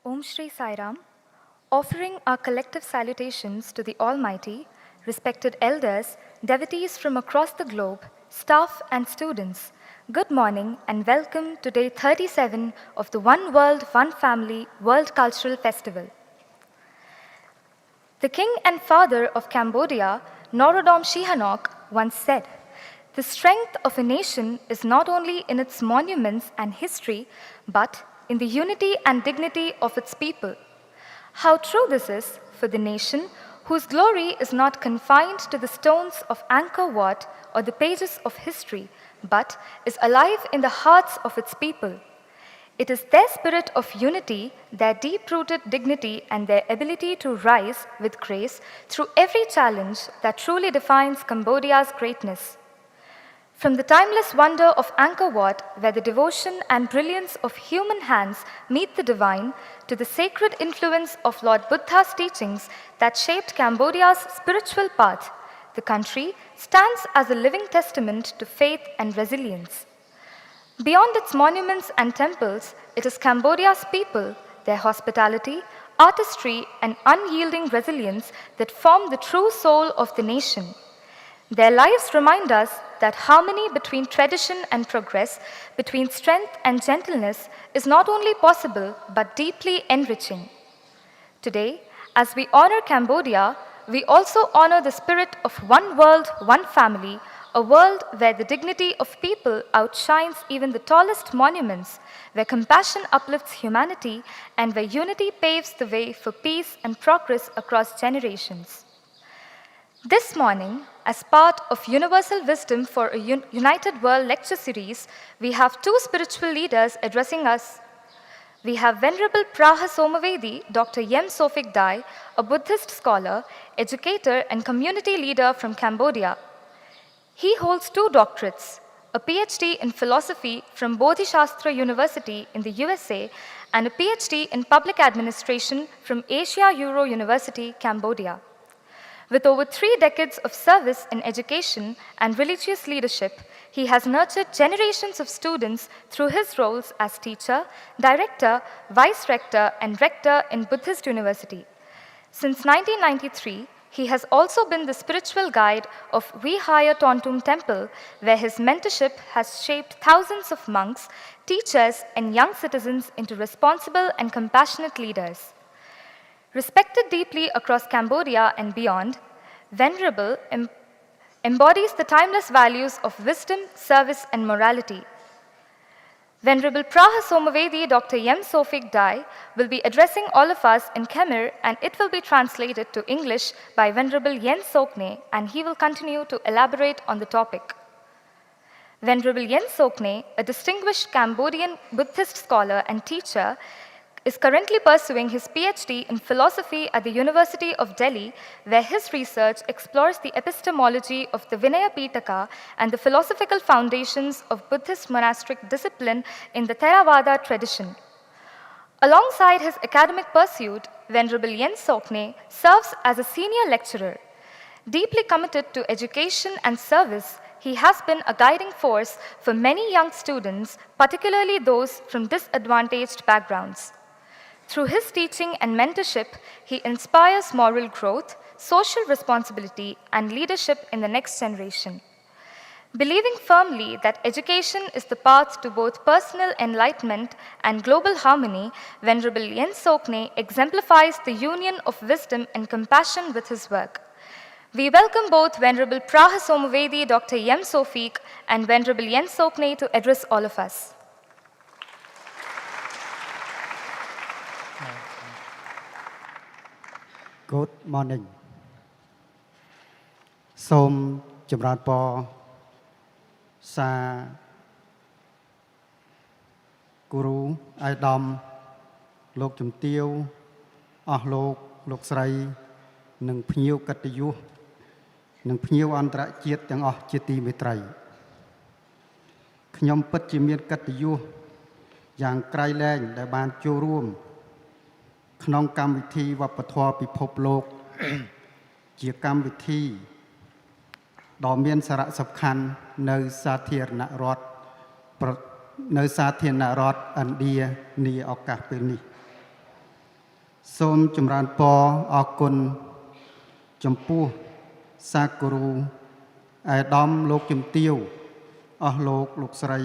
Om Shri Sai Ram, offering our collective salutations to the Almighty, respected elders, devotees from across the globe, staff and students, good morning and welcome to day 37 of the One World, One Family World Cultural Festival. The king and father of Cambodia, Norodom Sihanouk, once said, "The strength of a nation is not only in its monuments and history, but in the unity and dignity of its people." How true this is for the nation whose glory is not confined to the stones of Angkor Wat or the pages of history, but is alive in the hearts of its people. It is their spirit of unity, their deep-rooted dignity, and their ability to rise with grace through every challenge that truly defines Cambodia's greatness. From the timeless wonder of Angkor Wat, where the devotion and brilliance of human hands meet the divine, to the sacred influence of Lord Buddha's teachings that shaped Cambodia's spiritual path, the country stands as a living testament to faith and resilience. Beyond its monuments and temples, it is Cambodia's people, their hospitality, artistry, and unyielding resilience that form the true soul of the nation. Their lives remind us that harmony between tradition and progress, between strength and gentleness, is not only possible but deeply enriching. Today, as we honor Cambodia, we also honor the spirit of one world, one family, a world where the dignity of people outshines even the tallest monuments, where compassion uplifts humanity, and where unity paves the way for peace and progress across generations. This morning, as part of Universal Wisdom for a United World lecture series, we have two spiritual leaders addressing us. We have Venerable Preah Somavedi, Dr. Yem Sopheak Dai, a Buddhist scholar, educator, and community leader from Cambodia. He holds two doctorates, a PhD in philosophy from Bodhisattva University in the USA and a PhD in public administration from Asia Euro University, Cambodia. With over 3 decades of service in education and religious leadership, he has nurtured generations of students through his roles as teacher, director, vice rector, and rector in Buddhist University. Since 1993, he has also been the spiritual guide of Vihaya Tontum Temple, where his mentorship has shaped thousands of monks, teachers, and young citizens into responsible and compassionate leaders. Respected deeply across Cambodia and beyond, Venerable embodies the timeless values of wisdom, service, and morality. Venerable Preah Somavedi Dr. Yem Sopheak Dai will be addressing all of us in Khmer, and it will be translated to English by Venerable Yen Sokne, and he will continue to elaborate on the topic. Venerable Yen Sokne, a distinguished Cambodian Buddhist scholar and teacher, is currently pursuing his PhD in philosophy at the University of Delhi, where his research explores the epistemology of the Vinaya Pitaka and the philosophical foundations of Buddhist monastic discipline in the Theravada tradition. Alongside his academic pursuit, Venerable Yen Sokne serves as a senior lecturer. Deeply committed to education and service, he has been a guiding force for many young students, particularly those from disadvantaged backgrounds. Through his teaching and mentorship, he inspires moral growth, social responsibility, and leadership in the next generation. Believing firmly that education is the path to both personal enlightenment and global harmony, Venerable Yen Sokne exemplifies the union of wisdom and compassion with his work. We welcome both Venerable Preah Somavedi Dr. Yem Sopheak and Venerable Yen Sokne to address all of us. Good morning. Som Jamran Po Sa Guru Ayadam Lok Chum Tiêu Lok Srai Nung Pniu Katayu Nung Pniu Andra Chiet Yang Chiti Mitrai Knyom Put Jimir Katayu Yang Krai Lang Da Ban Chorum ក្នុងកម្មវិធីវប្បធម៌ពិភពលោកជាកម្មវិធីដ៏មានសារៈសំខាន់នៅសាធារណរដ្ឋ នៅសាធារណរដ្ឋឥណ្ឌានាឱកាសពេលនេះសូមចម្រើនពរអរគុណចំពោះសាគរូអាយដាមលោកជំទាវអស់លោកស្រី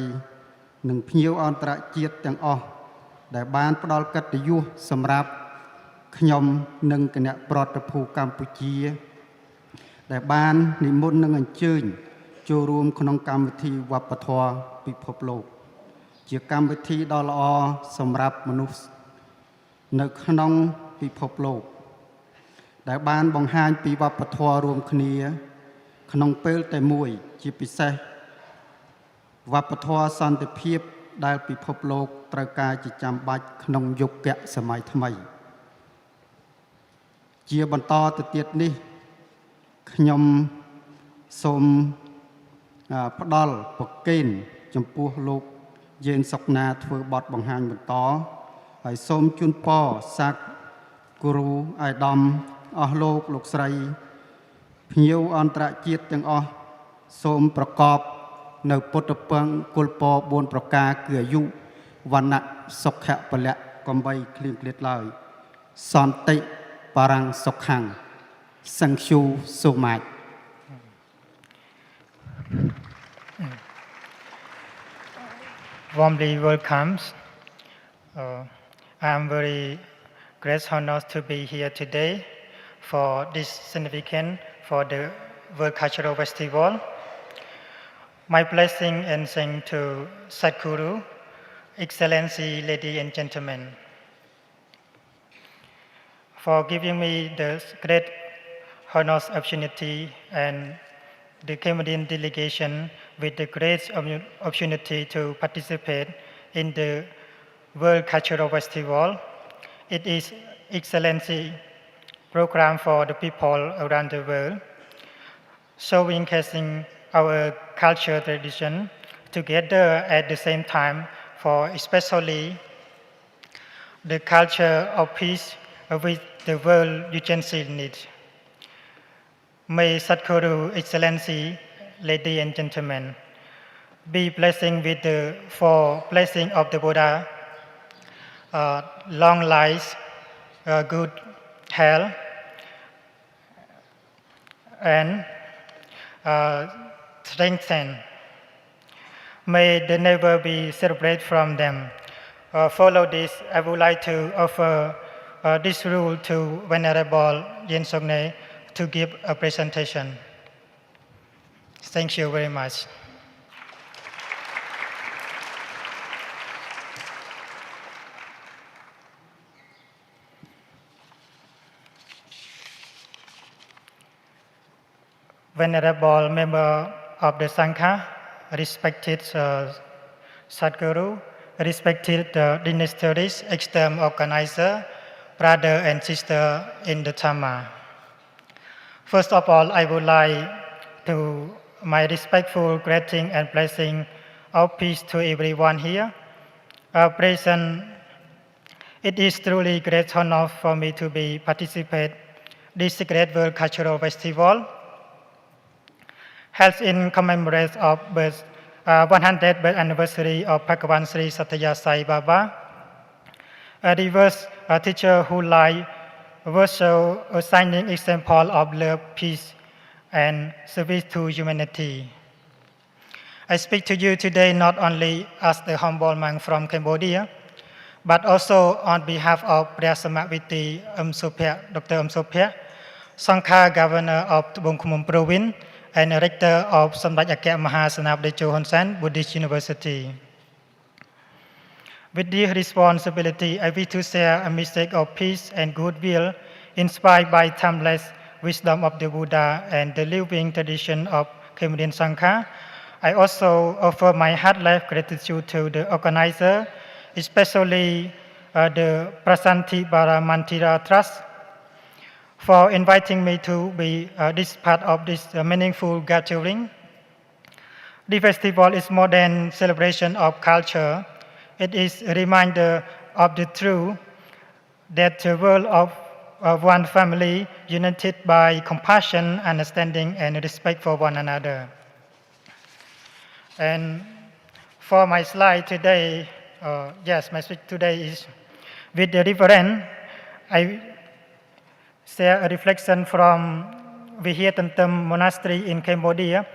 និងភ្ញៀវអន្តរជាតិទាំងអស់ដែលបានផ្ដល់កិត្តិយសសម្រាប់ខ្ញុំនិងគណៈប្រតិភូកម្ពុជាដែលបាននិមន្តនិងអញ្ជើញចូលរួមក្នុងកម្មវិធីវប្បធម៌ពិភពលោកជាកម្មវិធីដ៏ល្អសម្រាប់មនុស្សនៅក្នុងពិភពលោកដែលបានបង្ហាញពីវប្បធម៌រួមគ្នាក្នុងពេលតែមួយជាពិសេសវប្បធម៌សន្តិភាពដែលពិភពលោកត្រូវការជាចាំបាច់ក្នុងយុគសម័យថ្មីជាបន្តទៅទៀតនេះខ្ញុំសូមផ្ដល់ប្រកេនចំពោះលោកយេនសុកណាធ្វើបទបង្ហាញបន្តហើយសូមជូនពរសាគរូអាយដាមអស់លោកស្រីភ្ញៀវអន្តរជាតិទាំងអស់សូមប្រកបនៅពុទ្ធពង្សគុលពរ4ប្រការគឺអាយុវណ្ណៈសុខៈពលៈកំបីគ្លៀងគ្លាតឡើយសន្តិបរាំងសុខੰ Thank you so much. Warmly welcomes. I am very great honored to be here today for this significant for the World Cultural Festival. My blessing and thanks to Sadguru, Excellency, ladies and gentlemen, for giving me the great honors opportunity and the Cambodian delegation with the great opportunity to participate in the World Cultural Festival. It is excellency program for the people around the world, showcasing our culture tradition together at the same time for especially the culture of peace with the world urgency needs. May Sadguru, Excellency, ladies and gentlemen, be blessing with the four blessing of the Buddha, long life, good health, and strengthen. May they never be separated from them. Follow this, I would like to offer this rule to Venerable Yen Sokne to give a presentation. Thank you very much. Venerable member of the Sangha, respected Sadguru, respected dignitaries, external organizer, brother and sister in the Dhamma. First of all, I would like to my respectful greeting and blessing of peace to everyone here present. It is truly great honor for me to be participate this great World Cultural Festival, held in commemoration of 100th birth anniversary of Bhagavan Sri Sathya Sai Baba, a diverse teacher who like virtual shining example of love, peace, and service to humanity. I speak to you today not only as the humble monk from Cambodia, but also on behalf of Preah Samaviti Sopheak, Dr. Sopheak, Sangha Governor of Bông Khmum Province, and Rector of Samdachakya Maha Ghosananda Buddhist University. With this responsibility, I wish to share a message of peace and goodwill inspired by timeless wisdom of the Buddha and the living tradition of Cambodian Sangha. I also offer my heartfelt gratitude to the organizer, especially the Prasanthi Baramantira Trust, for inviting me to be this part of this meaningful gathering. The festival is more than celebration of culture. It is a reminder of the truth that the world of one family united by compassion, understanding, and respect for one another. And For my slide today, my speech today is with the reverend. I share a reflection from Vihiyatantam Monastery in Cambodia.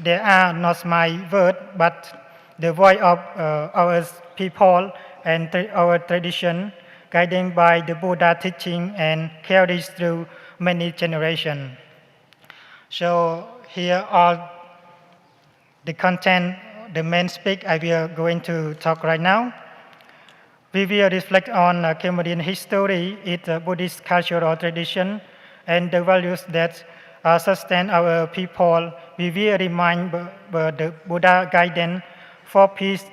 They are not my word, but the voice of our people and our tradition, guided by the Buddha teaching and carried through many generations. So here are the content, the main speak I will going to talk right now. We will reflect on Cambodian history, its Buddhist cultural tradition, and the values that sustain our people. We will remind the Buddha guidance for peace,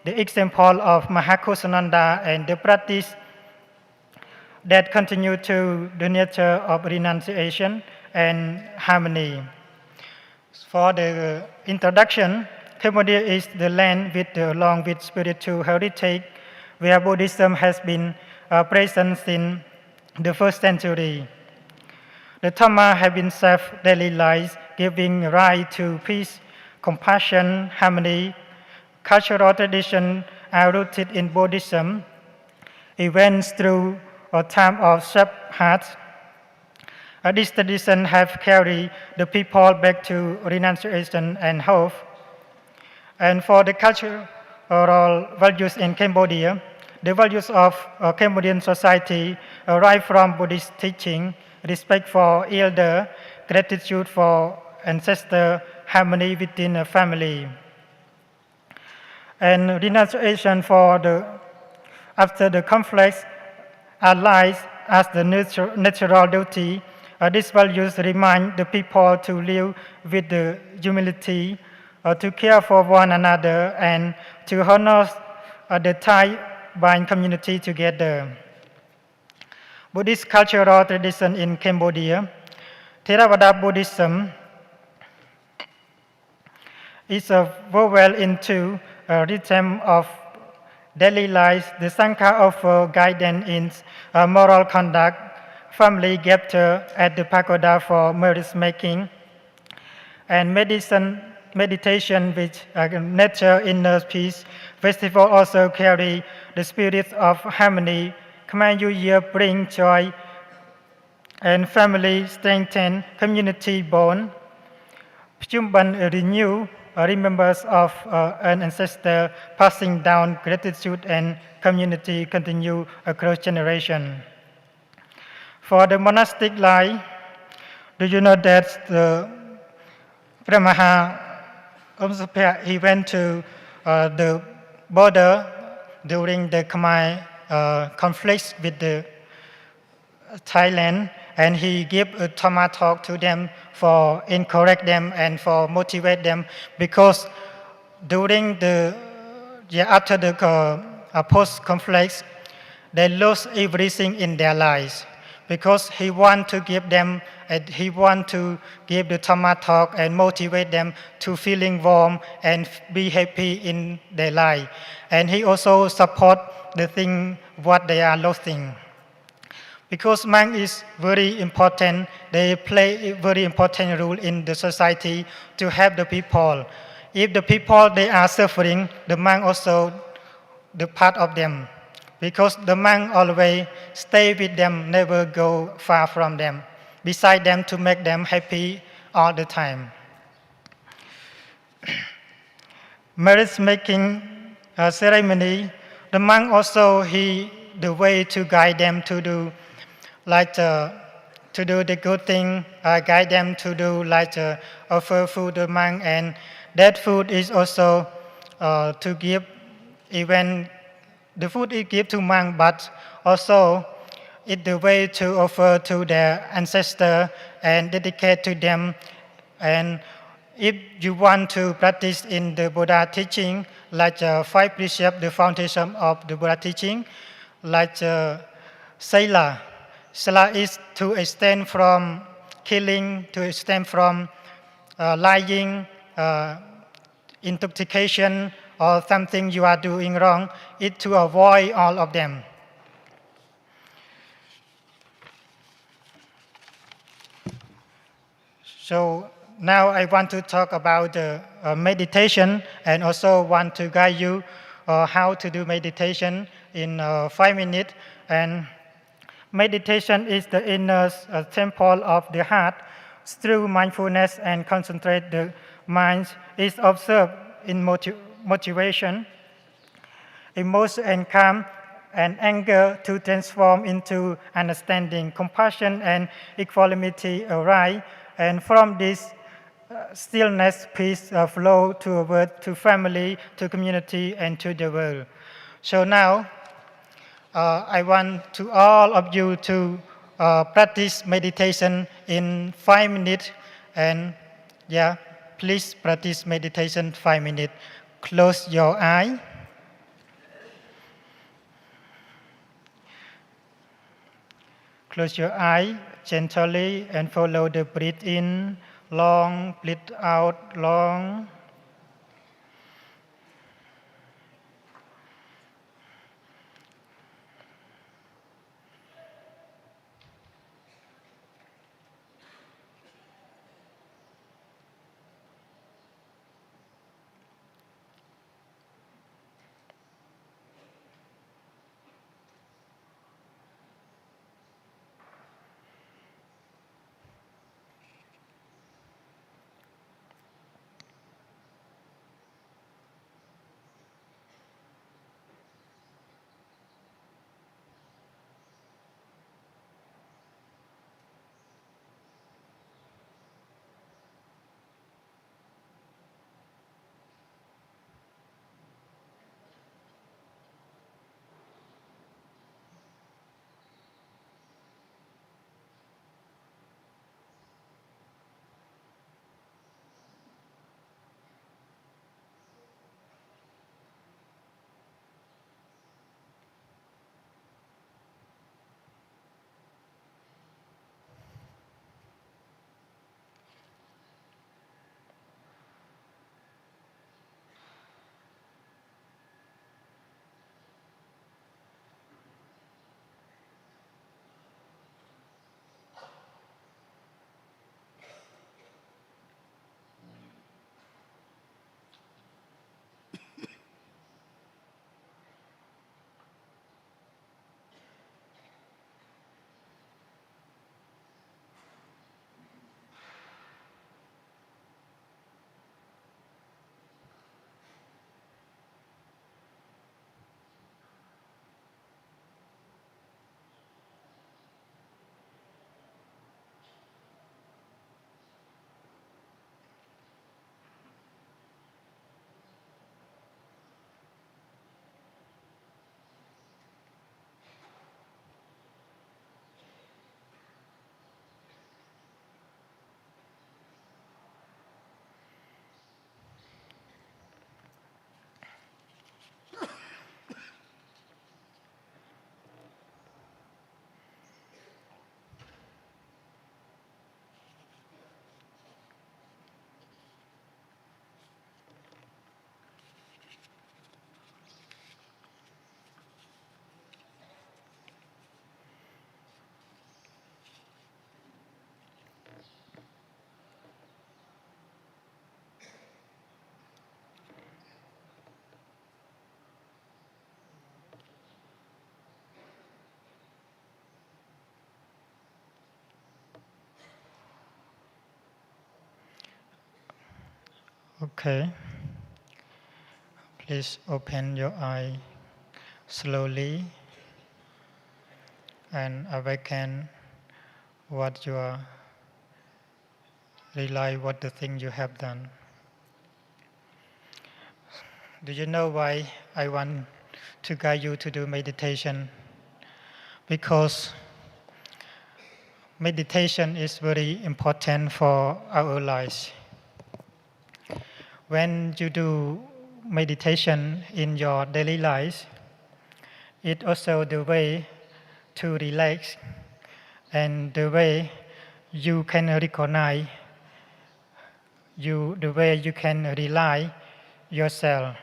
the example of Maha Ghosananda, and the practice that continue to the nature of renunciation and harmony. For the introduction, Cambodia is the land with a long with spiritual heritage, where Buddhism has been present since the first century. The Dhamma have been served daily lives, giving rise to peace, compassion, harmony. Cultural traditions are rooted in Buddhism. Events through a time of sharp heart. These traditions have carried the people back to renunciation and hope. And for the cultural values in Cambodia, the values of Cambodian society arise from Buddhist teaching, respect for elder, gratitude for ancestor, harmony within a family. And renunciation after the conflicts lies as the natural duty. These values remind the people to live with the humility, to care for one another, and to honor the tie bind community together. Buddhist cultural tradition in Cambodia. Theravada Buddhism is woven into a rhythm of daily life. The Sangha offers guidance in moral conduct, family gather at the pagoda for merit making, and meditation with nature inner peace. Festival also carry the spirit of harmony. Khmer New Year bring joy and family strengthen community bond. Chumban renew remembers of an ancestor, passing down gratitude and community continue across generation. For the monastic life, do you know that the Premamrutham, he went to the border during the Khmer conflicts with the Thailand, and he gave a Dhamma talk to them for encourage them and for motivate them, because during after the post-conflicts, they lost everything in their lives. Because he want to give them, he want to give the Dhamma talk and motivate them to feeling warm and be happy in their life. And he also support the thing what they are losing. Because monk is very important, they play a very important role in the society to help the people. If the people they are suffering, the monk also the part of them. Because the monk always stay with them, never go far from them, beside them to make them happy all the time. Marriage making ceremony, the monk also the way to guide them to do to do the good thing, guide them to do offer food to the monk, and that food is also to give even. The food is given to monks, but also it's the way to offer to their ancestors and dedicate to them. And if you want to practice in the Buddha teaching, like 5 precepts, the foundation of the Buddha teaching, like Sila. Sila is to abstain from killing, to abstain from lying, intoxication, or something you are doing wrong, is to avoid all of them. So now I want to talk about meditation, and also want to guide you how to do meditation in 5 minutes. And meditation is the inner temple of the heart. Through mindfulness and concentrate the mind is observed in motivation, emotion and calm, and anger to transform into understanding, compassion and equanimity arise. And from this stillness, peace flow to family, to community, and to the world. So now, I want to all of you to practice meditation in 5 minutes. And yeah, please practice meditation 5 minutes. Close your eye. Close your eye gently and follow the breath in long, breathe out long. Okay. Please open your eye slowly and awaken what you are, realize what the thing you have done. Do you know why I want to guide you to do meditation? Because meditation is very important for our lives. When you do meditation in your daily life, it's also the way to relax and the way you can recognize the way you can rely yourself.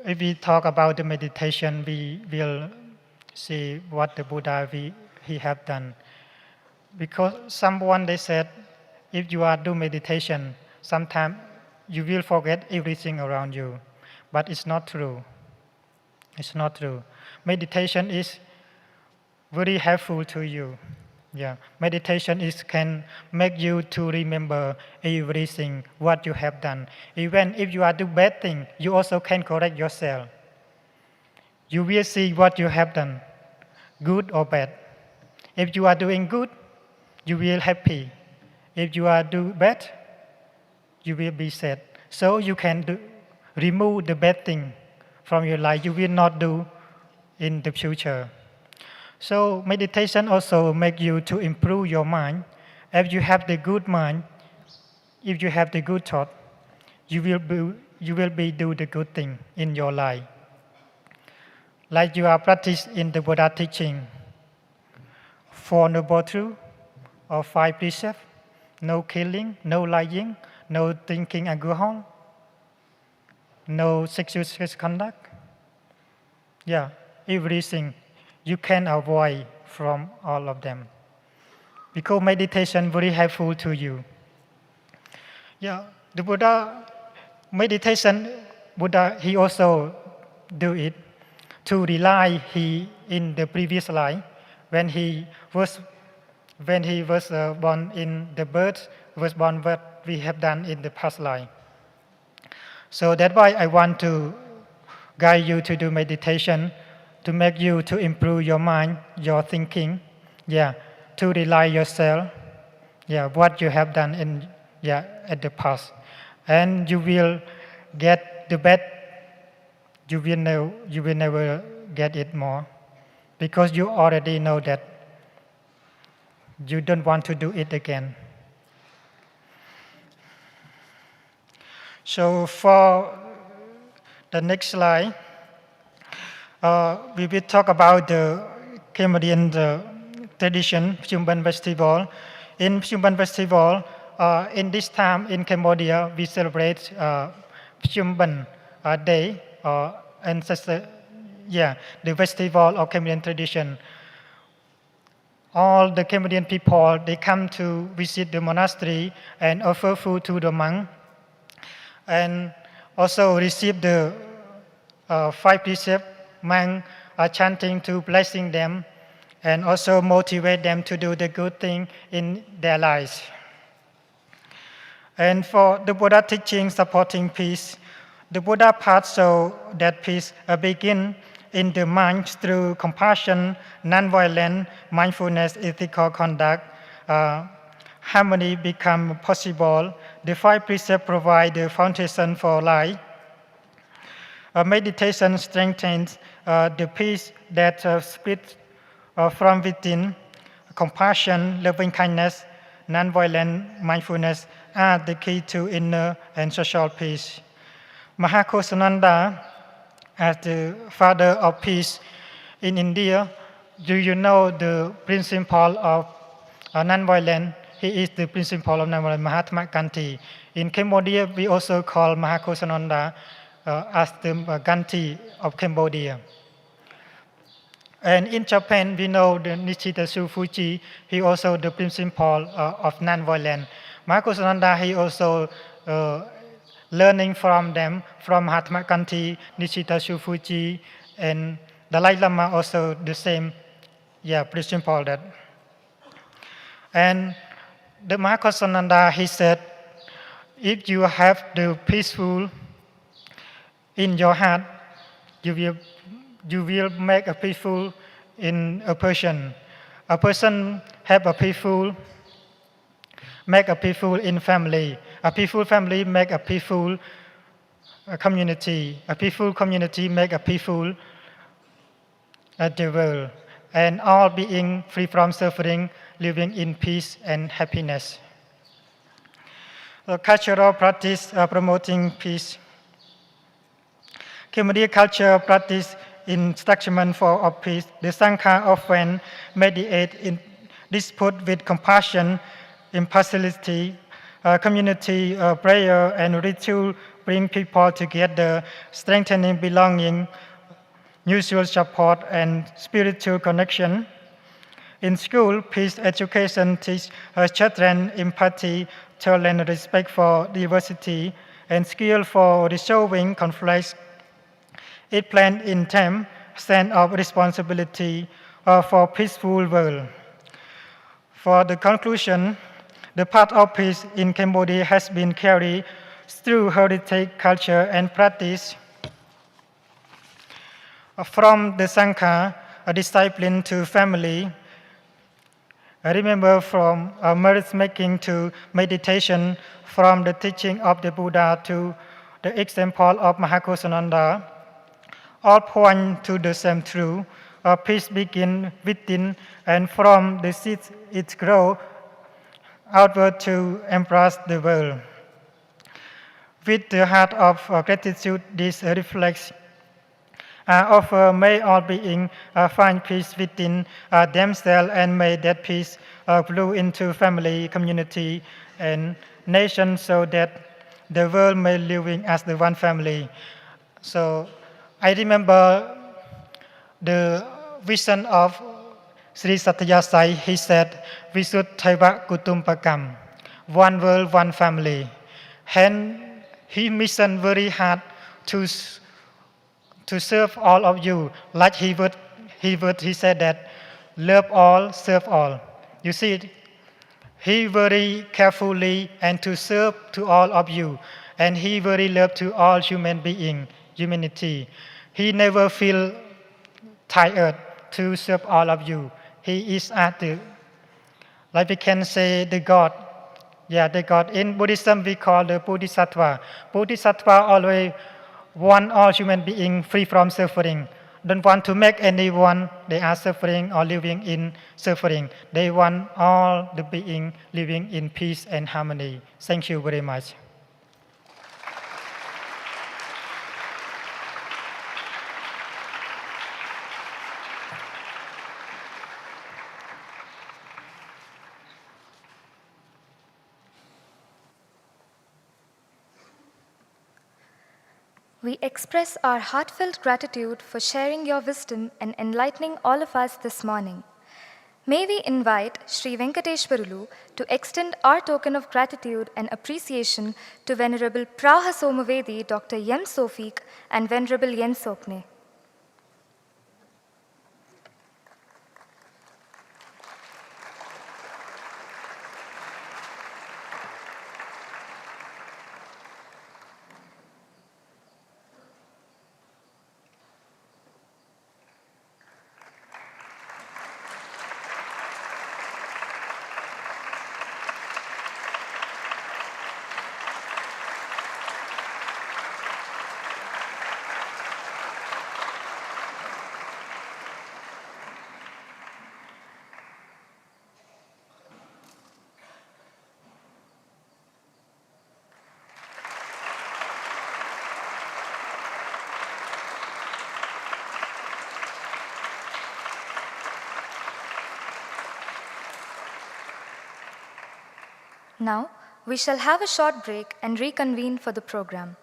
If we talk about the meditation, we will see what the Buddha he have done. Because someone they said if you are doing meditation, sometimes you will forget everything around you. But it's not true. It's not true. Meditation is very helpful to you. Yeah, meditation can make you to remember everything what you have done. Even if you are doing bad thing, you also can correct yourself. You will see what you have done, good or bad. If you are doing good, you will happy. If you are doing bad, you will be sad. So you can remove the bad thing from your life. You will not do in the future. So meditation also make you to improve your mind. If you have the good mind, if you have the good thought, you will be do the good thing in your life. Like you are practiced in the Buddha teaching, 4 Noble Truths or 5 Precepts, no killing, no lying, no drinking alcohol, no sexual misconduct. Yeah, everything you can avoid from all of them. Because meditation very helpful to you. Yeah, the Buddha, meditation, Buddha, he also do it to rely in the previous life when he was born in the birth, was born what we have done in the past life. So that's why I want to guide you to do meditation, to make you to improve your mind, your thinking, to rely yourself, what you have done at the past, and you will get the bad. You will never get it more, because you already know that you don't want to do it again. So for the next slide, we will talk about the Cambodian tradition, Chumban Festival. In Chumban Festival, in this time in Cambodia, we celebrate Chumban Day, the festival of Cambodian tradition. All the Cambodian people, they come to visit the monastery and offer food to the monk, and also receive the 5 precepts. Monks are chanting to blessing them, and also motivate them to do the good thing in their lives. And for the Buddha teaching supporting peace, the Buddha path so that peace begin in the mind through compassion, non-violence, mindfulness, ethical conduct. Harmony become possible. The 5 precepts provide the foundation for life. Meditation strengthens the peace that splits from within. Compassion, loving kindness, non-violent mindfulness are the key to inner and social peace. Maha Ghosananda, as the father of peace in India, do you know the principle of non-violence? He is the principle of non-violence, Mahatma Gandhi. In Cambodia, we also call Maha Ghosananda as the Gandhi of Cambodia. And in Japan, we know the Nishida Shufuji, he also the principle of non-violence. Maha Ghosananda, he also learning from them, from Mahatma Gandhi, Nishida Shufuji, and Dalai Lama also the same principle that. And the Maha Ghosananda, he said, if you have the peaceful in your heart, you will make a peaceful in a person. A person have a peaceful, make a peaceful in family. A peaceful family make a peaceful community. A peaceful community make a peaceful the world. And all being free from suffering, living in peace and happiness. The cultural practice promoting peace. Cambodian culture practice instruction for peace. The Sangha often mediate in dispute with compassion, impartiality, community prayer and ritual bring people together, strengthening belonging, mutual support, and spiritual connection. In school, peace education teaches children empathy, tolerance, respect for diversity, and skill for resolving conflicts. It plants in them sense of responsibility for peaceful world. For the conclusion, the path of peace in Cambodia has been carried through heritage, culture, and practice. From the Sangha, a discipline to family, I remember from merit making to meditation, from the teaching of the Buddha to the example of Maha Ghosananda, all point to the same truth. Peace begins within, and from the seeds it grows outward to embrace the world. With the heart of gratitude, this reflects of may all beings find peace within themselves, and may that peace grow into family, community, and nation, so that the world may living as the one family. So I remember the vision of Sri Sathya Sai. He said, "We should Thaiva Kutumpakam, one world, one family." And he mission very hard to serve all of you. Like he said that, love all, serve all. You see, he very carefully and to serve to all of you. And he very love to all human being, humanity. He never feel tired to serve all of you. He is at the, like we can say, the God. Yeah, the God. In Buddhism, we call the Bodhisattva. Bodhisattva always want all human beings free from suffering. Don't want to make anyone they are suffering or living in suffering. They want all the beings living in peace and harmony. Thank you very much. We express our heartfelt gratitude for sharing your wisdom and enlightening all of us this morning. May we invite Sri Venkateshwarulu to extend our token of gratitude and appreciation to Venerable Preah Somavedi, Dr. M. Sopheak, and Venerable Yen Sokne. Now, we shall have a short break and reconvene for the program.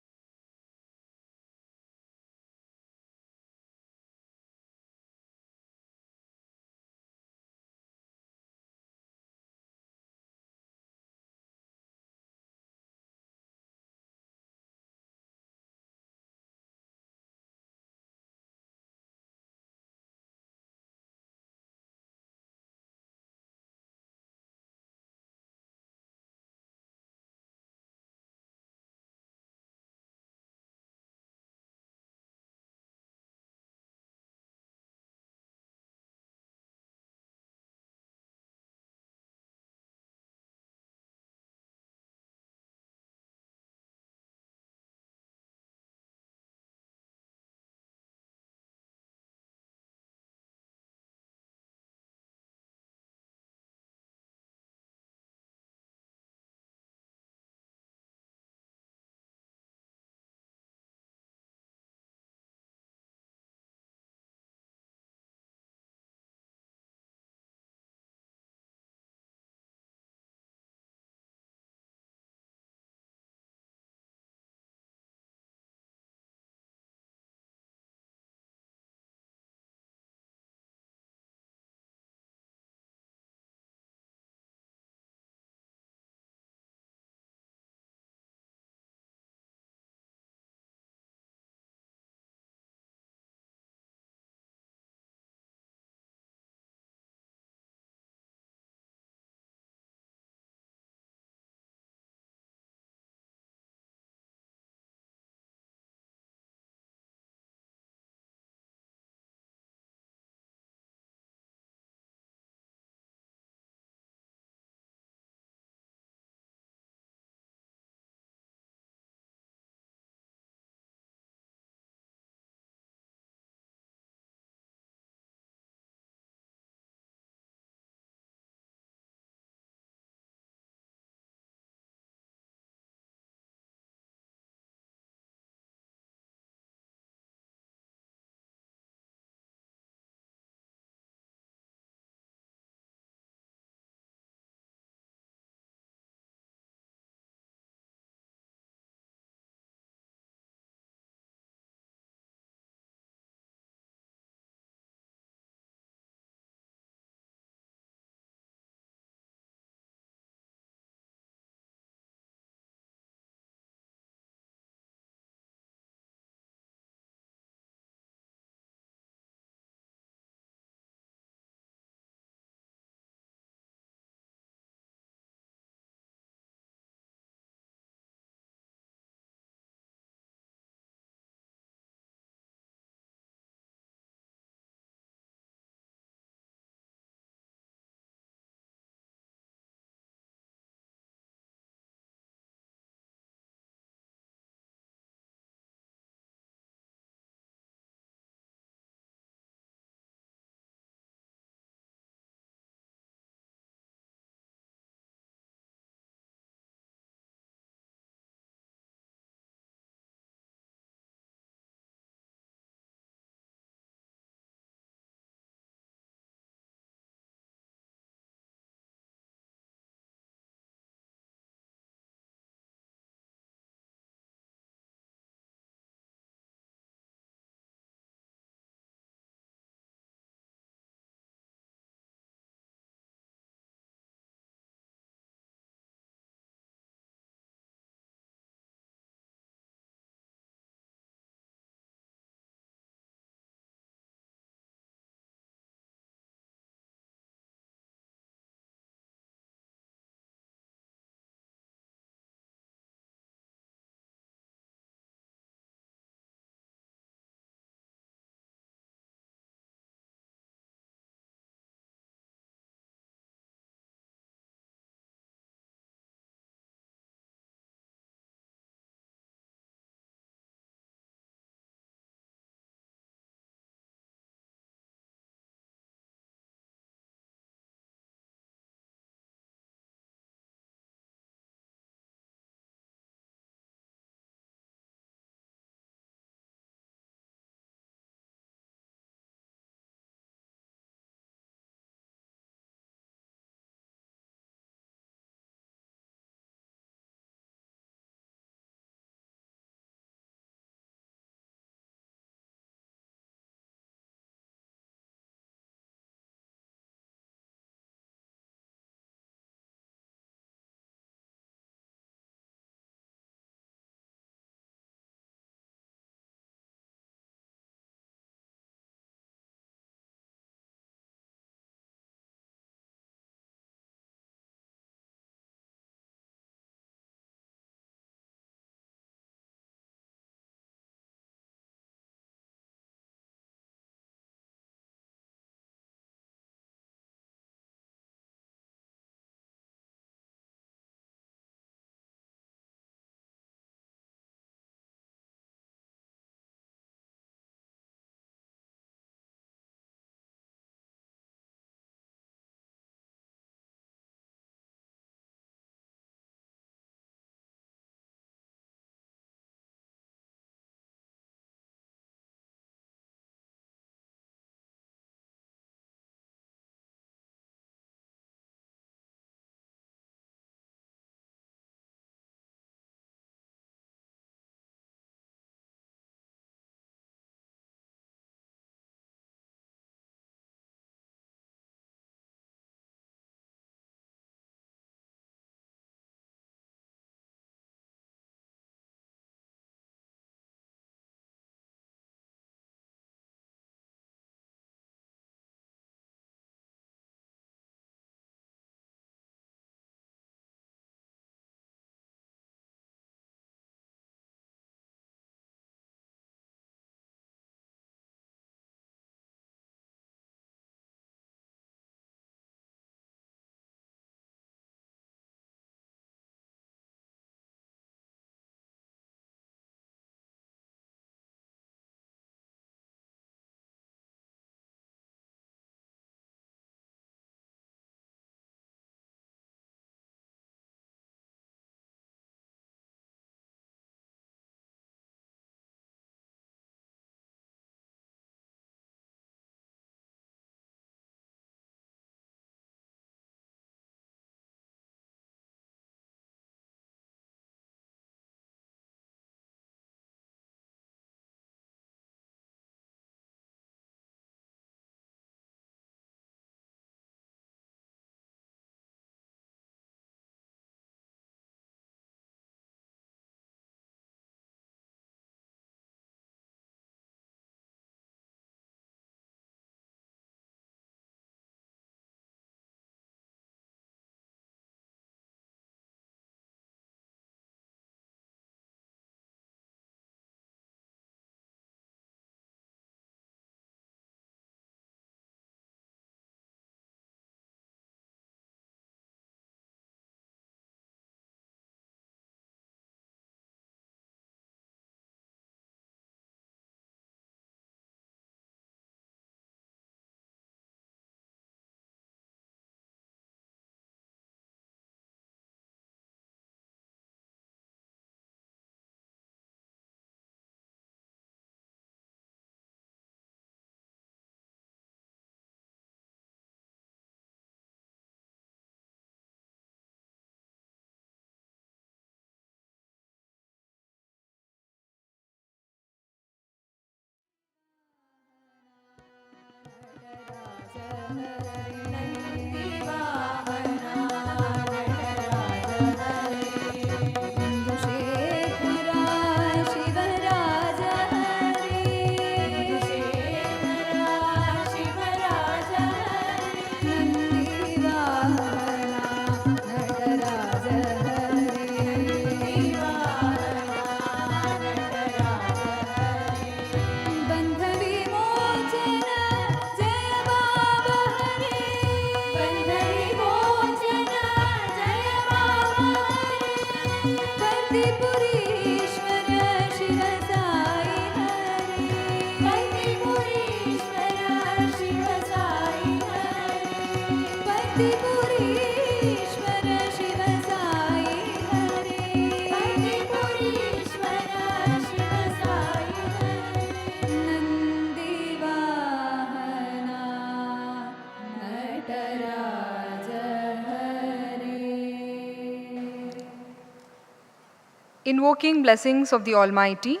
Invoking blessings of the Almighty.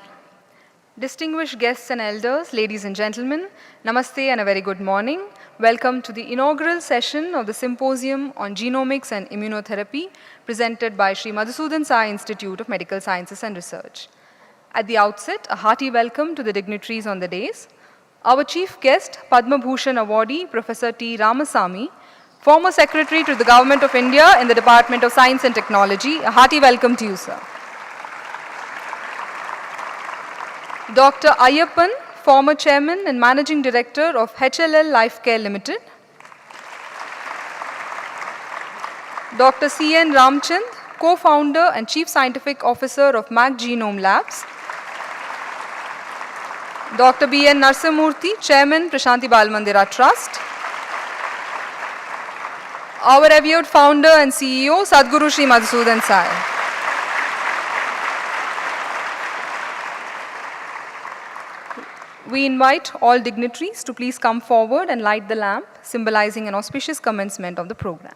Distinguished guests and elders, ladies and gentlemen, Namaste and a very good morning. Welcome to the inaugural session of the Symposium on Genomics and Immunotherapy presented by Sri Madhusudan Sai Institute of Medical Sciences and Research. At the outset, a hearty welcome to the dignitaries on the dais. Our chief guest, Padma Bhushan awardee, Professor T. Ramasami, former Secretary to the Government of India in the Department of Science and Technology. A hearty welcome to you, sir. Dr. Ayapan, former Chairman and Managing Director of HLL Lifecare Limited. Dr. C.N. Ramchand, co-founder and Chief Scientific Officer of Mac Genome Labs. Dr. B.N. Narsamurthy, Chairman, Prashanti Balmandira Trust. Our revered founder and CEO, Sadguru Sri Madhusudan Sai. We invite all dignitaries to please come forward and light the lamp, symbolizing an auspicious commencement of the program.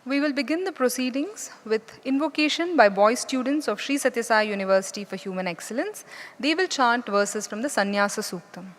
We will begin the proceedings with invocation by boys students of Sri Sathya Sai University for Human Excellence. They will chant verses from the Sannyasa Suktam.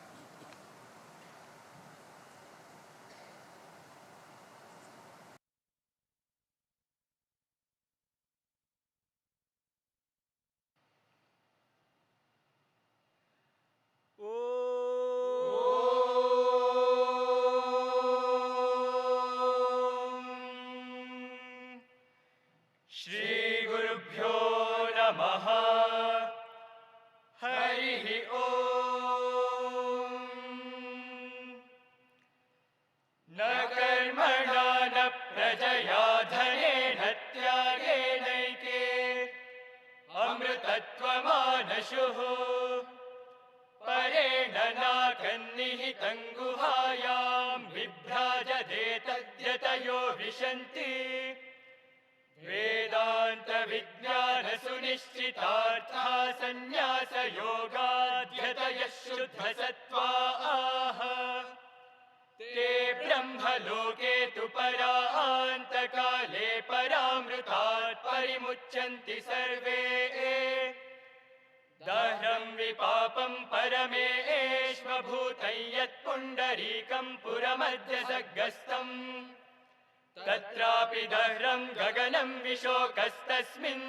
तत्रापि दह्रं गगनं विशोकस्तस्मिन्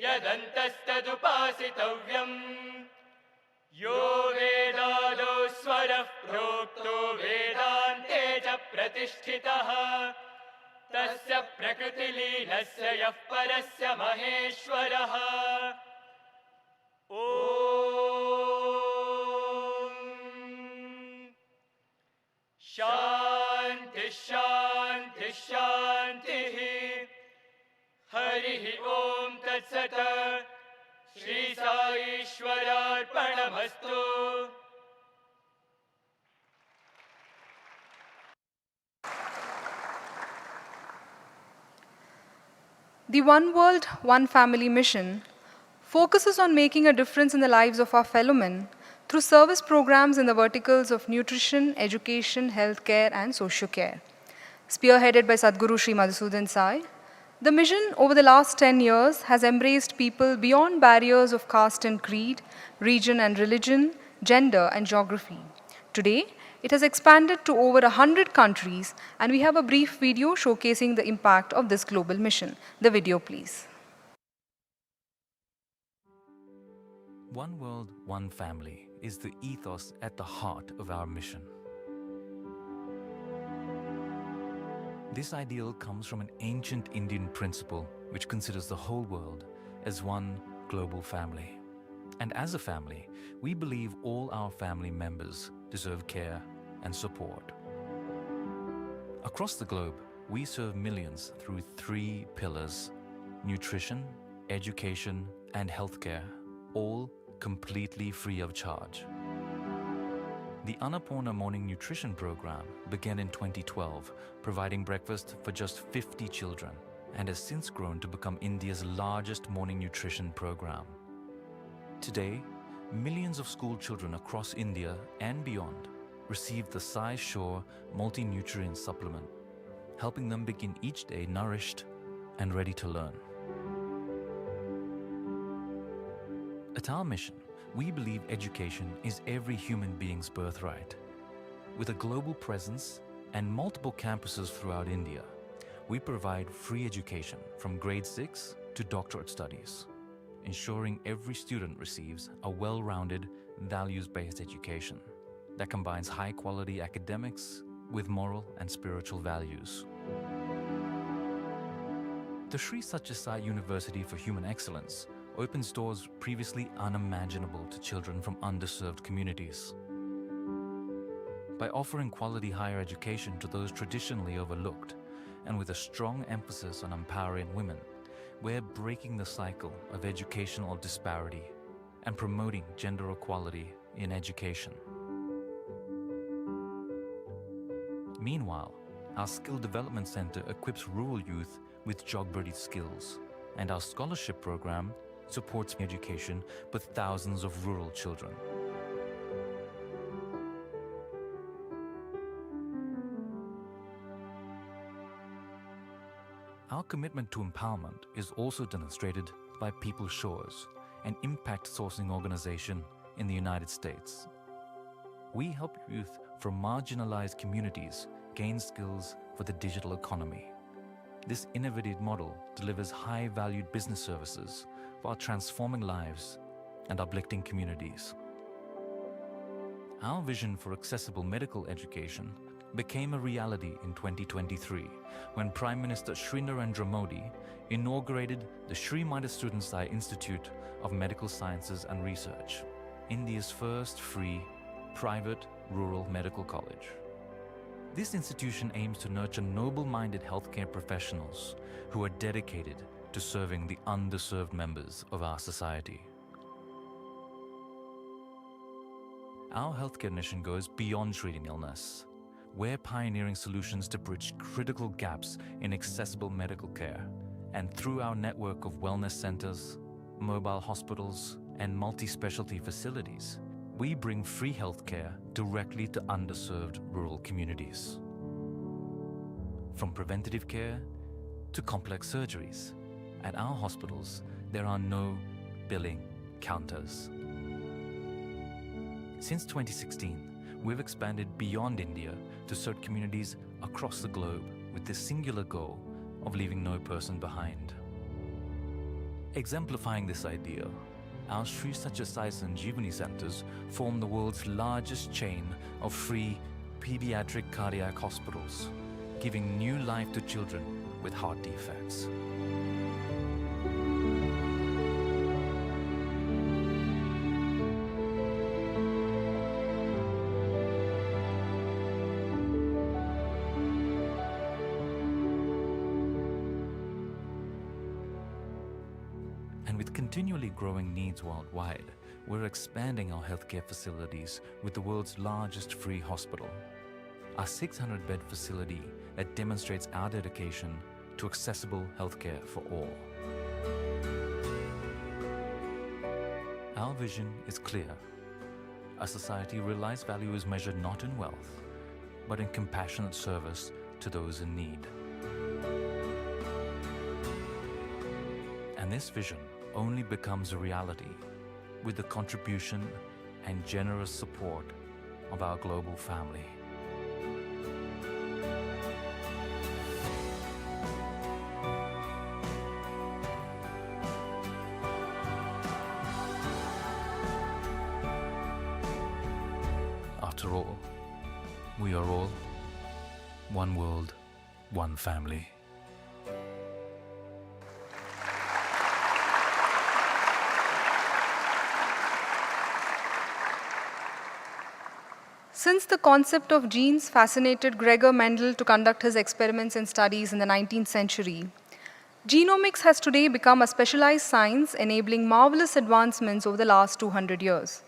यदन्तस्तदुपासितव्यम् यो वेदादौ स्वरः प्रोक्तो वेदान्ते च प्रतिष्ठितः तस्य प्रकृतिलीनस्य यः परस्य महेश्वरः ॐ शान्ति शान्ति शान्तिः हरिः ॐ तत्सत् Shri साईश्वरार्पणमस्तु। The One World, One Family mission focuses on making a difference in the lives of our fellow men through service programs in the verticals of nutrition, education, healthcare, and socio-care. Spearheaded by Sadguru Sri Madhusudan Sai, The mission over the last 10 years has embraced people beyond barriers of caste and creed, region and religion, gender and geography. Today, it has expanded to over 100 countries, and we have a brief video showcasing the impact of this global mission. The video, please. One world, one family is the ethos at the heart of our mission. This ideal comes from an ancient Indian principle which considers the whole world as one global family. And as a family, we believe all our family members deserve care and support. Across the globe, we serve millions through 3 pillars: nutrition, education, and healthcare, all completely free of charge. The Annapurna Morning Nutrition Program began in 2012, providing breakfast for just 50 children, and has since grown to become India's largest morning nutrition program. Today, millions of school children across India and beyond receive the Sai Shore multi-nutrient supplement, helping them begin each day nourished and ready to learn. At our mission, we believe education is every human being's birthright. With a global presence and multiple campuses throughout India, we provide free education from grade 6 to doctorate studies, ensuring every student receives a well-rounded, values-based education that combines high-quality academics with moral and spiritual values. The Sri Sathya Sai University for Human Excellence opens doors previously unimaginable to children from underserved communities. By offering quality higher education to those traditionally overlooked, and with a strong emphasis on empowering women, we're breaking the cycle of educational disparity and promoting gender equality in education. Meanwhile, our Skill Development Center equips rural youth with job-ready skills, and our scholarship program supports education with thousands of rural children. Our commitment to empowerment is also demonstrated by People Shores, an impact sourcing organization in the United States. We help youth from marginalized communities gain skills for the digital economy. This innovative model delivers high-valued business services while transforming lives and uplifting communities. Our vision for accessible medical education became a reality in 2023 when Prime Minister Shri Narendra Modi inaugurated the Shri Madhusudan Sai Institute of Medical Sciences and Research, India's first free, private, rural medical college. This institution aims to nurture noble-minded healthcare professionals who are dedicated to serving the underserved members of our society. Our healthcare mission goes beyond treating illness. We're pioneering solutions to bridge critical gaps in accessible medical care, and through our network of wellness centers, mobile hospitals, and multi-specialty facilities, we bring free healthcare directly to underserved rural communities. From preventative care to complex surgeries, at our hospitals, there are no billing counters. Since 2016, we've expanded beyond India to serve communities across the globe with the singular goal of leaving no person behind. Exemplifying this idea, our Sri Sathya Sai Sanjeevani centers form the world's largest chain of free pediatric cardiac hospitals, giving new life to children with heart defects. And with continually growing needs worldwide, we're expanding our healthcare facilities with the world's largest free hospital, a 600-bed facility that demonstrates our dedication to accessible healthcare for all. Our vision is clear. A society where life's value is measured not in wealth, but in compassionate service to those in need. And this vision only becomes a reality with the contribution and generous support of our global family. After all, we are all one world, one family. Since the concept of genes fascinated Gregor Mendel to conduct his experiments and studies in the 19th century, genomics has today become a specialized science enabling marvelous advancements over the last 200 years.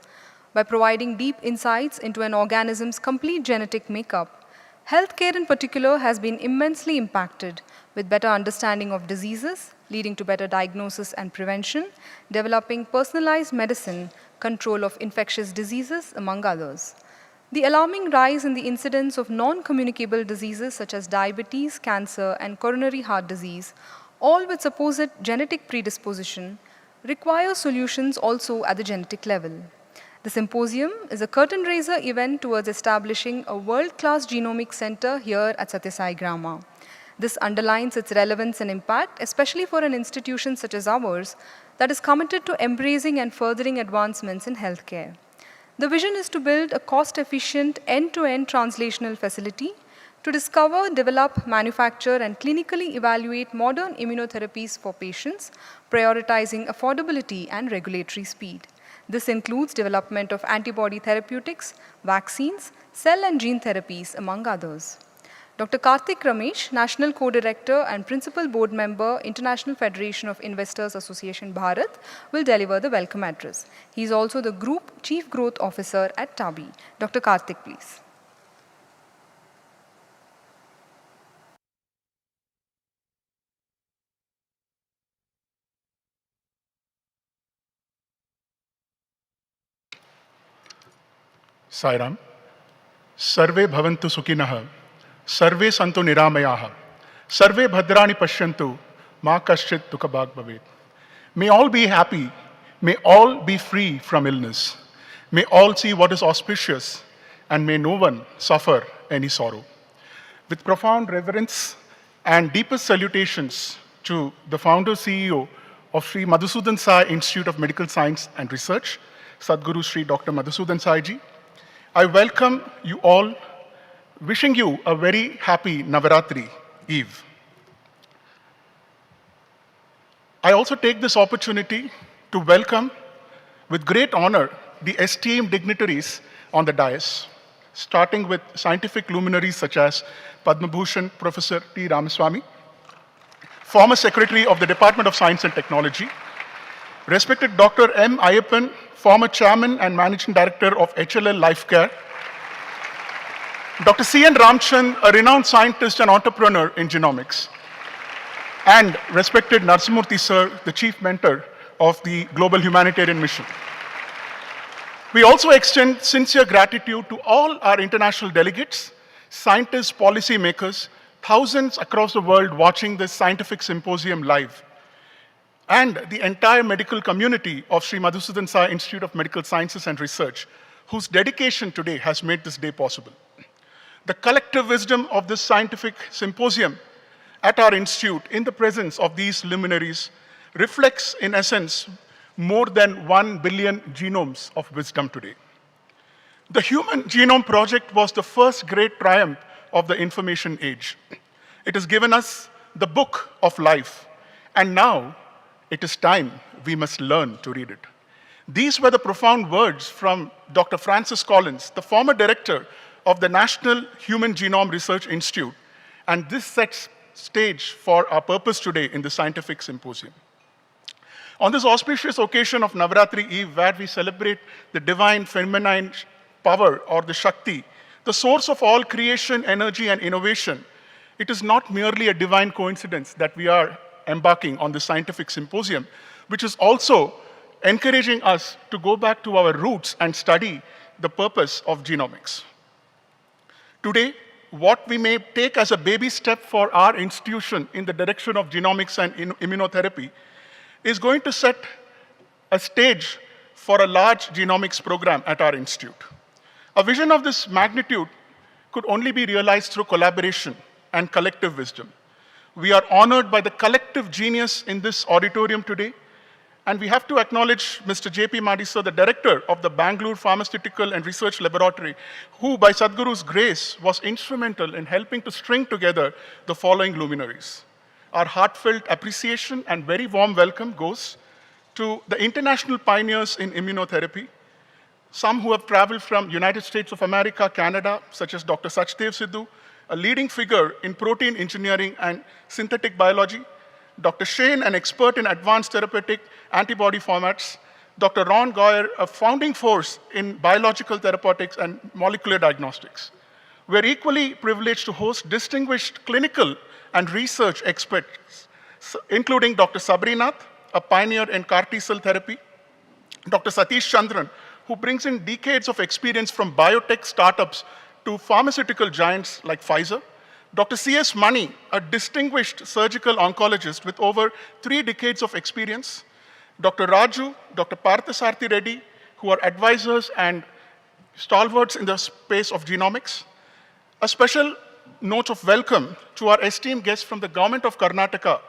By providing deep insights into an organism's complete genetic makeup, healthcare in particular has been immensely impacted with better understanding of diseases, leading to better diagnosis and prevention, developing personalized medicine, control of infectious diseases, among others. The alarming rise in the incidence of non-communicable diseases such as diabetes, cancer, and coronary heart disease, all with supposed genetic predisposition, require solutions also at the genetic level. The Symposium is a curtain-raiser event towards establishing a world-class genomics center here at Sathya Sai Grama. This underlines its relevance and impact, especially for an institution such as ours that is committed to embracing and furthering advancements in healthcare. The vision is to build a cost-efficient, end-to-end translational facility to discover, develop, manufacture, and clinically evaluate modern immunotherapies for patients, prioritizing affordability and regulatory speed. This includes development of antibody therapeutics, vaccines, cell and gene therapies, among others. Dr. Karthik Ramesh, National Co-Director and Principal Board Member, International Federation of Investors Association Bharat, will deliver the welcome address. He is also the Group Chief Growth Officer at TABI. Dr. Karthik, please. Sairam. Sarve bhavantu sukhinah. Sarve santu niramayaha. Sarve bhadrani pashyantu. Ma kaschit dukhabhag bhavet. May all be happy. May all be free from illness. May all see what is auspicious. And may no one suffer any sorrow. With profound reverence and deepest salutations to the founder CEO of Sri Madhusudan Sai Institute of Medical Science and Research, Sadguru Sri Dr. Madhusudan Sai Ji, I welcome you all, wishing you a very happy Navaratri Eve. I also take this opportunity to welcome with great honor the esteemed dignitaries on the dais, starting with scientific luminaries such as Padma Bhushan Professor T. Ramasami, former Secretary of the Department of Science and Technology, respected Dr. M. Ayapan, former Chairman and Managing Director of HLL Lifecare, Dr. C. N. Ramchand, a renowned scientist and entrepreneur in genomics, and respected Narasimurthy Sir, the Chief Mentor of the Global Humanitarian Mission. We also extend sincere gratitude to all our international delegates, scientists, policymakers, thousands across the world watching this scientific symposium live, and the entire medical community of Sri Madhusudan Sai Institute of Medical Sciences and Research, whose dedication today has made this day possible. The collective wisdom of this scientific symposium at our institute in the presence of these luminaries reflects, in essence, more than 1 billion genomes of wisdom today. The Human Genome Project was the first great triumph of the information age. It has given us the book of life, and now it is time we must learn to read it. These were the profound words from Dr. Francis Collins, the former director of the National Human Genome Research Institute, and this sets stage for our purpose today in the scientific symposium. On this auspicious occasion of Navaratri Eve, where we celebrate the divine feminine power or the Shakti, the source of all creation, energy, and innovation, it is not merely a divine coincidence that we are embarking on the scientific symposium, which is also encouraging us to go back to our roots and study the purpose of genomics. Today, what we may take as a baby step for our institution in the direction of genomics and immunotherapy is going to set a stage for a large genomics program at our institute. A vision of this magnitude could only be realized through collaboration and collective wisdom. We are honored by the collective genius in this auditorium today, and we have to acknowledge Mr. J.P. Madisa, the director of the Bangalore Pharmaceutical and Research Laboratory, who, by Sadhguru's grace, was instrumental in helping to string together the following luminaries. Our heartfelt appreciation and very warm welcome goes to the international pioneers in immunotherapy, some who have traveled from United States of America, Canada, such as Dr. Sachdev Sidhu, a leading figure in protein engineering and synthetic biology, Dr. Shane, an expert in advanced therapeutic antibody formats, Dr. Ron Goyer, a founding force in biological therapeutics and molecular diagnostics. We're equally privileged to host distinguished clinical and research experts, including Dr. Sabrinath, a pioneer in CAR T-cell therapy, Dr. Satish Chandran, who brings in decades of experience from biotech startups to pharmaceutical giants like Pfizer, Dr. C.S. Mani, a distinguished surgical oncologist with over 3 decades of experience, Dr. Raju, Dr. Parthasarthi Reddy, who are advisors and stalwarts in the space of genomics. A special note of welcome to our esteemed guests from the Government of Karnataka,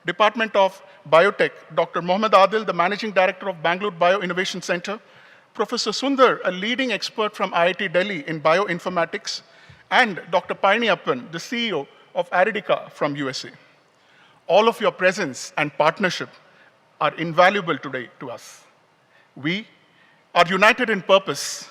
Department of Biotech, Dr. Mohammad Adil, the Managing Director of Bangalore Bio Innovation Center, Professor Sundar, a leading expert from IIT Delhi in bioinformatics, and Dr. Palaniappan, the CEO of Aridica from USA. All of your presence and partnership are invaluable today to us. We are united in purpose.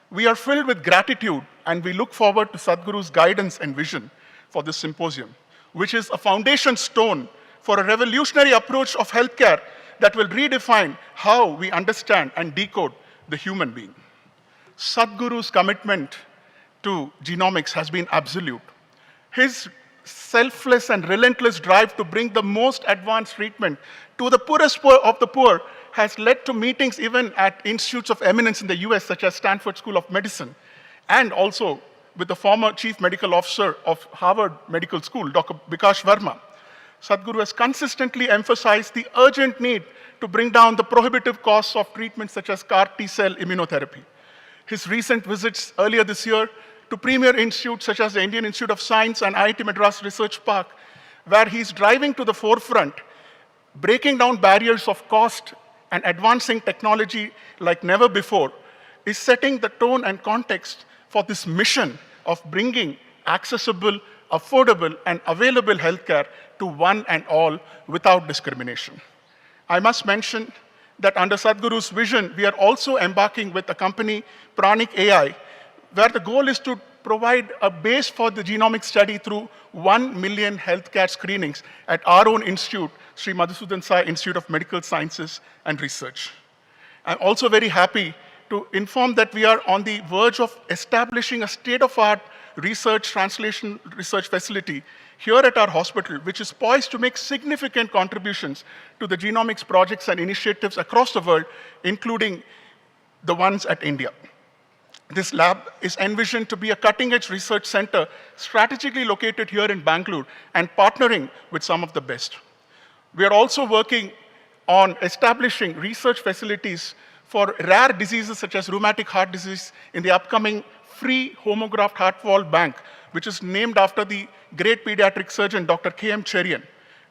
We are filled with gratitude, and we look forward to Sadhguru's guidance and vision for this symposium, which is a foundation stone for a revolutionary approach of healthcare that will redefine how we understand and decode the human being. Sadhguru's commitment to genomics has been absolute. His selfless and relentless drive to bring the most advanced treatment to the poorest of the poor has led to meetings even at institutes of eminence in the US, such as Stanford School of Medicine, and also with the former chief medical officer of Harvard Medical School, Dr. Bikash Verma. Sadhguru has consistently emphasized the urgent need to bring down the prohibitive costs of treatments such as CAR T-cell immunotherapy. His recent visits earlier this year to premier institutes such as the Indian Institute of Science and IIT Madras Research Park, where he's driving to the forefront, breaking down barriers of cost and advancing technology like never before, is setting the tone and context for this mission of bringing accessible, affordable, and available healthcare to one and all without discrimination. I must mention that under Sadhguru's vision, we are also embarking with a company, Pranic AI, where the goal is to provide a base for the genomic study through 1 million healthcare screenings at our own institute, Sri Madhusudan Sai Institute of Medical Sciences and Research. I'm also very happy to inform that we are on the verge of establishing a state-of-art research translation research facility here at our hospital, which is poised to make significant contributions to the genomics projects and initiatives across the world, including the ones at India. This lab is envisioned to be a cutting-edge research center strategically located here in Bangalore and partnering with some of the best. We are also working on establishing research facilities for rare diseases such as rheumatic heart disease in the upcoming free homograft heart wall bank, which is named after the great pediatric surgeon, Dr. K.M. Cherian.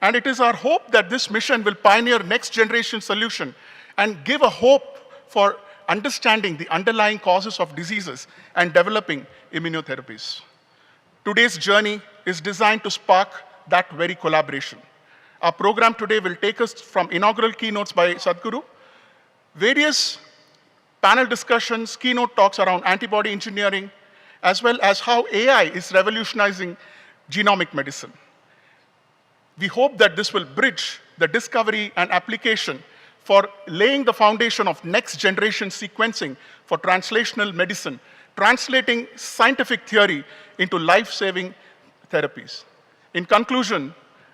And it is our hope that this mission will pioneer next generation solution and give a hope for understanding the underlying causes of diseases and developing immunotherapies. Today's journey is designed to spark that very collaboration. Our program today will take us from inaugural keynotes by Sadhguru, various panel discussions, keynote talks around antibody engineering, as well as how AI is revolutionizing genomic medicine. We hope that this will bridge the discovery and application for laying the foundation of next generation sequencing for translational medicine, translating scientific theory into life-saving therapies. In conclusion,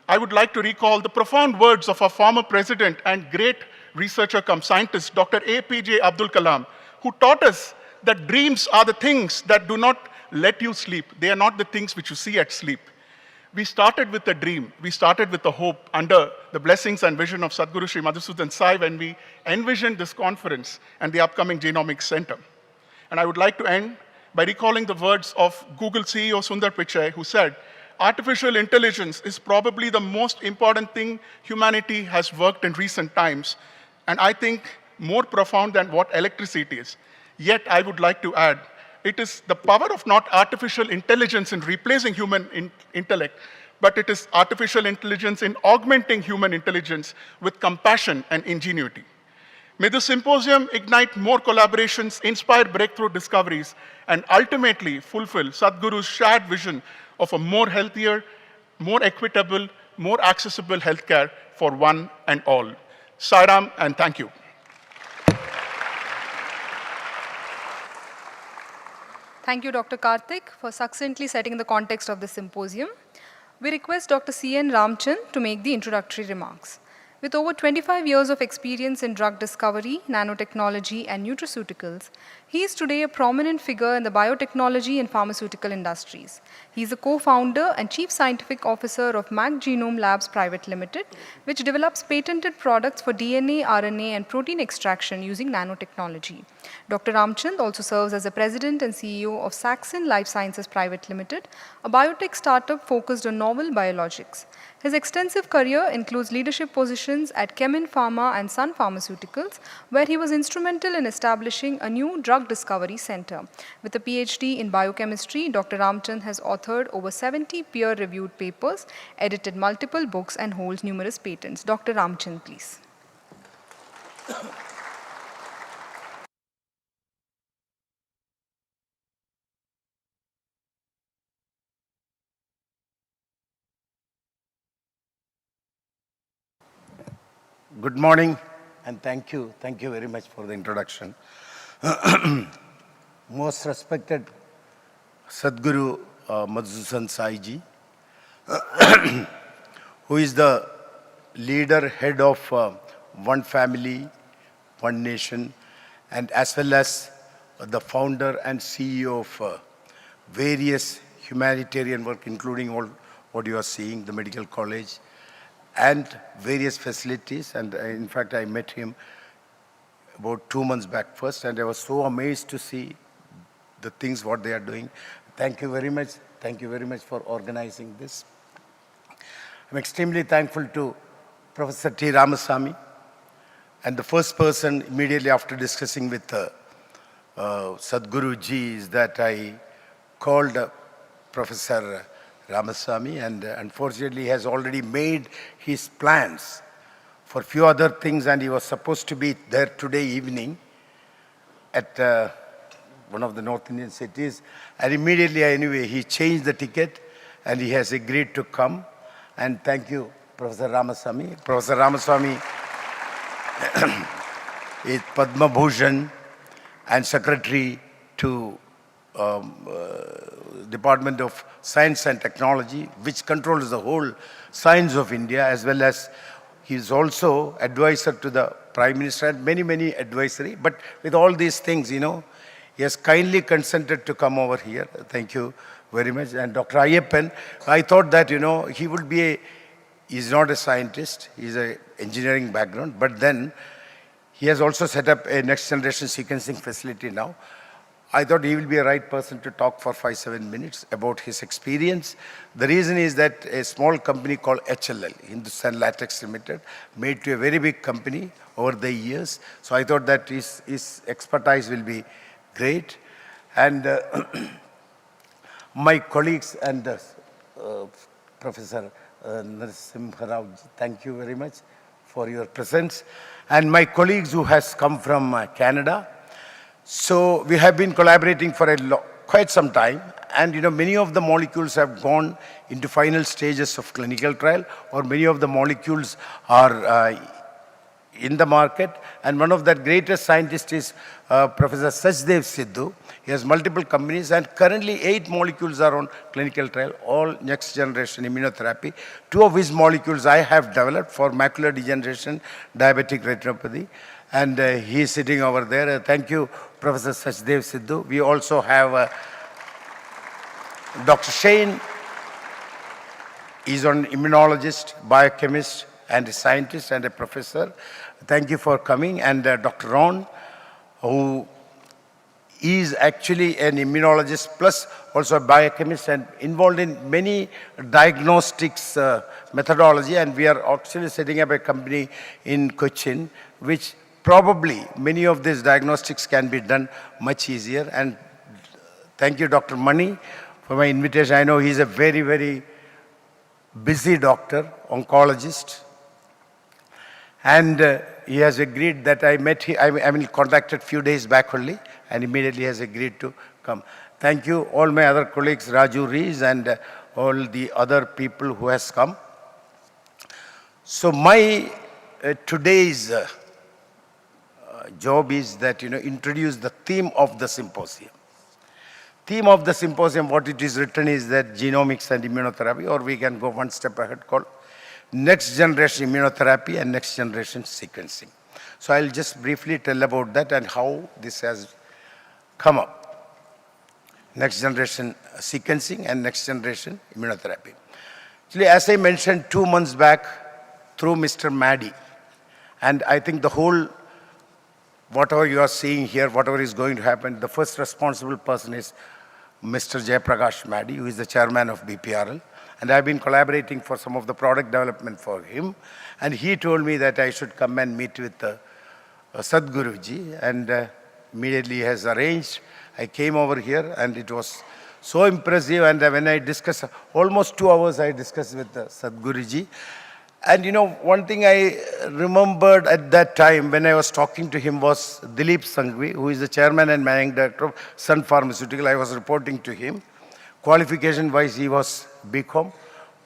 I would like to recall the profound words of our former president and great researcher cum scientist, Dr. APJ Abdul Kalam, who taught us that dreams are the things that do not let you sleep. They are not the things which you see at sleep. We started with a dream. We started with a hope under the blessings and vision of Sadguru Sri Madhusudan Sai when we envisioned this conference and the upcoming Genomics Center. And I would like to end by recalling the words of Google CEO Sundar Pichai, who said, "Artificial intelligence is probably the most important thing humanity has worked in recent times, and I think more profound than what electricity is. Yet I would like to add, it is the power of not artificial intelligence in replacing human intellect, but it is artificial intelligence in augmenting human intelligence with compassion and ingenuity. May the symposium ignite more collaborations, inspire breakthrough discoveries, and ultimately fulfill Sadhguru's shared vision of a more healthier, more equitable, more accessible healthcare for one and all." Sairam, and thank you. Thank you, Dr. Karthik, for succinctly setting the context of the symposium. We request Dr. C.N. Ramchand to make the introductory remarks. With over 25 years of experience in drug discovery, nanotechnology, and nutraceuticals, he is today a prominent figure in the biotechnology and pharmaceutical industries. He is a co-founder and chief scientific officer of Mac Genome Labs Private Limited, which develops patented products for DNA, RNA, and protein extraction using nanotechnology. Dr. Ramchand also serves as the president and CEO of Saxon Life Sciences Private Limited, a biotech startup focused on novel biologics. His extensive career includes leadership positions at Kemin Pharma and Sun Pharmaceuticals, where he was instrumental in establishing a new drug discovery center. With a PhD in biochemistry, Dr. Ramchand has authored over 70 peer-reviewed papers, edited multiple books, and holds numerous patents. Dr. Ramchand, please. Good morning, and thank you very much for the introduction. Most respected Sadguru Madhusudan Sai Ji, who is the leader, head of One Family, One Nation, and as well as the founder and CEO of various humanitarian work, including all what you are seeing, the medical college, and various facilities. And in fact, I met him about 2 months back first, and I was so amazed to see the things what they are doing. Thank you very much. Thank you very much for organizing this. I'm extremely thankful to Professor T. Ramasami, and the first person immediately after discussing with Sadguru Ji is that I called Professor Ramasami, and unfortunately he has already made his plans for a few other things, and he was supposed to be there today evening at one of the North Indian cities, and immediately anyway he changed the ticket and he has agreed to come. And thank you, Professor Ramasami. Professor Ramasami is Padma Bhushan and secretary to Department of Science and Technology, which controls the whole science of India, as well as he is also advisor to the Prime Minister and many advisory. But with all these things, he has kindly consented to come over here. Thank you very much. And Dr. Ayapan, I thought that, he would be he's not a scientist, he's an engineering background, but then he has also set up a next generation sequencing facility now. I thought he will be a right person to talk for 5-7 minutes about his experience. The reason is that a small company called HLL, Hindustan Latex Limited, made to a very big company over the years. So I thought that his expertise will be great. And my colleagues and Professor Narasimha Rao, thank you very much for your presence. And my colleagues who has come from Canada. So we have been collaborating for quite some time, and many of the molecules have gone into final stages of clinical trial, or many of the molecules are in the market. And one of the greatest scientists is Professor Sachdev Sidhu. He has multiple companies, and currently 8 molecules are on clinical trial, all next generation immunotherapy. 2 of his molecules I have developed for macular degeneration, diabetic retinopathy. And he is sitting over there. Thank you, Professor Sachdev Sidhu. We also have Dr. Shane He's an immunologist, biochemist, and a scientist and a professor. Thank you for coming. And Dr. Ron, who is actually an immunologist plus also a biochemist and involved in many diagnostics methodology. And we are actually setting up a company in Cochin, which probably many of these diagnostics can be done much easier. And thank you, Dr. Mani, for my invitation. I know he's a very, very busy doctor, oncologist. And he has agreed that I met him, I contacted a few days back only, and immediately has agreed to come. Thank you, all my other colleagues, Raju Rees, and all the other people who has come. So my today's job is that, introduce the theme of the symposium. Theme of the symposium, what it is written is that genomics and immunotherapy, or we can go one step ahead, called next generation immunotherapy and next generation sequencing. So I'll just briefly tell about that and how this has come up. Next generation sequencing and next generation immunotherapy. Actually, as I mentioned 2 months back through Mr. Maddy, and I think the whole, whatever you are seeing here, whatever is going to happen, the first responsible person is Mr. Jayaprakash Maddy, who is the chairman of BPRL. And I've been collaborating for some of the product development for him. And he told me that I should come and meet with Sadguruji. And immediately he has arranged. I came over here and it was so impressive. And when I discussed, almost 2 hours I discussed with Sadguruji. And one thing I remembered at that time when I was talking to him was Dilip Sanghvi, who is the chairman and managing director of Sun Pharmaceutical. I was reporting to him. Qualification-wise, he was BCom.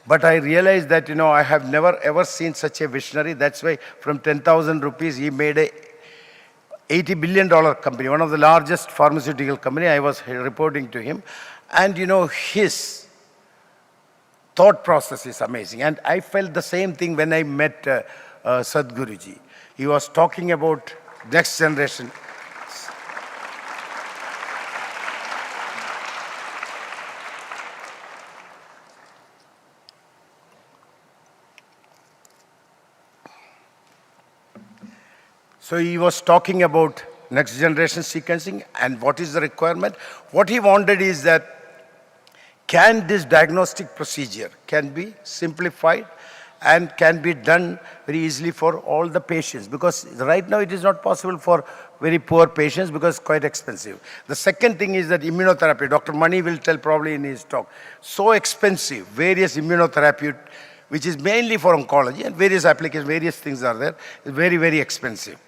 But I realized that, I have never ever seen such a visionary. That's why from 10,000 rupees, he made a $80 billion company, one of the largest pharmaceutical company. I was reporting to him. And, his thought process is amazing. And I felt the same thing when I met Sadguruji. He was talking about next generation. So he was talking about next generation sequencing and what is the requirement. What he wanted is that can this diagnostic procedure can be simplified and can be done very easily for all the patients, because right now it is not possible for very poor patients because it's quite expensive. The second thing is that immunotherapy, Dr. Mani will tell probably in his talk, so expensive, various immunotherapy, which is mainly for oncology and various applications, various things are there, very, very expensive.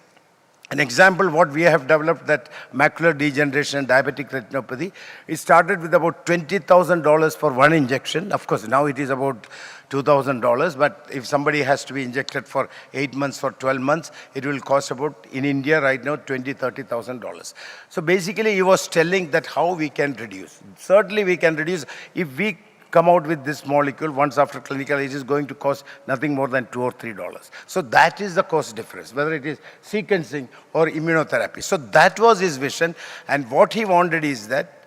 An example, what we have developed, that macular degeneration and diabetic retinopathy, it started with about $20,000 for one injection. Of course, now it is about $2,000, but if somebody has to be injected for 8 months, for 12 months, it will cost about, in India right now, $20,000, $30,000. So basically, he was telling that how we can reduce. Certainly, we can reduce if we come out with this molecule once after clinical, it is going to cost nothing more than $2 or $3. So that is the cost difference, whether it is sequencing or immunotherapy. So that was his vision, and what he wanted is that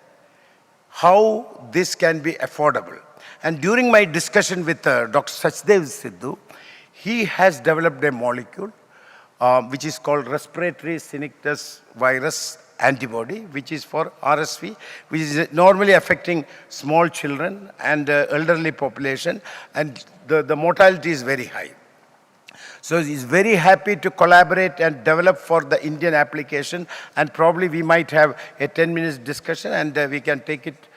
how this can be affordable. And during my discussion with Dr. Sachdev Sidhu, he has developed a molecule which is called respiratory syncytial virus antibody, which is for RSV, which is normally affecting small children and elderly population, and the mortality is very high. So he's very happy to collaborate and develop for the Indian application, and probably we might have a 10-minute discussion and we can take it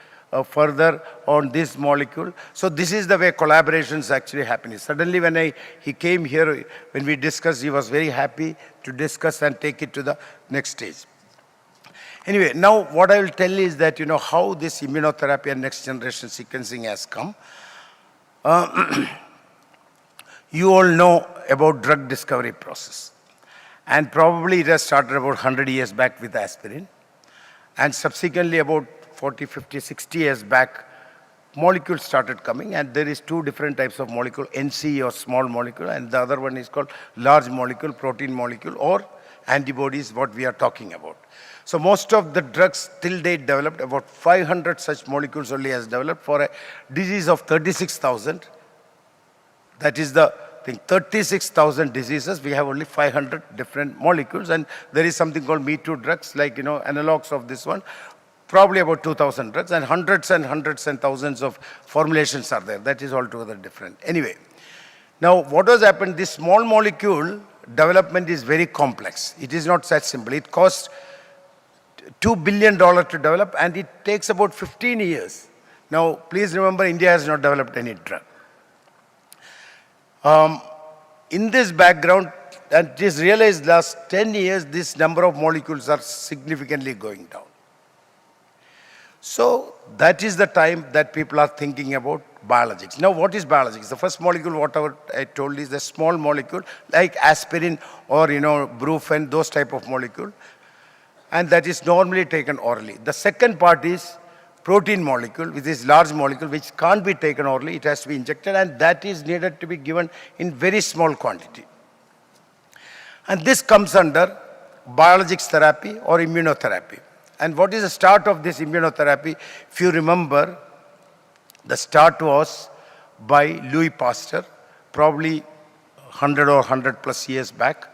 further on this molecule. So this is the way collaborations actually happening. Suddenly when he came here, when we discussed, he was very happy to discuss and take it to the next stage. Anyway, now what I will tell is that, how this immunotherapy and next generation sequencing has come. You all know about drug discovery process. And probably it has started about 100 years back with aspirin. And subsequently about 40, 50, 60 years back, molecules started coming, and there is two different types of molecule, NC or small molecule, and the other one is called large molecule, protein molecule, or antibodies, what we are talking about. So most of the drugs till date developed, about 500 such molecules only has developed for a disease of 36,000. That is the thing. 36,000 diseases, we have only 500 different molecules, and there is something called Me Too drugs, like, analogs of this one, probably about 2,000 drugs, and hundreds and thousands of formulations are there. That is altogether different. Anyway, now what has happened, this small molecule development is very complex. It is not such simple. It costs $2 billion to develop, and it takes about 15 years. Now, please remember, India has not developed any drug. In this background, and it is realized last 10 years, this number of molecules are significantly going down. So that is the time that people are thinking about biologics. Now, what is biologics? The first molecule, whatever I told, is a small molecule like aspirin or, brufen, those type of molecule. And that is normally taken orally. The second part is protein molecule, which is large molecule, which can't be taken orally. It has to be injected, and that is needed to be given in very small quantity. And this comes under biologics therapy or immunotherapy. And what is the start of this immunotherapy? If you remember, the start was by Louis Pasteur, probably 100 or 100 plus years back,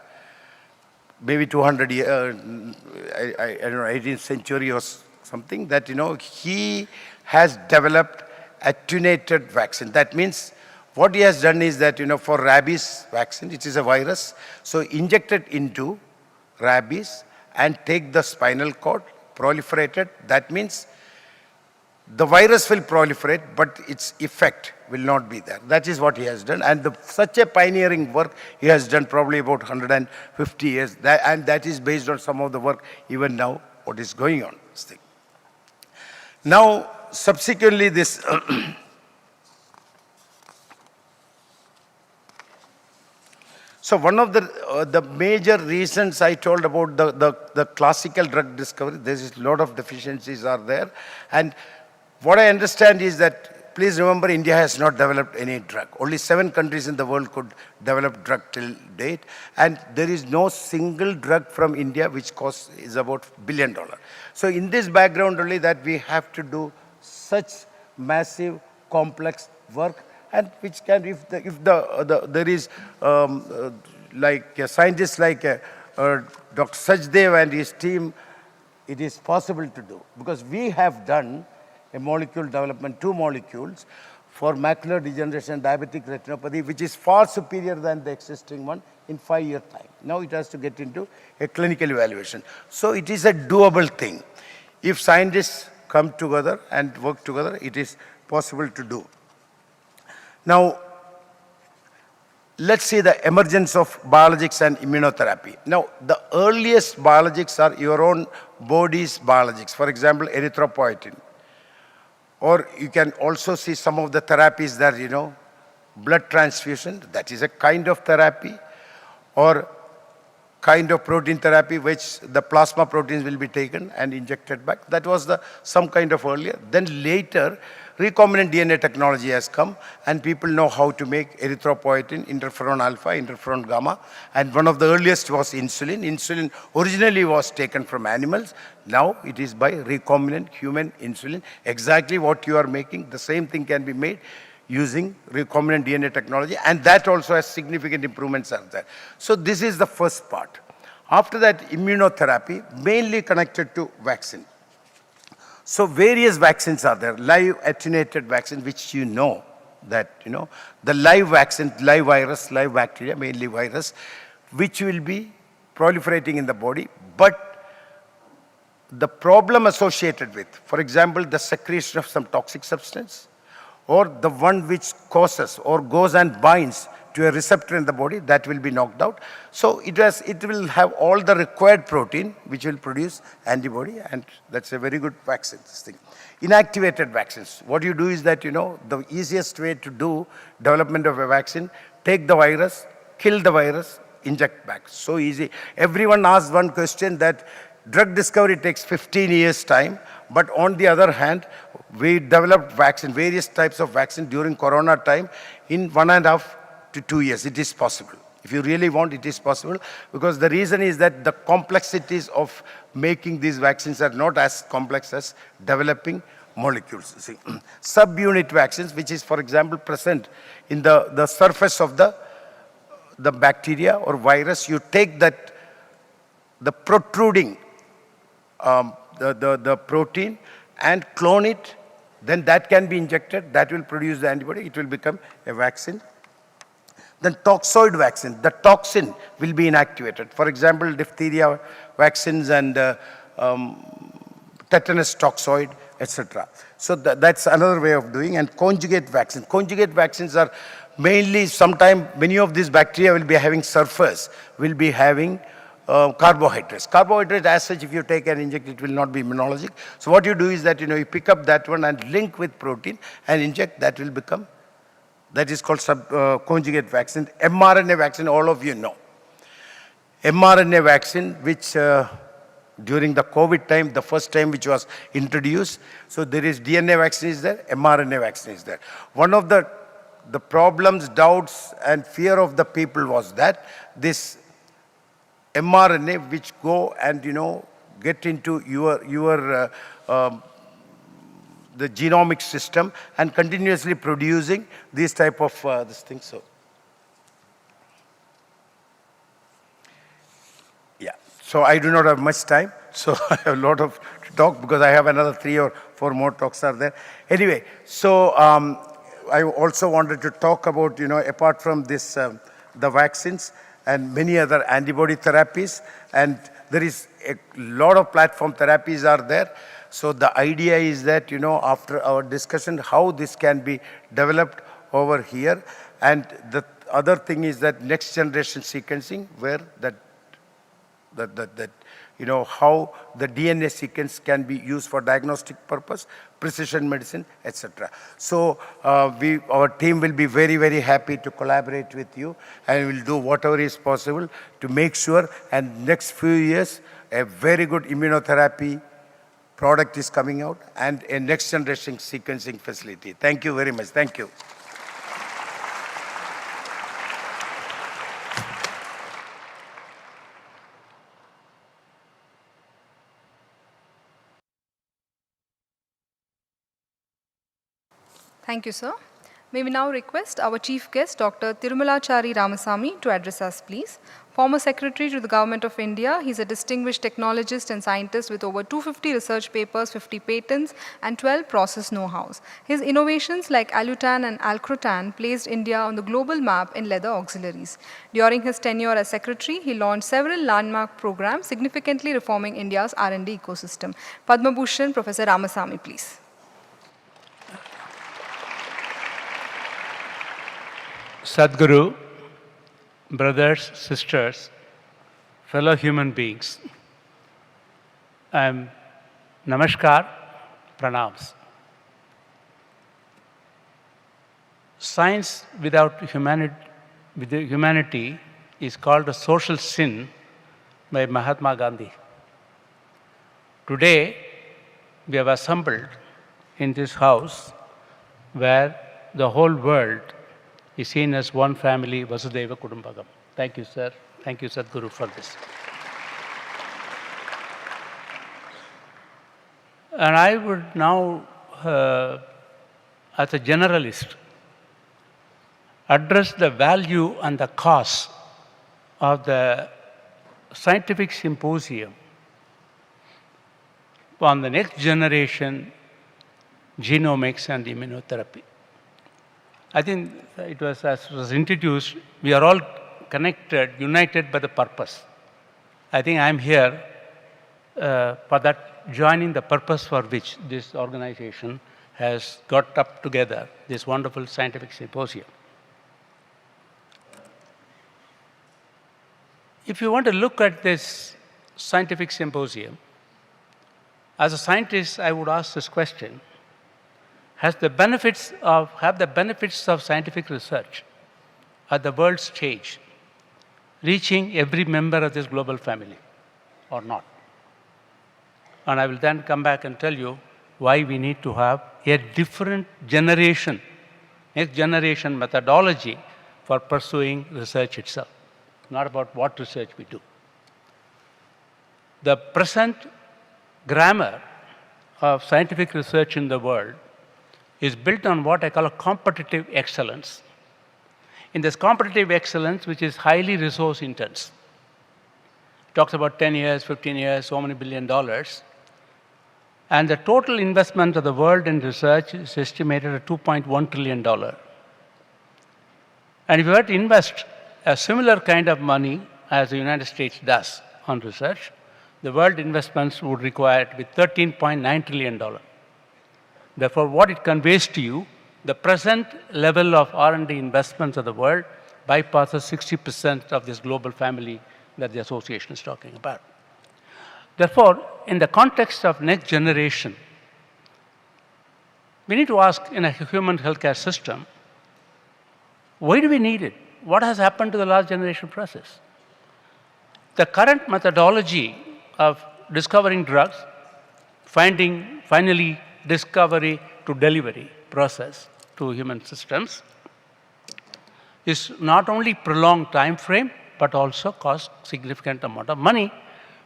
maybe 200 years, I don't know, 18th century or something, that, he has developed attenuated vaccine. That means what he has done is that, for rabies vaccine, it is a virus, so inject it into rabies and take the spinal cord, proliferate it. That means the virus will proliferate, but its effect will not be there. That is what he has done. And such a pioneering work he has done probably about 150 years. And that is based on some of the work even now, what is going on. This thing. Now, subsequently, this so one of the major reasons I told about the classical drug discovery, there is a lot of deficiencies are there. And what I understand is that, please remember, India has not developed any drug. Only 7 countries in the world could develop drug till date. And there is no single drug from India which is about $1 billion. So in this background only that we have to do such massive, complex work, and which can, if there is like a scientist like Dr. Sachdev and his team, it is possible to do. Because we have done a molecule development, 2 molecules for macular degeneration, diabetic retinopathy, which is far superior than the existing one in 5-year time. Now it has to get into a clinical evaluation. So it is a doable thing. If scientists come together and work together, it is possible to do. Now, let's see the emergence of biologics and immunotherapy. Now, the earliest biologics are your own body's biologics. For example, erythropoietin. Or you can also see some of the therapies that, blood transfusion, that is a kind of therapy, or kind of protein therapy, which the plasma proteins will be taken and injected back. That was some kind of earlier. Then later, recombinant DNA technology has come, and people know how to make erythropoietin, interferon alpha, interferon gamma, and one of the earliest was insulin. Insulin originally was taken from animals. Now it is by recombinant human insulin. Exactly what you are making, the same thing can be made using recombinant DNA technology, and that also has significant improvements are there. So this is the first part. After that, immunotherapy, mainly connected to vaccine. So various vaccines are there. Live attenuated vaccine, which that, the live vaccine, live virus, live bacteria, mainly virus, which will be proliferating in the body. But the problem associated with, for example, the secretion of some toxic substance, or the one which causes or goes and binds to a receptor in the body, that will be knocked out. So it will have all the required protein which will produce antibody, and that's a very good vaccine, this thing. Inactivated vaccines. What you do is that, the easiest way to do development of a vaccine, take the virus, kill the virus, inject back. So easy. Everyone asks one question that drug discovery takes 15 years time, but on the other hand, we developed vaccine, various types of vaccine during Corona time in 1.5 to 2 years. It is possible. If you really want, it is possible, because the reason is that the complexities of making these vaccines are not as complex as developing molecules. See. Subunit vaccines, which is, for example, present in the surface of the bacteria or virus. You take that, the protruding, the protein, and clone it, then that can be injected. That will produce the antibody. It will become a vaccine. Then toxoid vaccine, the toxin will be inactivated. For example, diphtheria vaccines and tetanus toxoid, etc. So that's another way of doing. And conjugate vaccine. Conjugate vaccines are mainly, sometimes many of these bacteria will be having surface, will be having carbohydrates. Carbohydrate as such, if you take and inject, it will not be immunologic. So what you do is that, you pick up that one and link with protein and inject, that will become, that is called conjugate vaccine. mRNA vaccine, all of you know. mRNA vaccine, which during the COVID time, the first time which was introduced, so there is DNA vaccine is there, mRNA vaccine is there. One of the problems, doubts, and fear of the people was that this mRNA which go and, get into the genomic system and continuously producing these type of this thing. So, yeah. So I do not have much time. So I have a lot of to talk because I have another 3 or 4 more talks are there. Anyway, so I also wanted to talk about, apart from this, the vaccines and many other antibody therapies, and there is a lot of platform therapies are there. So the idea is that, after our discussion, how this can be developed over here. And the other thing is that next generation sequencing, where how the DNA sequence can be used for diagnostic purpose, precision medicine, etc. So our team will be very, very happy to collaborate with you, and will do whatever is possible to make sure, and next few years, a very good immunotherapy product is coming out, and a next generation sequencing facility. Thank you very much. Thank you. Thank you, sir. May we now request our chief guest, Dr. Tirumalachari Ramasami, to address us, please. Former Secretary to the Government of India, he is a distinguished technologist and scientist with over 250 research papers, 50 patents, and 12 process know-hows. His innovations like Allutan and Alcrotan placed India on the global map in leather auxiliaries. During his tenure as Secretary, he launched several landmark programs, significantly reforming India's R&D ecosystem. Padma Bhushan, Professor Ramasami, please. Sadguru, brothers, sisters, fellow human beings, Namaskar, Pranams. Science without humanity is called a social sin by Mahatma Gandhi. Today, we have assembled in this house where the whole world is seen as one family, Vasudhaiva Kudumbakam. Thank you, sir. Thank you, Sadguru, for this. And I would now, as a generalist, address the value and the cost of the scientific symposium on the next generation genomics and immunotherapy. I think it was, as was introduced, we are all connected, united by the purpose. I think I'm here for that, joining the purpose for which this organization has got up together, this wonderful scientific symposium. If you want to look at this scientific symposium, as a scientist, I would ask this question: have the benefits of scientific research at the world stage reaching every member of this global family or not? And I will then come back and tell you why we need to have a different generation, next generation methodology for pursuing research itself, not about what research we do. The present grammar of scientific research in the world is built on what I call a competitive excellence. In this competitive excellence, which is highly resource intense, talks about 10 years, 15 years, so many $1 billion. And the total investment of the world in research is estimated at $2.1 trillion. And if you were to invest a similar kind of money as the United States does on research, the world investments would require to be $13.9 trillion. Therefore, what it conveys to you, the present level of R&D investments of the world bypasses 60% of this global family that the association is talking about. Therefore, in the context of next generation, we need to ask in a human healthcare system, why do we need it? What has happened to the last generation process? The current methodology of discovering drugs, finally discovery to delivery process to human systems is not only prolonged time frame, but also cost significant amount of money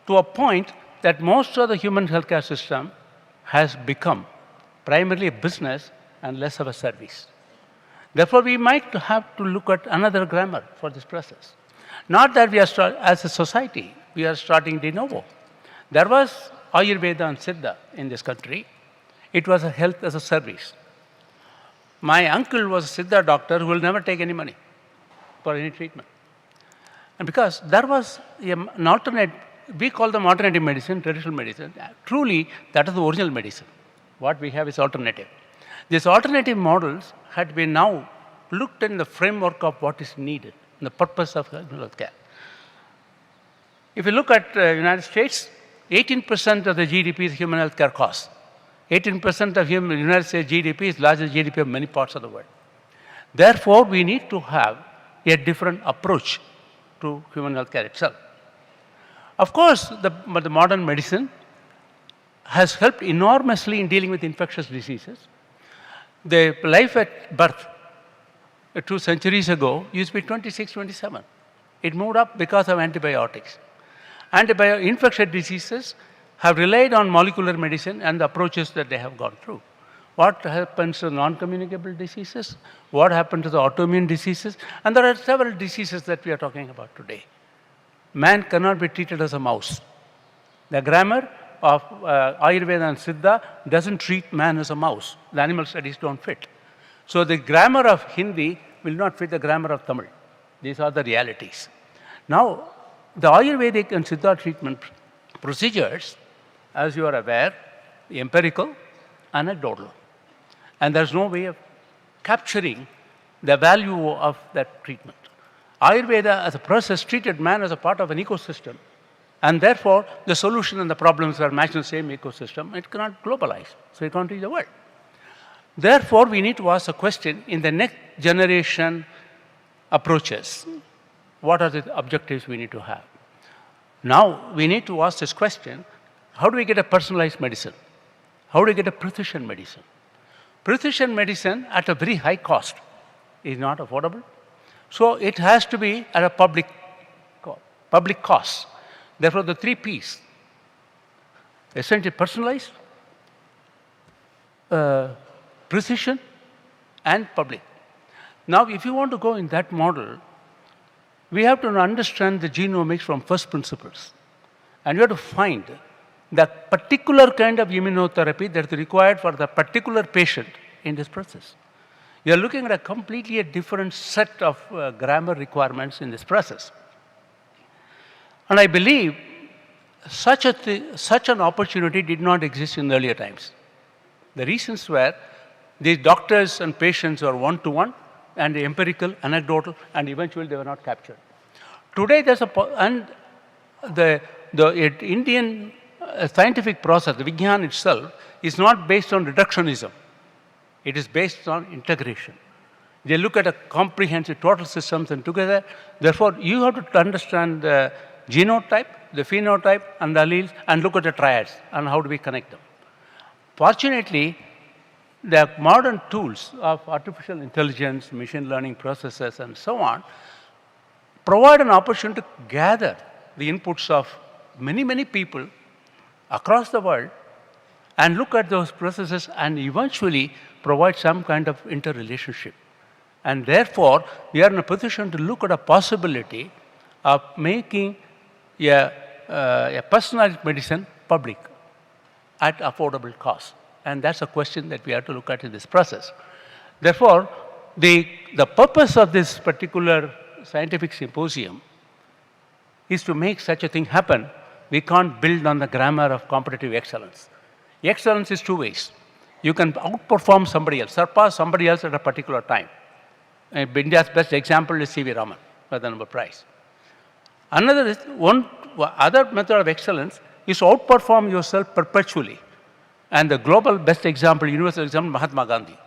to a point that most of the human healthcare system has become primarily a business and less of a service. Therefore, we might have to look at another grammar for this process. Not that we are, as a society, we are starting de novo. There was Ayurveda and Siddha in this country. It was a health as a service. My uncle was a Siddha doctor who will never take any money for any treatment. And because there was an alternate, we call them alternative medicine, traditional medicine. Truly, that is the original medicine. What we have is alternative. These alternative models had been now looked in the framework of what is needed, the purpose of healthcare. If you look at the United States, 18% of the GDP is human healthcare costs. 18% of United States GDP is largest GDP of many parts of the world. Therefore, we need to have a different approach to human healthcare itself. Of course, the modern medicine has helped enormously in dealing with infectious diseases. The life at birth 2 centuries ago used to be 26, 27. It moved up because of antibiotics. Infectious diseases have relied on molecular medicine and the approaches that they have gone through. What happens to non-communicable diseases? What happened to the autoimmune diseases? And there are several diseases that we are talking about today. Man cannot be treated as a mouse. The grammar of Ayurveda and Siddha doesn't treat man as a mouse. The animal studies don't fit. So the grammar of Hindi will not fit the grammar of Tamil. These are the realities. Now, the Ayurvedic and Siddha treatment procedures, as you are aware, empirical, anecdotal. And there's no way of capturing the value of that treatment. Ayurveda as a process treated man as a part of an ecosystem. And therefore, the solution and the problems are matched in the same ecosystem. It cannot globalize, so it can't reach the world. Therefore, we need to ask a question in the next generation approaches. What are the objectives we need to have? Now, we need to ask this question, how do we get a personalized medicine? How do we get a precision medicine? Precision medicine at a very high cost is not affordable. So it has to be at a public cost. Therefore, the 3 Ps, essentially personalized, precision, and public. Now, if you want to go in that model, we have to understand the genomics from first principles. And we have to find the particular kind of immunotherapy that is required for the particular patient in this process. You are looking at a completely different set of grammar requirements in this process. And I believe such an opportunity did not exist in earlier times. The reasons were these doctors and patients were one-to-one and empirical, anecdotal, and eventually they were not captured. Today, there's the Indian scientific process, the Vigyan itself, is not based on reductionism. It is based on integration. They look at a comprehensive total systems and together. Therefore, you have to understand the genotype, the phenotype, and the alleles, and look at the triads and how do we connect them. Fortunately, the modern tools of artificial intelligence, machine learning processes, and so on, provide an opportunity to gather the inputs of many, many people across the world and look at those processes and eventually provide some kind of interrelationship. And therefore, we are in a position to look at a possibility of making a personalized medicine public at affordable cost. And that's a question that we have to look at in this process. Therefore, the purpose of this particular scientific symposium is to make such a thing happen. We can't build on the grammar of competitive excellence. Excellence is two ways. You can outperform somebody else, surpass somebody else at a particular time. India's best example is C.V. Raman for the Nobel Prize. Other method of excellence is to outperform yourself perpetually. And the global best example, universal example, Mahatma Gandhi.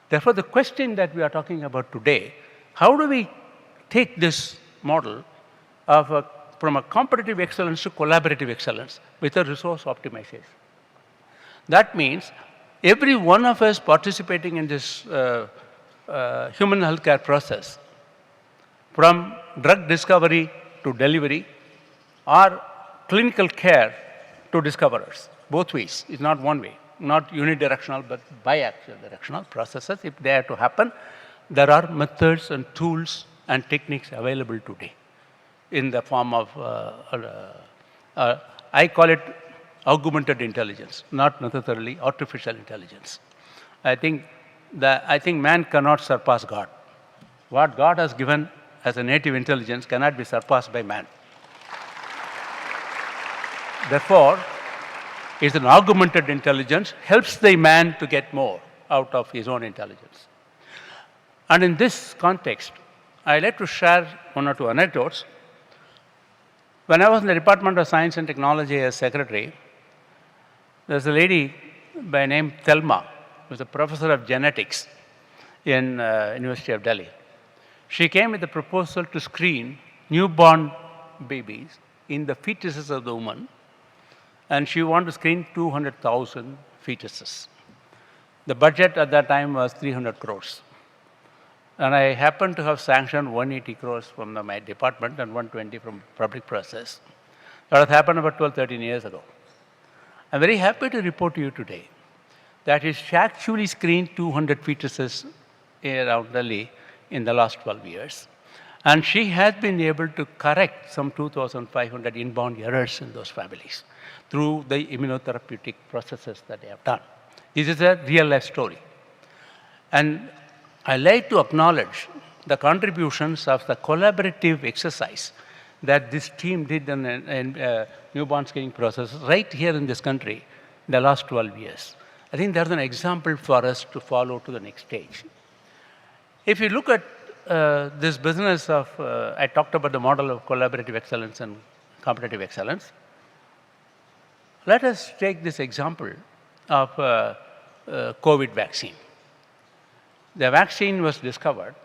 Therefore, the question that we are talking about today, how do we take this model of from a competitive excellence to collaborative excellence with a resource optimization? That means every one of us participating in this human healthcare process, from drug discovery to delivery, or clinical care to discoverers, both ways. It's not one way, not unidirectional, but biaxial directional processes. If they are to happen, there are methods and tools and techniques available today in the form of, I call it augmented intelligence, not necessarily artificial intelligence. I think man cannot surpass God. What God has given as a native intelligence cannot be surpassed by man. Therefore, it's an augmented intelligence, helps the man to get more out of his own intelligence. And in this context, I'd like to share one or two anecdotes. When I was in the Department of Science and Technology as secretary, there's a lady by name Thelma, who's a professor of genetics in University of Delhi. She came with a proposal to screen newborn babies in the fetuses of the woman, and she wanted to screen 200,000 fetuses. The budget at that time was 300 crores. And I happened to have sanctioned 180 crores from my department and 120 from public process. That had happened about 12, 13 years ago. I'm very happy to report to you today that she actually screened 200 fetuses around Delhi in the last 12 years. And she has been able to correct some 2,500 inborn errors in those families through the immunotherapeutic processes that they have done. This is a real-life story. And I like to acknowledge the contributions of the collaborative exercise that this team did in newborn screening process right here in this country in the last 12 years. I think there's an example for us to follow to the next stage. If you look at this business of, I talked about the model of collaborative excellence and competitive excellence. Let us take this example of COVID vaccine. The vaccine was discovered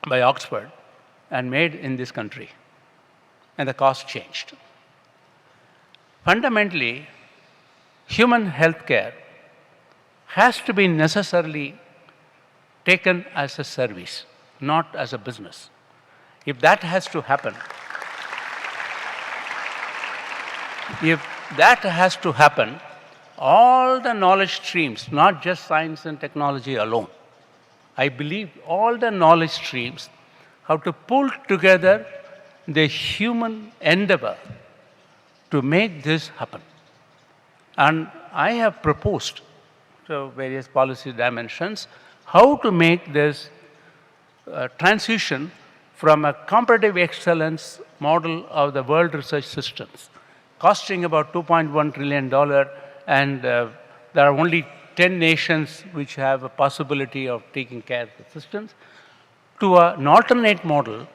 by Oxford and made in this country, and the cost changed. Fundamentally, human healthcare has to be necessarily taken as a service, not as a business. If that has to happen, all the knowledge streams, not just science and technology alone, I believe all the knowledge streams have to pull together the human endeavor to make this happen. And I have proposed to various policy dimensions how to make this transition from a competitive excellence model of the world research systems, costing about $2.1 trillion, and there are only 10 nations which have a possibility of taking care of the systems, to an alternate model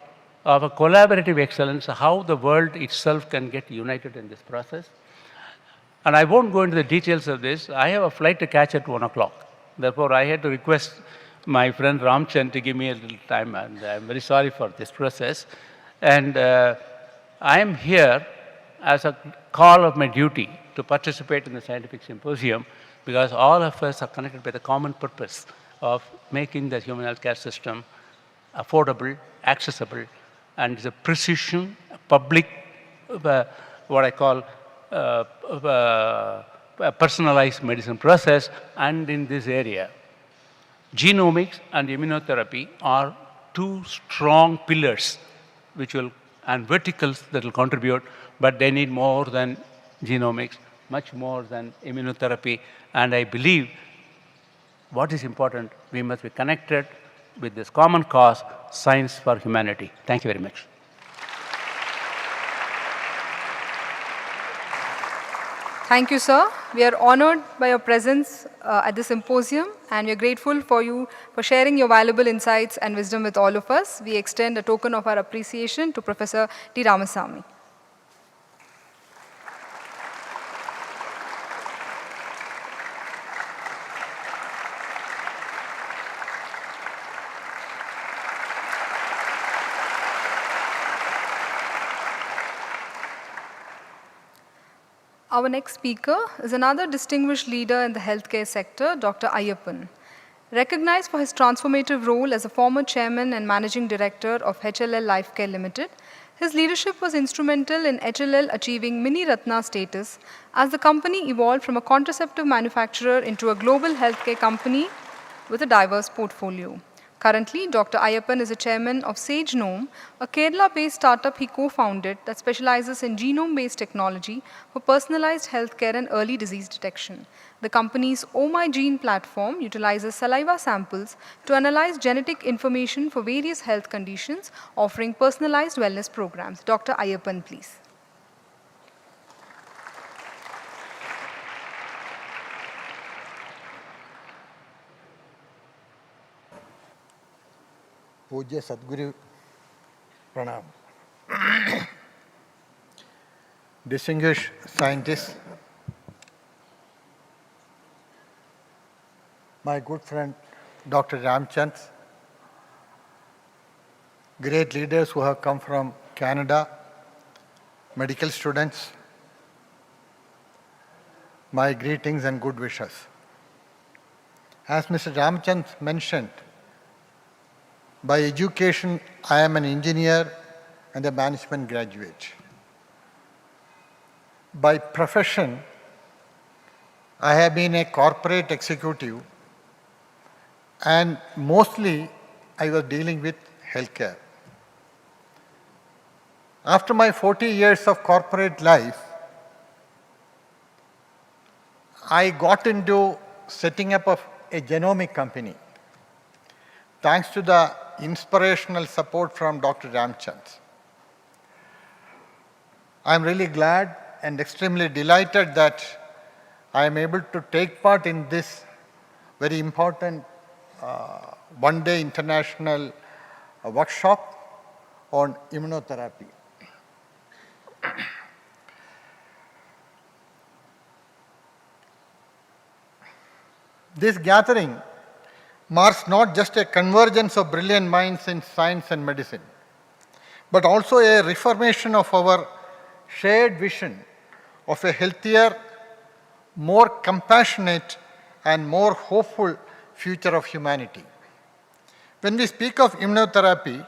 of a collaborative excellence, how the world itself can get united in this process. And I won't go into the details of this. I have a flight to catch at 1 o'clock. Therefore, I had to request my friend Ramchand to give me a little time, and I'm very sorry for this process. And I am here as a call of my duty to participate in the scientific symposium, because all of us are connected by the common purpose of making the human healthcare system affordable, accessible, and it's a precision, public, what I call personalized medicine process. And in this area, genomics and immunotherapy are two strong pillars which will, and verticals that will contribute, but they need more than genomics, much more than immunotherapy. And I believe what is important, we must be connected with this common cause, science for humanity. Thank you very much. Thank you, sir. We are honored by your presence at the symposium, and we are grateful for you for sharing your valuable insights and wisdom with all of us. We extend a token of our appreciation to Professor T. Ramasami. Our next speaker is another distinguished leader in the healthcare sector, Dr. Ayapan. Recognized for his transformative role as a former chairman and managing director of HLL Lifecare Limited, his leadership was instrumental in HLL achieving Mini Ratna status as the company evolved from a contraceptive manufacturer into a global healthcare company with a diverse portfolio. Currently, Dr. Ayapan is a chairman of Sage Genome, a Kerala-based startup he co-founded that specializes in genome-based technology for personalized healthcare and early disease detection. The company's Oh My Gene platform utilizes saliva samples to analyze genetic information for various health conditions, offering personalized wellness programs. Dr. Ayapan, please. Pujya Sadguru Pranam. Distinguished scientists, my good friend Dr. Ramchand, great leaders who have come from Canada, medical students, my greetings and good wishes. As Mr. Ramchand mentioned, by education, I am an engineer and a management graduate. By profession, I have been a corporate executive, and mostly I was dealing with healthcare. After my 40 years of corporate life, I got into setting up of a genomic company, thanks to the inspirational support from Dr. Ramchand. I am really glad and extremely delighted that I am able to take part in this very important one-day international workshop on immunotherapy. This gathering marks not just a convergence of brilliant minds in science and medicine, but also a reformation of our shared vision of a healthier, more compassionate, and more hopeful future of humanity. When we speak of immunotherapy,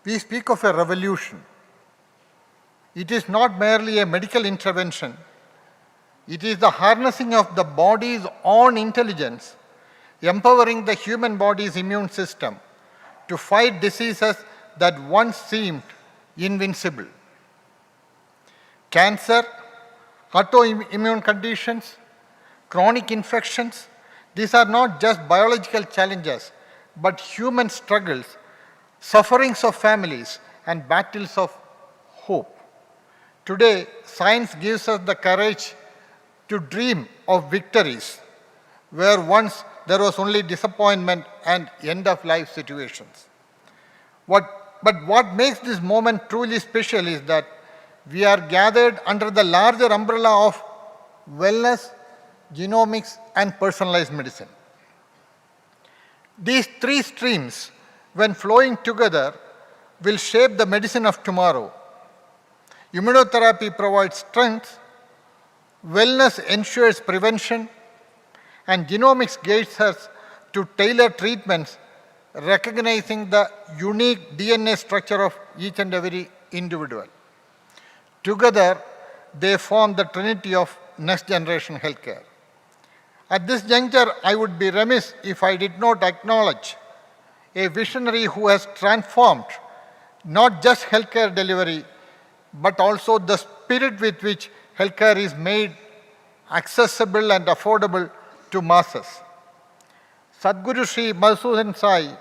we speak of a revolution. It is not merely a medical intervention, it is the harnessing of the body's own intelligence, empowering the human body's immune system to fight diseases that once seemed invincible. Cancer, autoimmune conditions, chronic infections, these are not just biological challenges, but human struggles, sufferings of families, and battles of hope. Today, science gives us the courage to dream of victories where once there was only disappointment and end-of-life situations. But what makes this moment truly special is that we are gathered under the larger umbrella of wellness, genomics, and personalized medicine. These three streams, when flowing together, will shape the medicine of tomorrow. Immunotherapy provides strength, wellness ensures prevention, and genomics guides us to tailor treatments, recognizing the unique DNA structure of each and every individual. Together, they form the trinity of next generation healthcare. At this juncture, I would be remiss if I did not acknowledge a visionary who has transformed not just healthcare delivery, but also the spirit with which healthcare is made accessible and affordable to masses. Sadguru Sri Madhusudan Sai,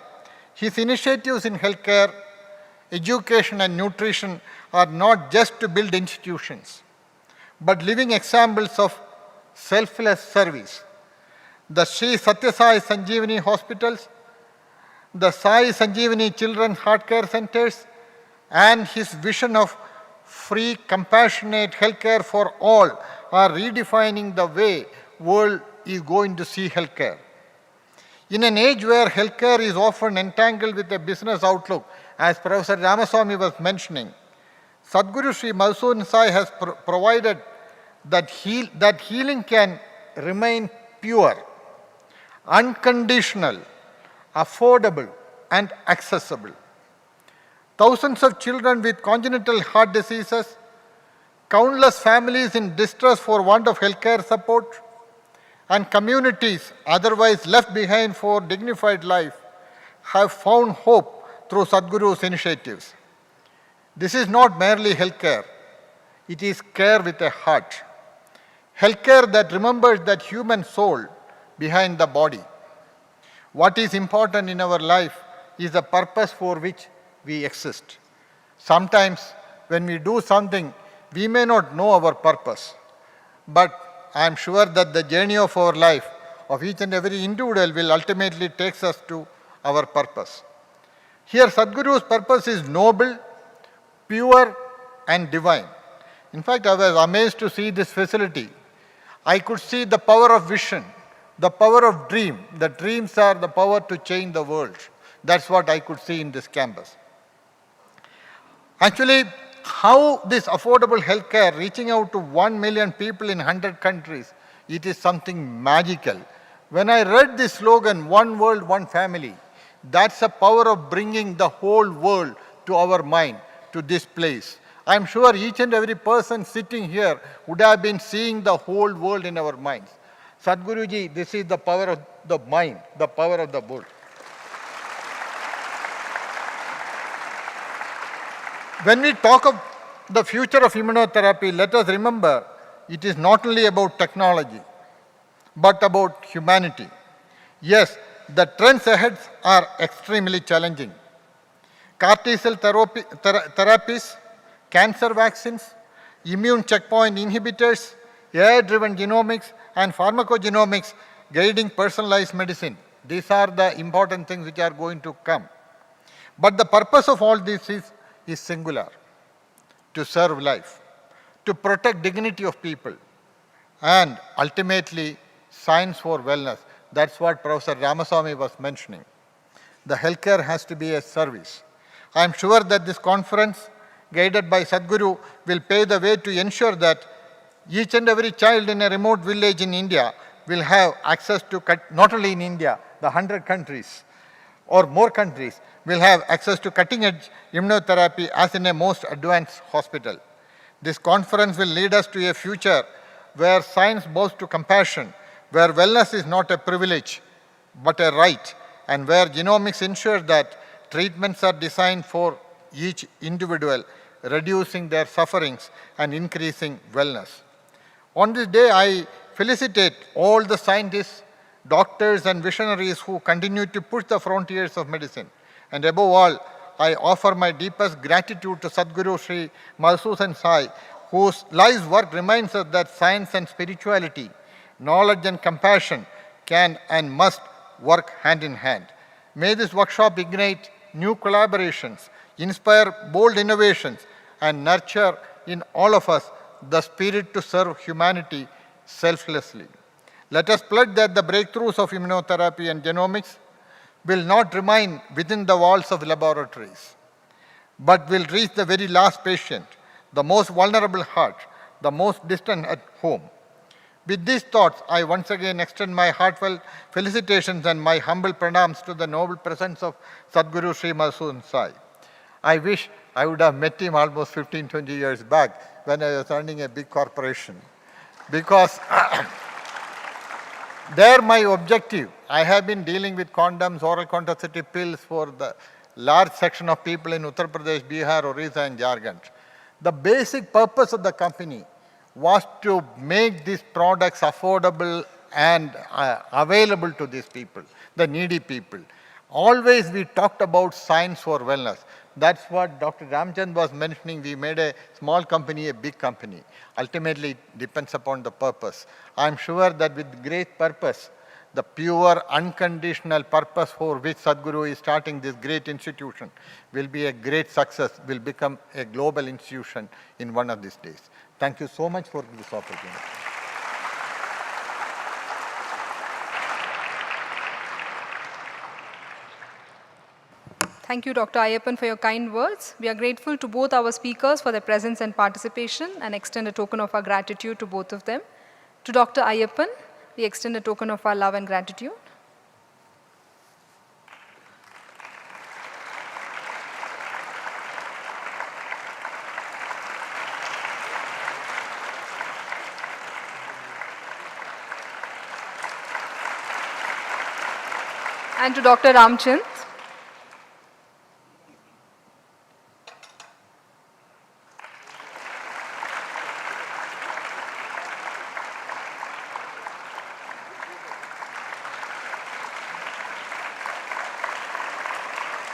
his initiatives in healthcare, education and nutrition are not just to build institutions, but living examples of selfless service. The Sri Sathya Sai Sanjeevani hospitals, the Sai Sanjeevani Children's Heart Care Centers, and his vision of free, compassionate healthcare for all are redefining the way world is going to see healthcare. In an age where healthcare is often entangled with a business outlook, as Professor Ramasami was mentioning, Sadguru Sri Madhusudan Sai has provided that healing can remain pure, unconditional, affordable, and accessible. Thousands of children with congenital heart diseases, countless families in distress for want of healthcare support, and communities otherwise left behind for dignified life have found hope through Sadguru's initiatives. This is not merely healthcare, it is care with a heart. Healthcare that remembers that human soul behind the body. What is important in our life is the purpose for which we exist. Sometimes when we do something, we may not know our purpose, but I am sure that the journey of our life, of each and every individual, will ultimately take us to our purpose. Here Sadguru's purpose is noble, pure and divine. In fact, I was amazed to see this facility. I could see the power of vision, the power of dream. The dreams are the power to change the world. That's what I could see in this campus. Actually, how this affordable healthcare reaching out to 1 million people in 100 countries, it is something magical. When I read this slogan, one world, one family, that's the power of bringing the whole world to our mind, to this place. I'm sure each and every person sitting here would have been seeing the whole world in our minds. Sadhguruji, this is the power of the mind, the power of the world. When we talk of the future of immunotherapy, let us remember it is not only about technology, but about humanity. Yes, the trends ahead are extremely challenging. CAR T-cell therapies, cancer vaccines, immune checkpoint inhibitors, AI-driven genomics, and pharmacogenomics guiding personalized medicine. These are the important things which are going to come. But the purpose of all this is singular: to serve life, to protect dignity of people, and ultimately science for wellness. That's what Professor Ramasami was mentioning. The healthcare has to be a service. I am sure that this conference, guided by Sadguru, will pave the way to ensure that each and every child in a remote village in India will have access to, not only in India, the 100 countries or more countries will have access to cutting-edge immunotherapy as in a most advanced hospital. This conference will lead us to a future where science bows to compassion, where wellness is not a privilege but a right, and where genomics ensures that treatments are designed for each individual, reducing their sufferings and increasing wellness. On this day, I felicitate all the scientists, doctors, and visionaries who continue to push the frontiers of medicine. And above all, I offer my deepest gratitude to Sadguru Sri Madhusudan Sai, whose life's work reminds us that science and spirituality, knowledge and compassion can and must work hand in hand. May this workshop ignite new collaborations, inspire bold innovations, and nurture in all of us the spirit to serve humanity selflessly. Let us pledge that the breakthroughs of immunotherapy and genomics will not remain within the walls of laboratories, but will reach the very last patient, the most vulnerable heart, the most distant at home. With these thoughts, I once again extend my heartfelt felicitations and my humble pranams to the noble presence of Sadguru Sri Madhusudan Sai. I wish I would have met him almost 15-20 years back when I was running a big corporation. because there my objective, I have been dealing with condoms, oral contraceptive pills for the large section of people in Uttar Pradesh, Bihar, Orissa and Jharkhand. The basic purpose of the company was to make these products affordable and available to these people, the needy people. Always we talked about science for wellness. That's what Dr. Ramchand was mentioning. We made a small company, a big company. Ultimately, it depends upon the purpose. I'm sure that with great purpose, the pure, unconditional purpose for which Sadguru is starting this great institution will be a great success, will become a global institution in one of these days. Thank you so much for this opportunity. Thank you, Dr. Ayapan, for your kind words. We are grateful to both our speakers for their presence and participation and extend a token of our gratitude to both of them. To Dr. Ayapan, we extend a token of our love and gratitude. And to Dr. Ramchand.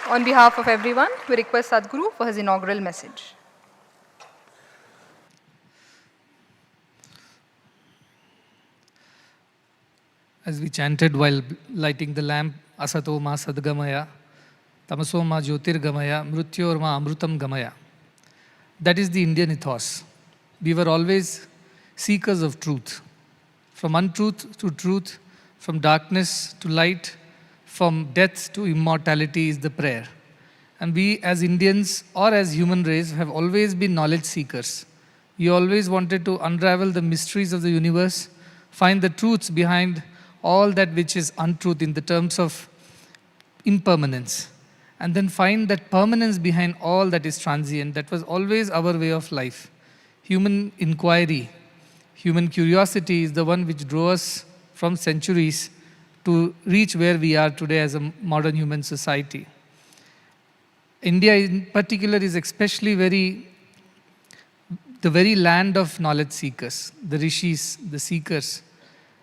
On behalf of everyone, we request Sadguru for his inaugural message. As we chanted while lighting the lamp, Asato ma sadgamaya, Tamaso ma jyotirgamaya, Mrutyor ma amrutam gamaya. That is the Indian ethos. We were always seekers of truth. From untruth to truth, from darkness to light, from death to immortality is the prayer. And we as Indians or as human race have always been knowledge seekers. We always wanted to unravel the mysteries of the universe, find the truths behind all that which is untruth in the terms of impermanence, and then find that permanence behind all that is transient. That was always our way of life. Human inquiry, human curiosity is the one which drew us from centuries to reach where we are today as a modern human society. India in particular is especially the very land of knowledge seekers, the rishis, the seekers.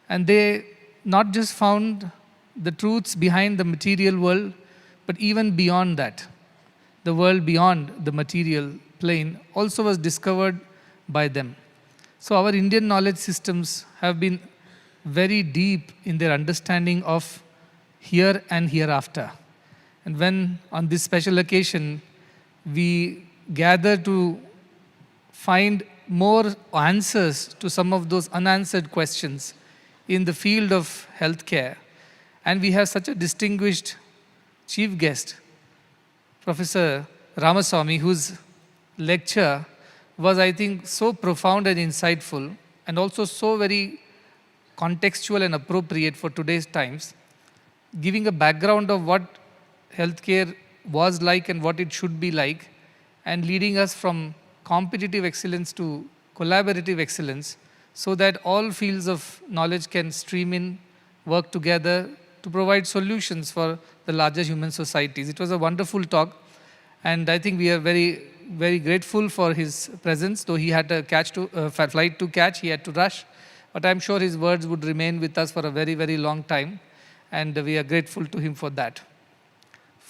And they not just found the truths behind the material world, but even beyond that. The world beyond the material plane also was discovered by them. So our Indian knowledge systems have been very deep in their understanding of here and hereafter. And when on this special occasion we gather to find more answers to some of those unanswered questions in the field of healthcare, and we have such a distinguished chief guest, Professor Ramasami, whose lecture was, I think, so profound and insightful, and also so very contextual and appropriate for today's times, giving a background of what healthcare was like and what it should be like, and leading us from competitive excellence to collaborative excellence, so that all fields of knowledge can stream in, work together to provide solutions for the larger human societies. It was a wonderful talk, and I think we are very, very grateful for his presence, though he had a flight to catch, he had to rush. But I'm sure his words would remain with us for a very, very long time, and we are grateful to him for that.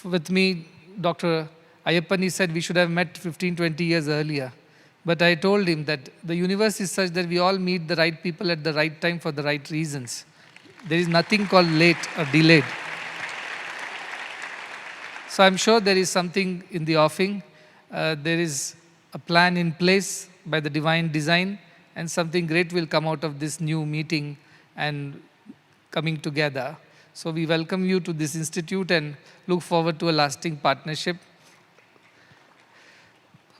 With me, Dr. Ayapan, he said we should have met 15, 20 years earlier. But I told him that the universe is such that we all meet the right people at the right time for the right reasons. There is nothing called late or delayed. So I'm sure there is something in the offing. There is a plan in place by the divine design, and something great will come out of this new meeting and coming together. So we welcome you to this institute and look forward to a lasting partnership.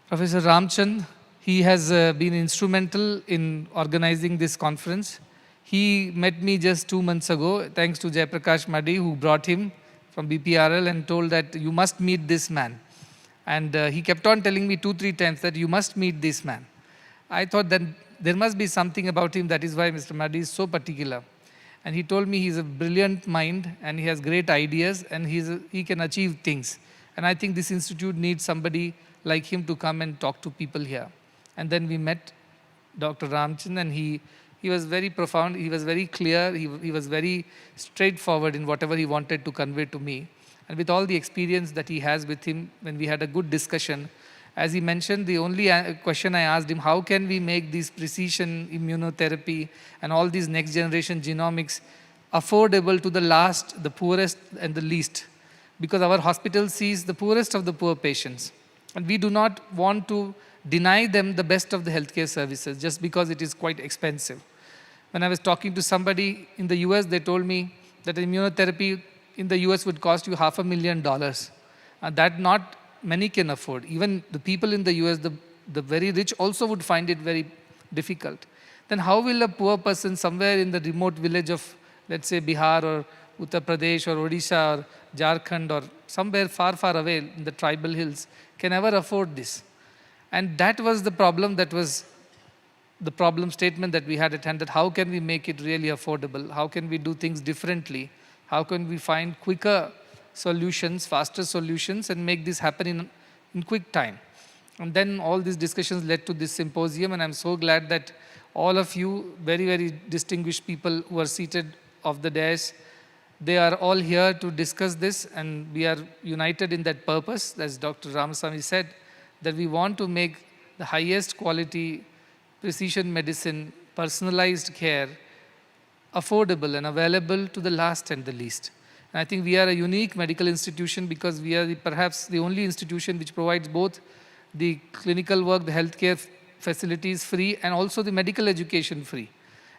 Professor Ramchand, he has been instrumental in organizing this conference. He met me just 2 months ago, thanks to Jayaprakash Madhi, who brought him from BPRL and told that you must meet this man. And he kept on telling me 2-3 times that you must meet this man. I thought that there must be something about him, that is why Mr. Maddy is so particular. And he told me he's a brilliant mind and he has great ideas and he can achieve things. And I think this institute needs somebody like him to come and talk to people here. And then we met Dr. Ramchand, and he was very profound, he was very clear, he was very straightforward in whatever he wanted to convey to me. And with all the experience that he has with him, when we had a good discussion, as he mentioned, the only question I asked him, how can we make these precision immunotherapy and all these next generation genomics affordable to the last, the poorest and the least? Because our hospital sees the poorest of the poor patients. And we do not want to deny them the best of the healthcare services just because it is quite expensive. When I was talking to somebody in the US, they told me that immunotherapy in the US would cost you $500,000. And that not many can afford. Even the people in the US, the very rich also would find it very difficult. Then how will a poor person somewhere in the remote village of, let's say, Bihar or Uttar Pradesh or Odisha or Jharkhand or somewhere far, far away in the tribal hills can ever afford this? And that was the problem, that was the problem statement that we had at hand, that how can we make it really affordable? How can we do things differently? How can we find quicker solutions, faster solutions, and make this happen in quick time? And then all these discussions led to this symposium, and I'm so glad that all of you, very, very distinguished people who are seated off the dais, they are all here to discuss this, and we are united in that purpose, as Dr. Ramasami said, that we want to make the highest quality precision medicine, personalized care, affordable and available to the last and the least. And I think we are a unique medical institution because we are perhaps the only institution which provides both the clinical work, the healthcare facilities free, and also the medical education free.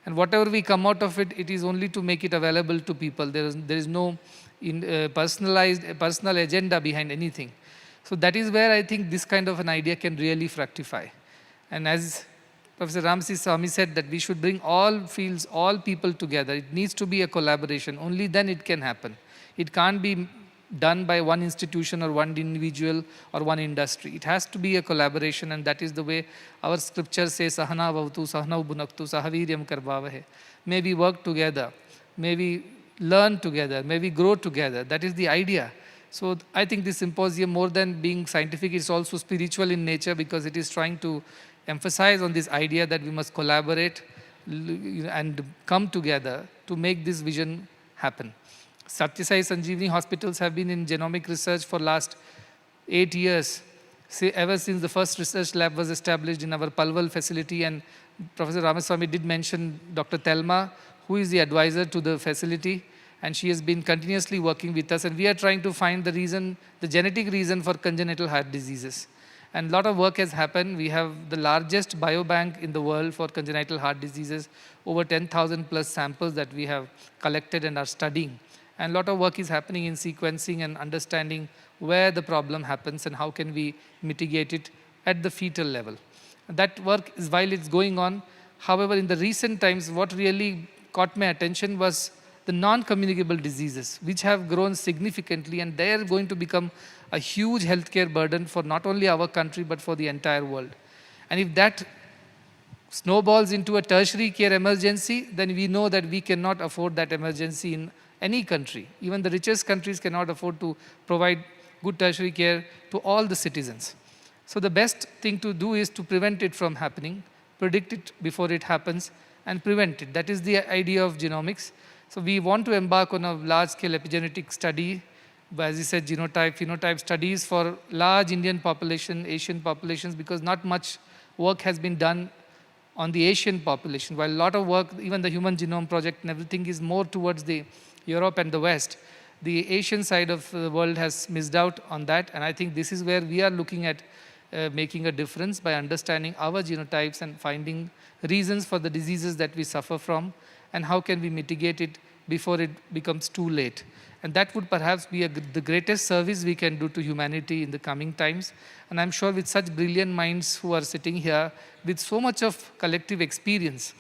And whatever we come out of it, it is only to make it available to people. There is no personal agenda behind anything. So that is where I think this kind of an idea can really fructify. And as Professor Ramasami said, that we should bring all fields, all people together. It needs to be a collaboration. Only then it can happen. It can't be done by one institution or one individual or one industry. It has to be a collaboration, and that is the way our scripture says, Sahana bhavatu, sahana bhunaktu, sahaviryam karvavahe. May we work together. May we learn together. May we grow together. That is the idea. So I think this symposium, more than being scientific, is also spiritual in nature because it is trying to emphasize on this idea that we must collaborate and come together to make this vision happen. Sathya Sai Sanjeevani hospitals have been in genomic research for last 8 years, ever since the first research lab was established in our Palwal facility. And Professor Ramaswamy did mention Dr. Thelma, who is the advisor to the facility, and she has been continuously working with us, and we are trying to find the reason, the genetic reason for congenital heart diseases. And a lot of work has happened. We have the largest biobank in the world for congenital heart diseases, over 10,000 plus samples that we have collected and are studying. And a lot of work is happening in sequencing and understanding where the problem happens and how can we mitigate it at the fetal level. That work is while it's going on. However, in the recent times, what really caught my attention was the non-communicable diseases, which have grown significantly, and they are going to become a huge healthcare burden for not only our country, but for the entire world. And if that snowballs into a tertiary care emergency, then we know that we cannot afford that emergency in any country. Even the richest countries cannot afford to provide good tertiary care to all the citizens. So the best thing to do is to prevent it from happening, predict it before it happens, and prevent it. That is the idea of genomics. So we want to embark on a large-scale epigenetic study, as you said, genotype, phenotype studies for large Indian population, Asian populations, because not much work has been done on the Asian population. While a lot of work, even the Human Genome Project and everything is more towards the Europe and the West, the Asian side of the world has missed out on that. And I think this is where we are looking at making a difference by understanding our genotypes and finding reasons for the diseases that we suffer from, and how can we mitigate it before it becomes too late. And that would perhaps be the greatest service we can do to humanity in the coming times. And I'm sure with such brilliant minds who are sitting here, with so much of collective experience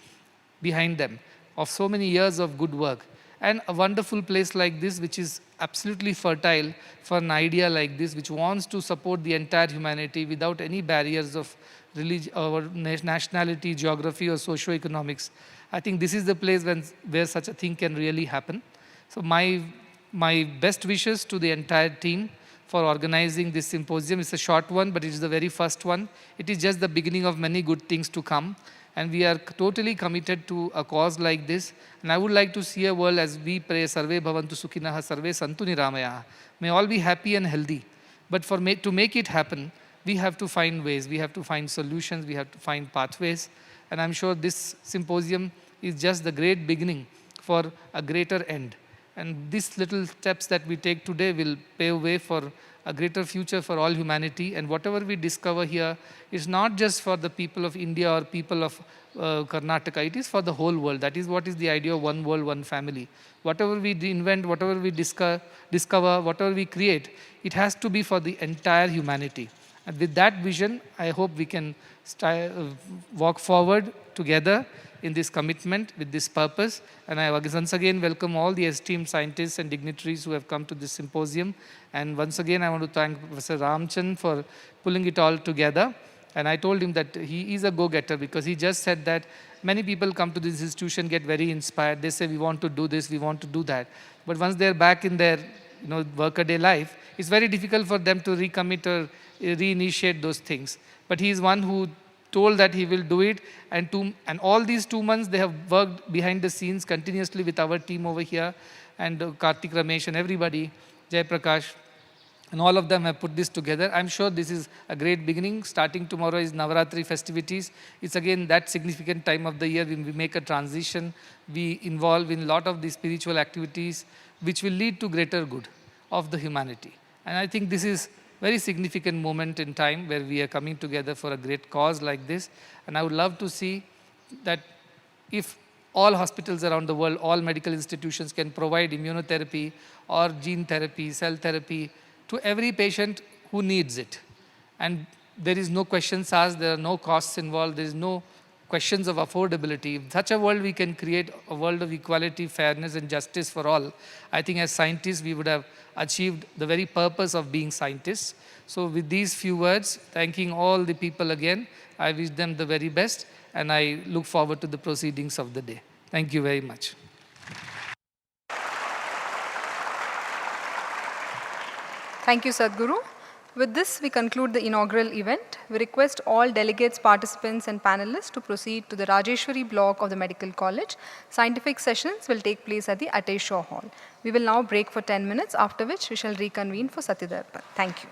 behind them, of so many years of good work, and a wonderful place like this, which is absolutely fertile for an idea like this, which wants to support the entire humanity without any barriers of nationality, geography, or socio-economics. I think this is the place where such a thing can really happen. So my best wishes to the entire team for organizing this symposium. It's a short one, but it is the very first one. It is just the beginning of many good things to come. And we are totally committed to a cause like this. And I would like to see a world as we pray, Sarve Bhavantu Sukhinaha, Sarve Santu Niramayaha. May all be happy and healthy. But to make it happen, we have to find ways, we have to find solutions, we have to find pathways. And I'm sure this symposium is just the great beginning for a greater end. And these little steps that we take today will pave way for a greater future for all humanity. And whatever we discover here is not just for the people of India or people of Karnataka, it is for the whole world. That is what is the idea of one world, one family. Whatever we invent, whatever we discover, whatever we create, it has to be for the entire humanity. And with that vision, I hope we can walk forward together in this commitment with this purpose. And I once again welcome all the esteemed scientists and dignitaries who have come to this symposium. And once again, I want to thank Professor Ramchand for pulling it all together. And I told him that he is a go-getter because he just said that many people come to this institution, get very inspired. They say, we want to do this, we want to do that. But once they're back in their workaday life, it's very difficult for them to recommit or reinitiate those things. But he is one who told that he will do it, and all these 2 months they have worked behind the scenes continuously with our team over here, and Karthik, Ramesh and everybody, Jai Prakash, and all of them have put this together. I'm sure this is a great beginning. Starting tomorrow is Navaratri festivities. It's again that significant time of the year when we make a transition. We involve in a lot of these spiritual activities which will lead to greater good of the humanity. And I think this is very significant moment in time where we are coming together for a great cause like this. And I would love to see that if all hospitals around the world, all medical institutions can provide immunotherapy or gene therapy, cell therapy to every patient who needs it. And there is no questions asked, there are no costs involved, there is no questions of affordability. In such a world, we can create a world of equality, fairness, and justice for all. I think as scientists, we would have achieved the very purpose of being scientists. So with these few words, thanking all the people again, I wish them the very best, and I look forward to the proceedings of the day. Thank you very much. Thank you, Sadguru. With this, we conclude the inaugural event. We request all delegates, participants and panelists to proceed to the Rajeshwari block of the Medical College. Scientific sessions will take place at the Ateshaw Hall. We will now break for 10 minutes, after which we shall reconvene for Sathya Dharpun. Thank you.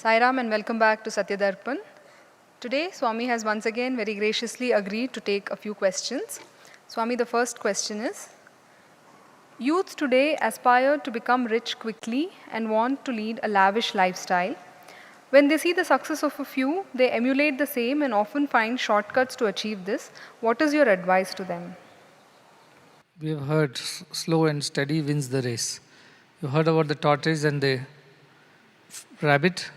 Sairam and welcome back to Sathya Dharpun. Today, Swami has once again very graciously agreed to take a few questions. Swami, the first question is, youth today aspire to become rich quickly and want to lead a lavish lifestyle. When they see the success of a few, they emulate the same and often find shortcuts to achieve this. What is your advice to them? We have heard slow and steady wins the race. You heard about the tortoise and the rabbit,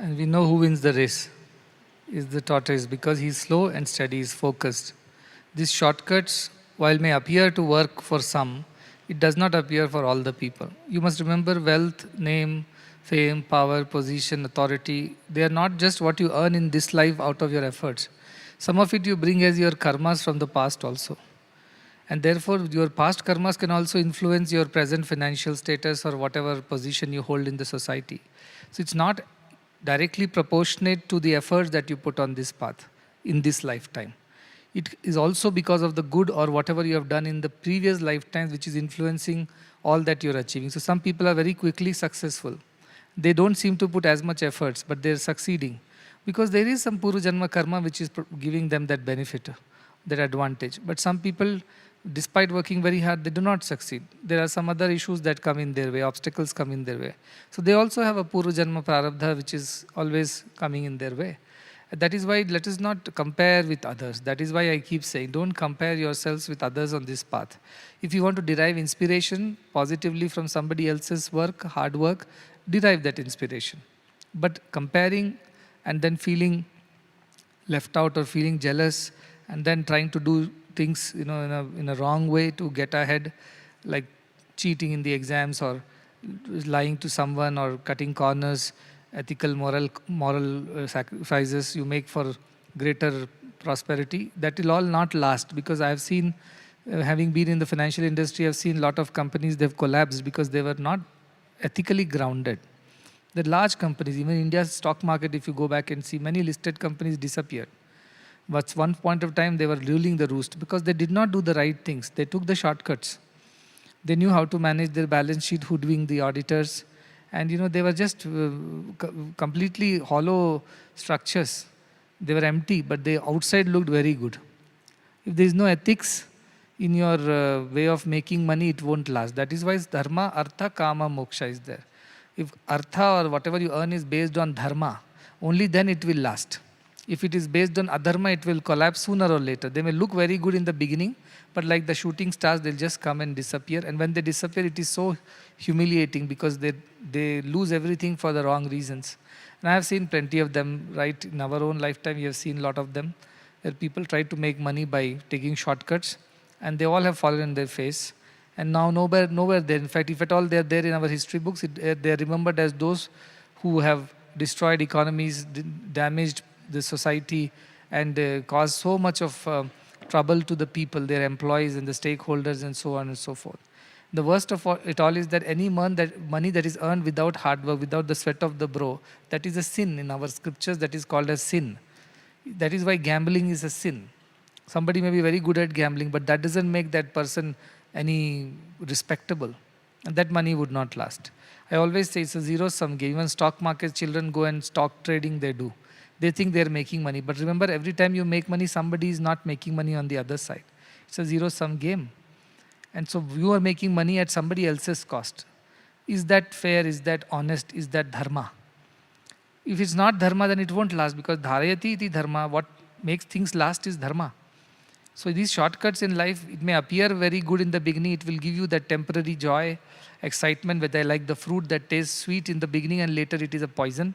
and we know who wins the race is the tortoise because he's slow and steady, he's focused. These shortcuts, while may appear to work for some, it does not appear for all the people. You must remember wealth, name, fame, power, position, authority, they are not just what you earn in this life out of your efforts. Some of it you bring as your karmas from the past also. And therefore, your past karmas can also influence your present financial status or whatever position you hold in the society. So it's not directly proportionate to the efforts that you put on this path in this lifetime. It is also because of the good or whatever you have done in the previous lifetimes which is influencing all that you're achieving. So some people are very quickly successful. They don't seem to put as much efforts, but they're succeeding because there is some Purva Janma karma which is giving them that benefit, that advantage. But some people, despite working very hard, they do not succeed. There are some other issues that come in their way, obstacles come in their way. So they also have a Purva Janma Prarabdha which is always coming in their way. That is why let us not compare with others. That is why I keep saying, don't compare yourselves with others on this path. If you want to derive inspiration positively from somebody else's work, hard work, derive that inspiration. But comparing and then feeling left out or feeling jealous and then trying to do things in a wrong way to get ahead, like cheating in the exams or lying to someone or cutting corners, ethical, moral sacrifices you make for greater prosperity, that will all not last. Because I have seen, having been in the financial industry, I have seen a lot of companies, they've collapsed because they were not ethically grounded. The large companies, even India's stock market, if you go back and see, many listed companies disappeared. But at one point of time, they were ruling the roost because they did not do the right things. They took the shortcuts. They knew how to manage their balance sheet, hoodwink the auditors. And they were just completely hollow structures. They were empty, but the outside looked very good. If there is no ethics in your way of making money, it won't last. That is why dharma, artha, kama, moksha is there. If artha or whatever you earn is based on dharma, only then it will last. If it is based on adharma, it will collapse sooner or later. They may look very good in the beginning, but like the shooting stars, they'll just come and disappear. And when they disappear, it is so humiliating because they lose everything for the wrong reasons. And I have seen plenty of them, right? In our own lifetime, we have seen a lot of them, where people try to make money by taking shortcuts, and they all have fallen on their face. And now nowhere there. In fact, if at all they are there in our history books, they are remembered as those who have destroyed economies, damaged the society, and caused so much of trouble to the people, their employees and the stakeholders and so on and so forth. The worst of it all is that any money that is earned without hard work, without the sweat of the brow, that is a sin. In our scriptures, that is called as sin. That is why gambling is a sin. Somebody may be very good at gambling, but that doesn't make that person any respectable. And that money would not last. I always say it's a zero-sum game. Even stock market children go and stock trading, they do. They think they're making money. But remember, every time you make money, somebody is not making money on the other side. It's a zero-sum game. And so you are making money at somebody else's cost. Is that fair? Is that honest? Is that dharma? If it's not dharma, then it won't last, because dharayati iti dharma, what makes things last is dharma. So these shortcuts in life, it may appear very good in the beginning. It will give you that temporary joy, excitement, whether like the fruit that tastes sweet in the beginning and later it is a poison.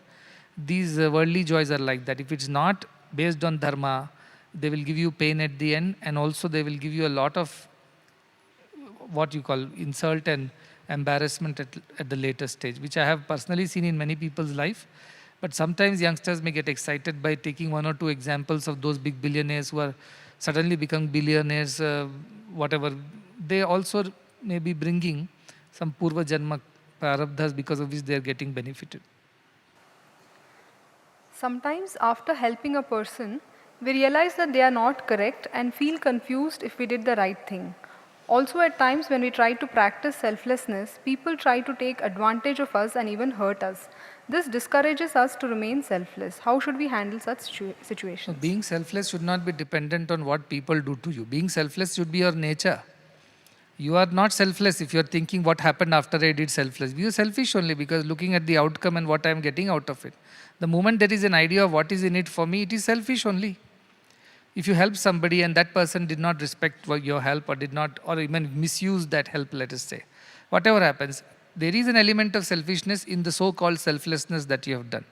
These worldly joys are like that. If it's not based on dharma, they will give you pain at the end, and also they will give you a lot of what you call insult and embarrassment at the later stage, which I have personally seen in many people's life. But sometimes youngsters may get excited by taking one or two examples of those big billionaires who are suddenly become billionaires, whatever. They also may be bringing some Purva Janma Prarabdhas because of which they are getting benefited. Sometimes after helping a person, we realize that they are not correct and feel confused if we did the right thing. Also at times when we try to practice selflessness, people try to take advantage of us and even hurt us. This discourages us to remain selfless. How should we handle such So situations? being selfless should not be dependent on what people do to you. Being selfless should be your nature. You are not selfless if you are thinking what happened after I did selfless. You are selfish only because looking at the outcome and what I am getting out of it. The moment there is an idea of what is in it for me, it is selfish only. If you help somebody and that person did not respect your help or did not, or even misuse that help, let us say, whatever happens, there is an element of selfishness in the so-called selflessness that you have done.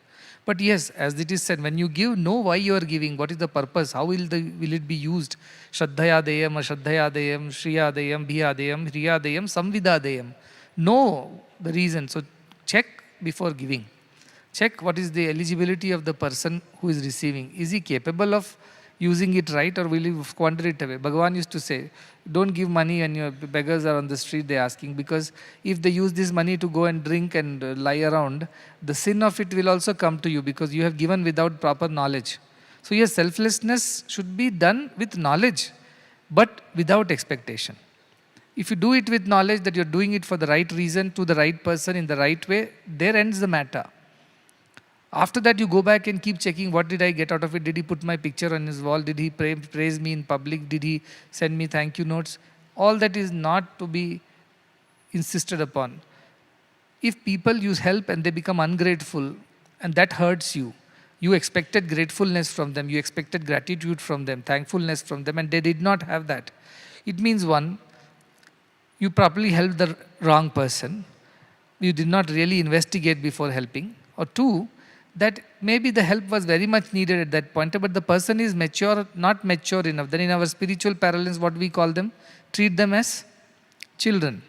But yes, as it is said, when you give, know why you are giving, what is the purpose, how will it be used? Shraddhayadeyam, Ashraddhayadeyam, Shriyadeyam, Bhiyadeyam, Hriyadeyam, Samvidadeyam. Know the reason. So check before giving. Check what is the eligibility of the person who is receiving. Is he capable of using it right or will he squander it away? Bhagavan used to say, don't give money when your beggars are on the street, they're asking, because if they use this money to go and drink and lie around, the sin of it will also come to you because you have given without proper knowledge. So yes, selflessness should be done with knowledge, but without expectation. If you do it with knowledge that you're doing it for the right reason, to the right person, in the right way, there ends the matter. After that, you go back and keep checking, what did I get out of it? Did he put my picture on his wall? Did he praise me in public? Did he send me thank you notes? All that is not to be insisted upon. If people use help and they become ungrateful, and that hurts you, you expected gratefulness from them, you expected gratitude from them, thankfulness from them, and they did not have that. It means, one, you probably helped the wrong person. You did not really investigate before helping. Or two, that maybe the help was very much needed at that point, but the person is mature, not mature enough. Then in our spiritual parlance, what we call them, treat them as children.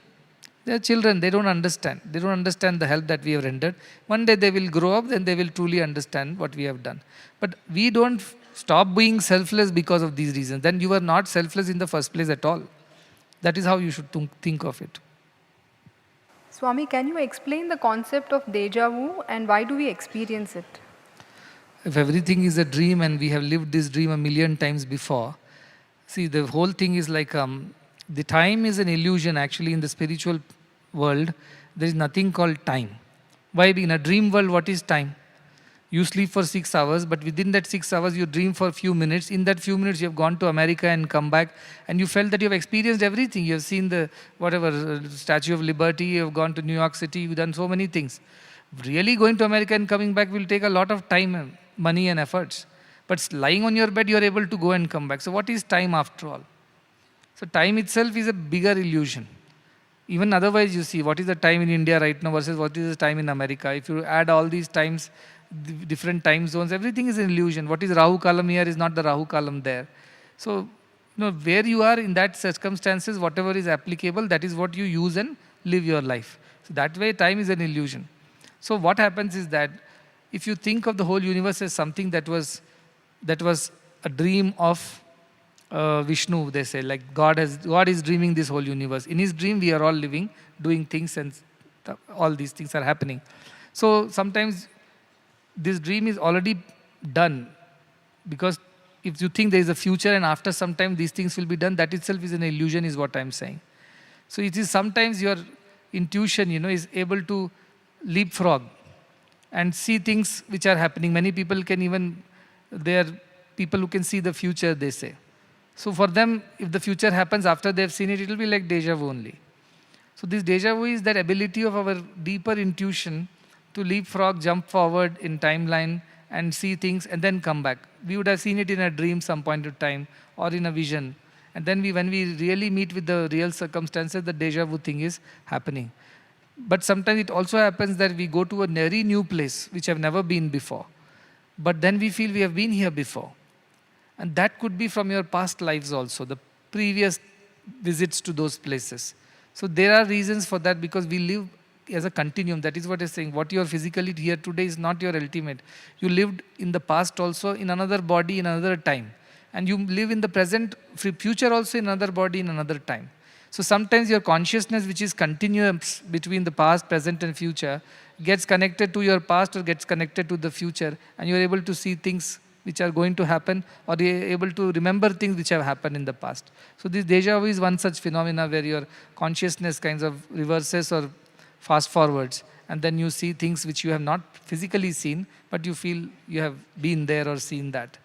They are children, they don't understand. They don't understand the help that we have rendered. One day they will grow up, then they will truly understand what we have done. But we don't stop being selfless because of these reasons. Then you are not selfless in the first place at all. That is how you should think of it. Swami, can you explain the concept of deja vu and why do we experience it? If everything is a dream and we have lived this dream a million times before, see, the whole thing is like, the time is an illusion actually in the spiritual world. There is nothing called time. Why? In a dream world, what is time? You sleep for 6 hours, but within that 6 hours, you dream for a few minutes. In that few minutes, you have gone to America and come back, and you felt that you have experienced everything. You have seen the, Statue of Liberty, you have gone to New York City, you've done so many things. Really going to America and coming back will take a lot of time, money and efforts. But lying on your bed, you are able to go and come back. So what is time after all? So time itself is a bigger illusion. Even otherwise, you see, what is the time in India right now versus what is the time in America? If you add all these times, different time zones, everything is an illusion. What is Rahu Kalam here is not the Rahu Kalam there. So, where you are in that circumstances, whatever is applicable, that is what you use and live your life. So that way, time is an illusion. So what happens is that if you think of the whole universe as something that was a dream of Vishnu, they say, like God is dreaming this whole universe. In his dream, we are all living, doing things, and all these things are happening. So sometimes this dream is already done, because if you think there is a future and after some time these things will be done, that itself is an illusion, is what I am saying. So it is sometimes your intuition, is able to leapfrog and see things which are happening. Many people can even, they are people who can see the future, they say. So for them, if the future happens after they have seen it, it will be like deja vu only. So this deja vu is that ability of our deeper intuition to leapfrog, jump forward in timeline and see things and then come back. We would have seen it in a dream some point of time or in a vision. And then when we really meet with the real circumstances, the deja vu thing is happening. But sometimes it also happens that we go to a very new place which have never been before. But then we feel we have been here before. And that could be from your past lives also, the previous visits to those places. So there are reasons for that, because we live as a continuum. That is what I'm saying. What you are physically here today is not your ultimate. You lived in the past also in another body, in another time. And you live in the present, future also in another body, in another time. So sometimes your consciousness, which is continuous between the past, present and future, gets connected to your past or gets connected to the future, and you are able to see things which are going to happen, or you are able to remember things which have happened in the past. So this deja vu is one such phenomena where your consciousness kinds of reverses or fast forwards, and then you see things which you have not physically seen, but you feel you have been there or seen that.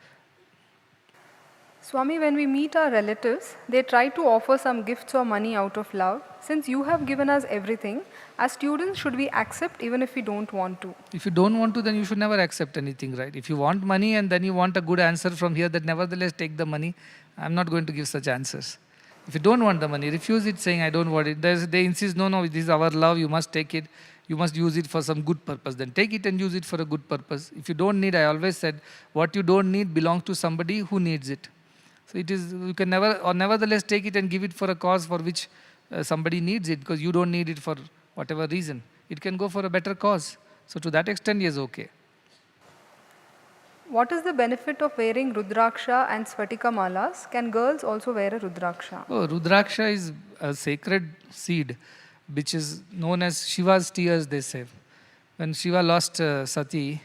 Swami, when we meet our relatives, they try to offer some gifts or money out of love. Since you have given us everything, as students, should we accept even if we don't want to? If you don't want to, then you should never accept anything, right? If you want money and then you want a good answer from here that nevertheless take the money, I'm not going to give such answers. If you don't want the money, refuse it saying, I don't want it. They insist, no, this is our love, you must take it. You must use it for some good purpose. Then take it and use it for a good purpose. If you don't need, I always said, what you don't need belongs to somebody who needs it. So it is, you can never, or nevertheless take it and give it for a cause for which somebody needs it, because you don't need it for whatever reason. It can go for a better cause. So to that extent, yes, okay. What is the benefit of wearing Rudraksha and Svatika malas? Can girls also wear a Rudraksha? Oh, Rudraksha is a sacred seed, which is known as Shiva's tears, they say. When Shiva lost Sati,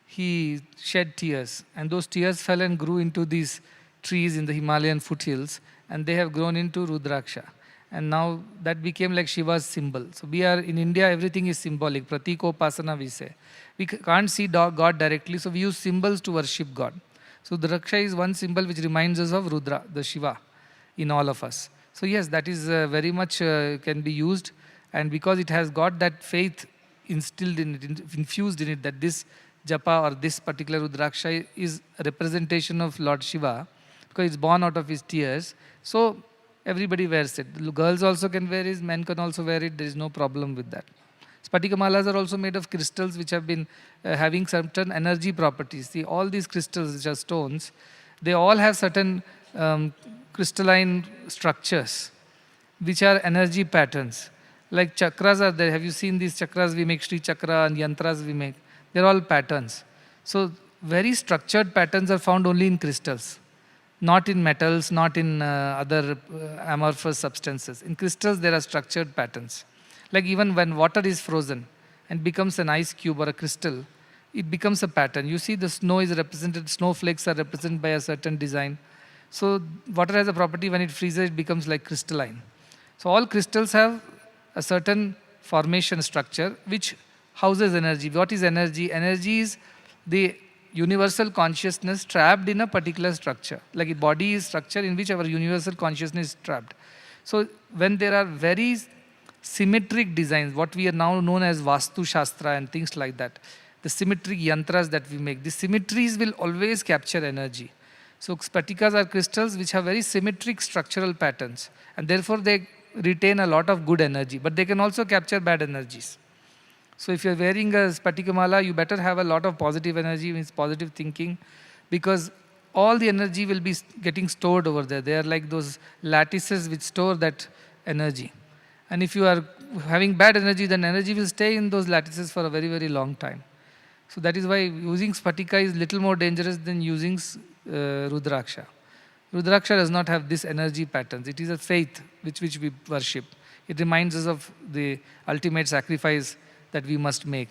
he shed tears, and those tears fell and grew into these trees in the Himalayan foothills, and they have grown into Rudraksha. And now that became like Shiva's symbol. So we are, in India, everything is symbolic. Pratikopasana, we say. We can't see God directly, so we use symbols to worship God. So Rudraksha is one symbol which reminds us of Rudra, the Shiva, in all of us. So yes, that is very much can be used, and because it has got that faith instilled in it, infused in it, that this japa or this particular Rudraksha is a representation of Lord Shiva, because it's born out of his tears. So everybody wears it. Girls also can wear it, men can also wear it. There is no problem with that. Spatika malas are also made of crystals which have been having certain energy properties. See, all these crystals which are stones, they all have certain crystalline structures which are energy patterns. Like chakras are there. Have you seen these chakras? We make Sri Chakra and yantras we make. They're all patterns. So very structured patterns are found only in crystals. Not in metals, not in other amorphous substances. In crystals, there are structured patterns. Like even when water is frozen and becomes an ice cube or a crystal, it becomes a pattern. You see the snow is represented, snowflakes are represented by a certain design. So water has a property, when it freezes, it becomes like crystalline. So all crystals have a certain formation structure which houses energy. What is energy? Energy is the universal consciousness trapped in a particular structure. Like a body is structure in which our universal consciousness is trapped. So when there are very symmetric designs, what we are now known as Vastu Shastra and things like that, the symmetric yantras that we make, the symmetries will always capture energy. So spatikas are crystals which have very symmetric structural patterns, and therefore they retain a lot of good energy, but they can also capture bad energies. So if you're wearing a Spatika mala, you better have a lot of positive energy, means positive thinking, because all the energy will be getting stored over there. They are like those lattices which store that energy. And if you are having bad energy, then energy will stay in those lattices for a very, very long time. So that is why using Spatika is little more dangerous than using Rudraksha. Rudraksha does not have this energy patterns. It is a faith which we worship. It reminds us of the ultimate sacrifice that we must make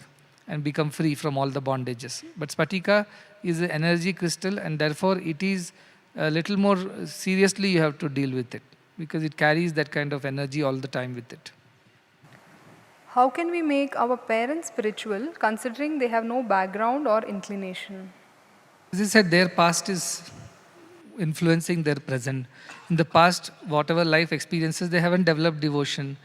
and become free from all the bondages. But Spatika is an energy crystal, and therefore it is a little more seriously you have to deal with it, because it carries that kind of energy all the time with it. How can we make our parents spiritual considering they have no background or inclination? As I said, their past is influencing their present. In the past, whatever life experiences, they haven't developed devotion.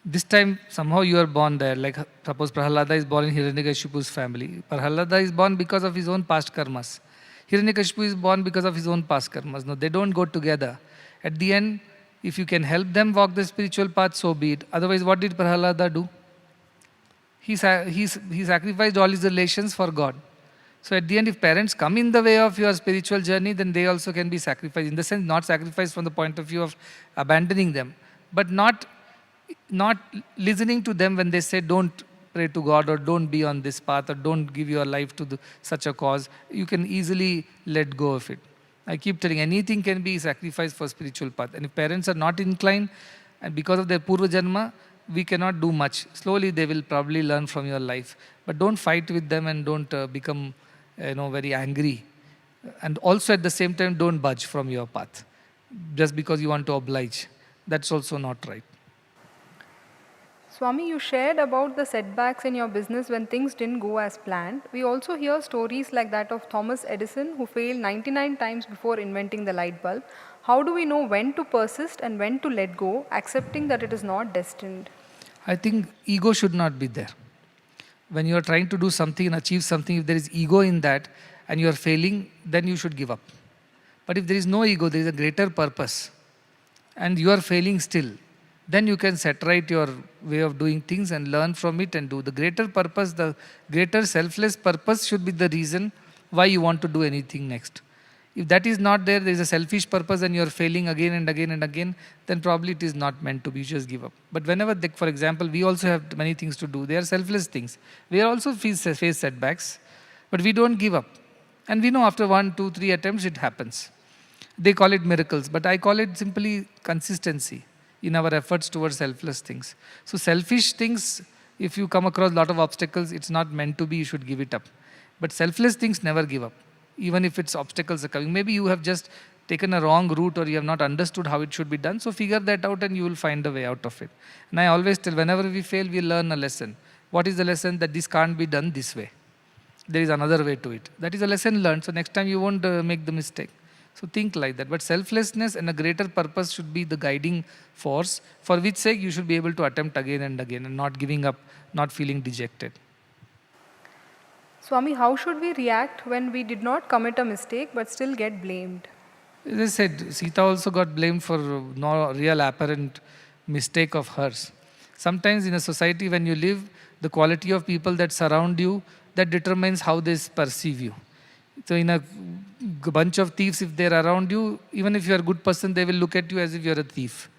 This time, somehow you are born there. Like suppose Prahlada is born in Hiranyakashipu's family. Prahlada is born because of his own past karmas. Hiranyakashipu is born because of his own past karmas. No, they don't go together. At the end, if you can help them walk the spiritual path, so be it. Otherwise, what did Prahlada do? He sacrificed all his relations for God. So at the end, if parents come in the way of your spiritual journey, then they also can be sacrificed. In the sense, not sacrificed from the point of view of abandoning them, but not listening to them when they say don't pray to God or don't be on this path or don't give your life to such a cause. You can easily let go of it. I keep telling, anything can be sacrificed for spiritual path. And if parents are not inclined, and because of their Purva Janma, we cannot do much. Slowly they will probably learn from your life. But don't fight with them and don't become very angry. And also at the same time, don't budge from your path just because you want to oblige. That's also not right. Swami, you shared about the setbacks in your business when things didn't go as planned. We also hear stories like that of Thomas Edison, who failed 99 times before inventing the light bulb. How do we know when to persist and when to let go, accepting that it is not destined? I think ego should not be there. When you are trying to do something and achieve something, if there is ego in that and you are failing, then you should give up. But if there is no ego, there is a greater purpose, and you are failing still, then you can set right your way of doing things and learn from it and do. The greater purpose, the greater selfless purpose should be the reason why you want to do anything next. If that is not there, there is a selfish purpose and you are failing again and again and again, then probably it is not meant to be, you just give up. But whenever, for example, we also have many things to do, they are selfless things. We are also face setbacks, but we don't give up. And we know after 1, 2, 3 attempts, it happens. They call it miracles, but I call it simply consistency in our efforts towards selfless things. So selfish things, if you come across a lot of obstacles, it's not meant to be, you should give it up. But selfless things never give up, even if it's obstacles are coming. Maybe you have just taken a wrong route or you have not understood how it should be done, so figure that out and you will find a way out of it. And I always tell, whenever we fail, we learn a lesson. What is the lesson? That this can't be done this way. There is another way to it. That is a lesson learned, so next time you won't make the mistake. So think like that. But selflessness and a greater purpose should be the guiding force, for which sake you should be able to attempt again and again and not giving up, not feeling dejected. Swami, how should we react when we did not commit a mistake but still get blamed? As I said, Sita also got blamed for no real apparent mistake of hers. Sometimes in a society when you live, the quality of people that surround you, that determines how they perceive you. So in a bunch of thieves, if they're around you, even if you're a good person, they will look at you as if you're a thief.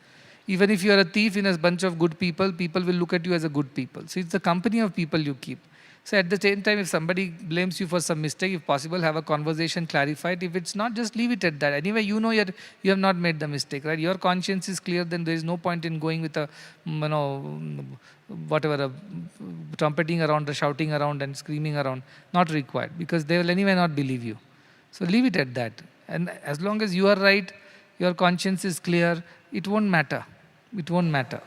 Even if you're a thief in a bunch of good people, people will look at you as a good people. So it's the company of people you keep. So at the same time, if somebody blames you for some mistake, if possible, have a conversation, clarify it. If it's not, just leave it at that. Anyway, you know you have not made the mistake, right? Your conscience is clear, then there is no point in going with a, whatever, trumpeting around, or shouting around and screaming around. Not required, because they will anyway not believe you. So leave it at that. And as long as you are right, your conscience is clear, it won't matter. It won't matter.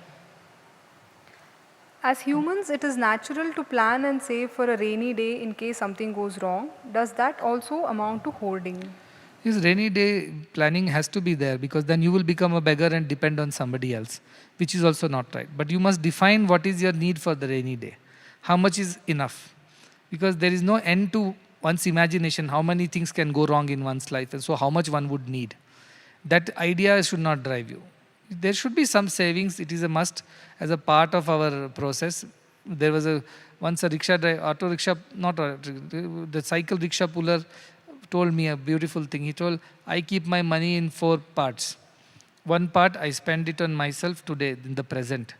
As humans, it is natural to plan and save for a rainy day in case something goes wrong. Does that also amount to hoarding? Yes, rainy day planning has to be there, because then you will become a beggar and depend on somebody else, which is also not right. But you must define what is your need for the rainy day. How much is enough? Because there is no end to one's imagination, how many things can go wrong in one's life, and so how much one would need. That idea should not drive you. There should be some savings. It is a must as a part of our process. There was once a rickshaw driver, auto rickshaw, the cycle rickshaw puller told me a beautiful thing. He told, I keep my money in 4 parts. One part I spend it on myself today, in the present.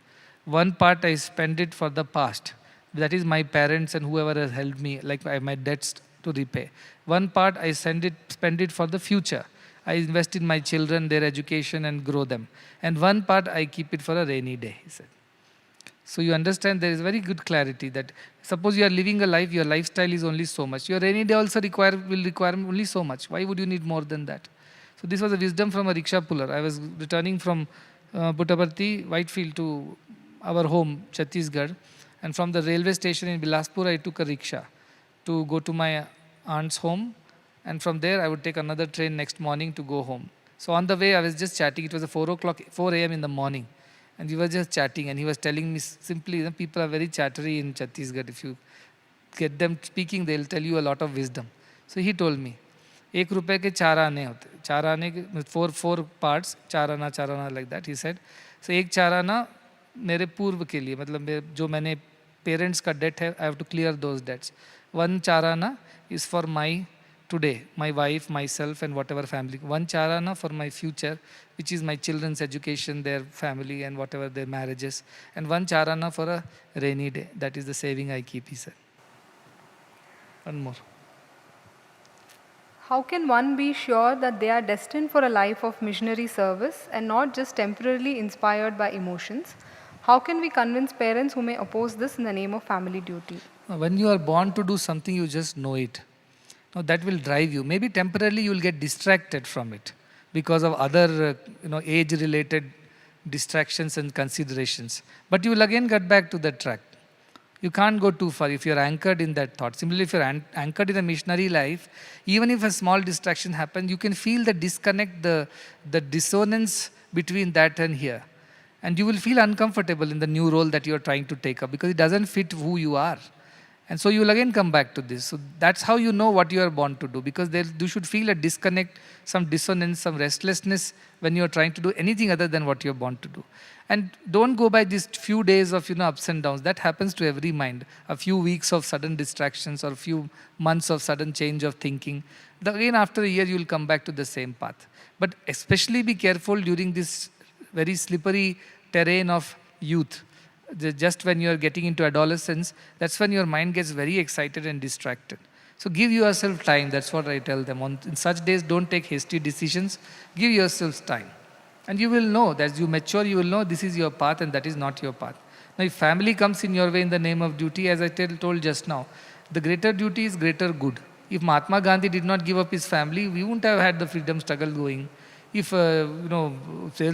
One part I spend it for the past. That is my parents and whoever has helped me, like my debts to repay. One part I spend it for the future. I invest in my children, their education, and grow them. And one part I keep it for a rainy day, he said. So you understand there is very good clarity that suppose you are living a life, your lifestyle is only so much. Your rainy day also will require only so much. Why would you need more than that? So this was a wisdom from a rickshaw puller. I was returning from Puttaparthi, Whitefield to our home, Chhattisgarh. And from the railway station in Bilaspur, I took a rickshaw to go to my aunt's home. And from there, I would take another train next morning to go home. So on the way, I was just chatting. It was 4 a.m. in the morning. And we were just chatting. And he was telling me simply, people are very chattery in Chhattisgarh. If you get them speaking, they'll tell you a lot of wisdom. So he told me, 1 rupee ke 4 aane hote. 4 aane, four parts, 4 ana, like that. He said, so 1 4 ana mere purv ke liye, matlab jo maine parents ka debt hai, I have to clear those debts. 1 4 ana is for my today, my wife, myself, and whatever family. 1 4 ana for my future, which is my children's education, their family, and whatever their marriages. And 1 4 ana for a rainy day. That is the saving I keep, he said. One more. How can one be sure that they are destined for a life of missionary service and not just temporarily inspired by emotions? How can we convince parents who may oppose this in the name of family duty? When you are born to do something, you just know it. Now that will drive you. Maybe temporarily you will get distracted from it because of other age-related distractions and considerations. But you will again get back to the track. You can't go too far if you're anchored in that thought. Similarly, if you're anchored in a missionary life, even if a small distraction happens, you can feel the disconnect, the dissonance between that and here. And you will feel uncomfortable in the new role that you're trying to take up because it doesn't fit who you are. And so you will again come back to this. So that's how you know what you are born to do, because you should feel a disconnect, some dissonance, some restlessness when you're trying to do anything other than what you're born to do. And don't go by these few days of ups and downs. That happens to every mind. A few weeks of sudden distractions or a few months of sudden change of thinking. Again, after a year, you will come back to the same path. But especially be careful during this very slippery terrain of youth. Just when you are getting into adolescence, that's when your mind gets very excited and distracted. So give yourself time. That's what I tell them. In such days, don't take hasty decisions. Give yourselves time. And you will know that as you mature, you will know this is your path and that is not your path. Now, if family comes in your way in the name of duty, as I told just now, the greater duty is greater good. If Mahatma Gandhi did not give up his family, we wouldn't have had the freedom struggle going. If,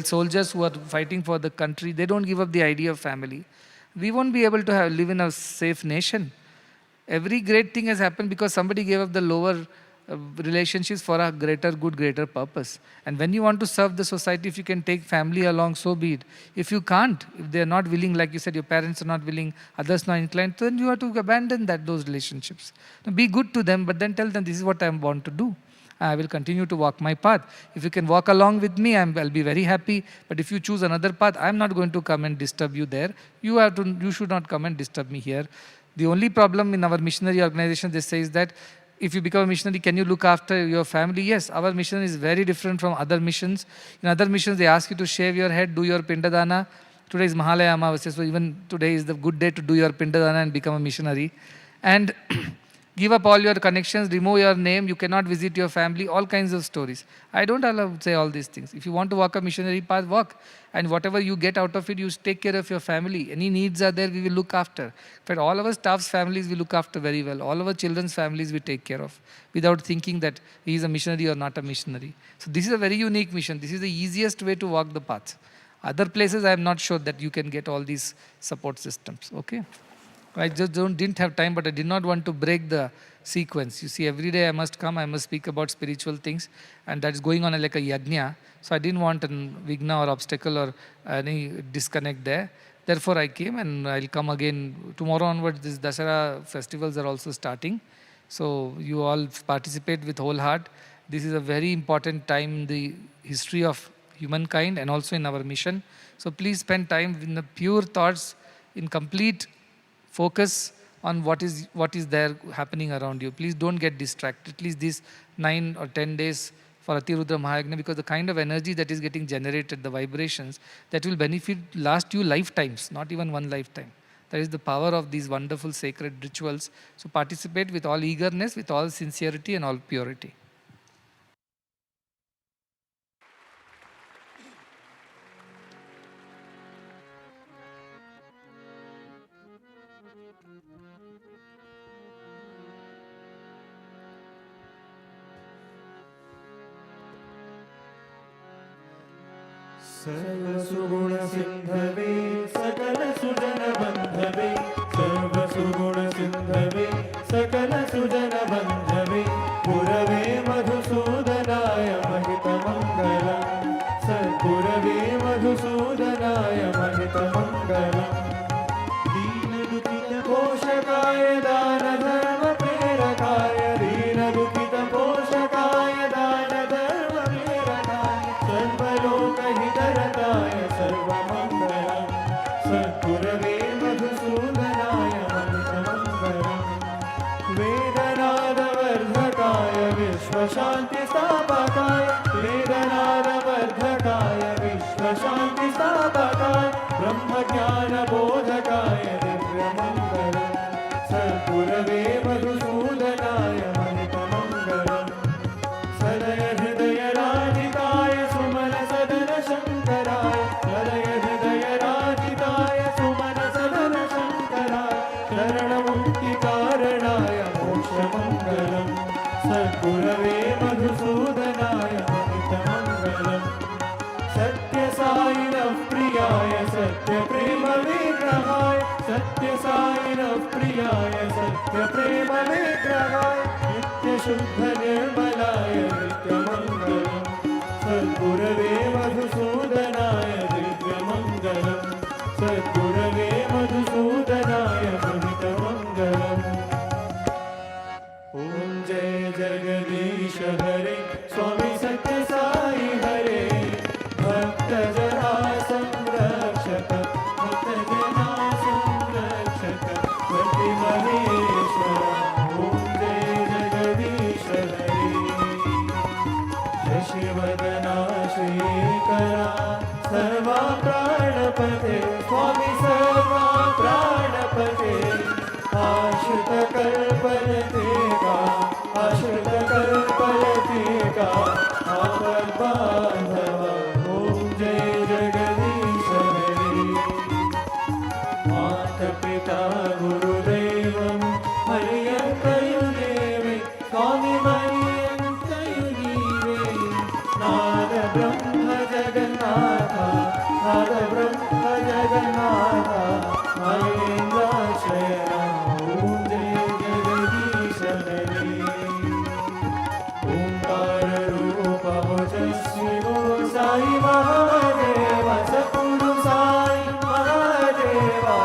soldiers who are fighting for the country, they don't give up the idea of family, we won't be able to live in a safe nation. Every great thing has happened because somebody gave up the lower relationships for a greater good, greater purpose. And when you want to serve the society, if you can take family along, so be it. If you can't, if they are not willing, like you said, your parents are not willing, others not inclined, then you have to abandon those relationships. Now, be good to them, but then tell them this is what I am born to do. I will continue to walk my path. If you can walk along with me, I'll be very happy. But if you choose another path, I'm not going to come and disturb you there. You should not come and disturb me here. The only problem in our missionary organization, they say, is that if you become a missionary, can you look after your family? Yes, our mission is very different from other missions. In other missions, they ask you to shave your head, do your pindadana. Today is Mahalaya Amavasya, so even today is the good day to do your pindadana and become a missionary. And give up all your connections, remove your name, you cannot visit your family, all kinds of stories. I don't allow to say all these things. If you want to walk a missionary path, walk. And whatever you get out of it, you take care of your family. Any needs are there, we will look after. In fact, all our staff's families we look after very well. All our children's families we take care of without thinking that he is a missionary or not a missionary. So this is a very unique mission. This is the easiest way to walk the path. Other places, I am not sure that you can get all these support systems. Okay? I just didn't have time, but I did not want to break the sequence. You see, every day I must come, I must speak about spiritual things, and that is going on like a yajna. So I didn't want an vigna or obstacle or any disconnect there. Therefore, I came, and I'll come again. Tomorrow onwards, these Dasara festivals are also starting. So you all participate with whole heart. This is a very important time in the history of humankind and also in our mission. So please spend time in the pure thoughts, in complete focus on what is there happening around you. Please don't get distracted. At least these 9 or 10 days for Atirudra Mahayagna, because the kind of energy that is getting generated, the vibrations, that will last you lifetimes, not even one lifetime. That is the power of these wonderful sacred rituals. So participate with all eagerness, with all sincerity and all purity. सर्वसुगुणसिन्धवे सकलसुजनबन्धवे सर्वसुगुणसिन्धवे सकलसुजनबन्धवे गुरवे मधुसूदनाय महितमङ्गलम् सद्गुरवे मधुसूदनाय महितमङ्गलम् दीनदुःखितपोषकाय दानधर्मप्रेरकाय दीनदुःखितपोषकाय दानधर्मप्रेरकाय सर्वलोकहितरताय सर्वमङ्गलम् सद्गुरवे मधुसूदनाय महितमङ्गलम् वेदनादवर्धकाय विश्वशान्तिस्थापकाय वेदनादवर्धकाय विश्वशान्तिस्थापकाय ब्रह्मज्ञानबोधकाय दिव्यमङ्गलम् सद्गुरवे मधुसूदनाय महितमङ्गलम् सदय हृदयराजिताय सुमनसदनशङ्कराय सदय हृदयराजिताय सुमनसदनशङ्कराय शरणमुक्तिकारणाय मोक्षमङ्गलम् सद्गुरवे मधुसूदनाय महितमङ्गलम् सत्यसायिनः प्रिय सत्य प्रेम विग्रहाय सत्य साई प्रियाय सत्य प्रेम विग्रहाय नित्य शुद्ध निर्मलाय नित्य मंगलम सद्गुरवे मधुसूदनाय दिव्य मंगलम सद्गुरवे मधुसूदनाय मुनित मंगलम। ओम जय जगदीश हरे स्वामी सत्य साई हरे भक्त जना संरक्षक भक्त जना संरक्षक पति महेश्वर। ओम जय जगदीश हरे शशिवदना श्रीकरा सर्वा प्राणपते स्वामी सर्वा प्राणपते आश्रित कल्पलते का आश्रित कल्पलते का आपद बांधवा। ओम जय जगदीश हरे माता पिता गुरुदेवम हरियंतयुगेवे स्वामी मरियंतयुगीवे नाद ब्रह्म जगन्नाथा नाद ब्रह्म जगन्नाथा महेन्द्राशयना। ओम जय जगदीश हरे ओंकार रूप ओजस्वी वो साई महादेवा सद्गुरु साई महादेवा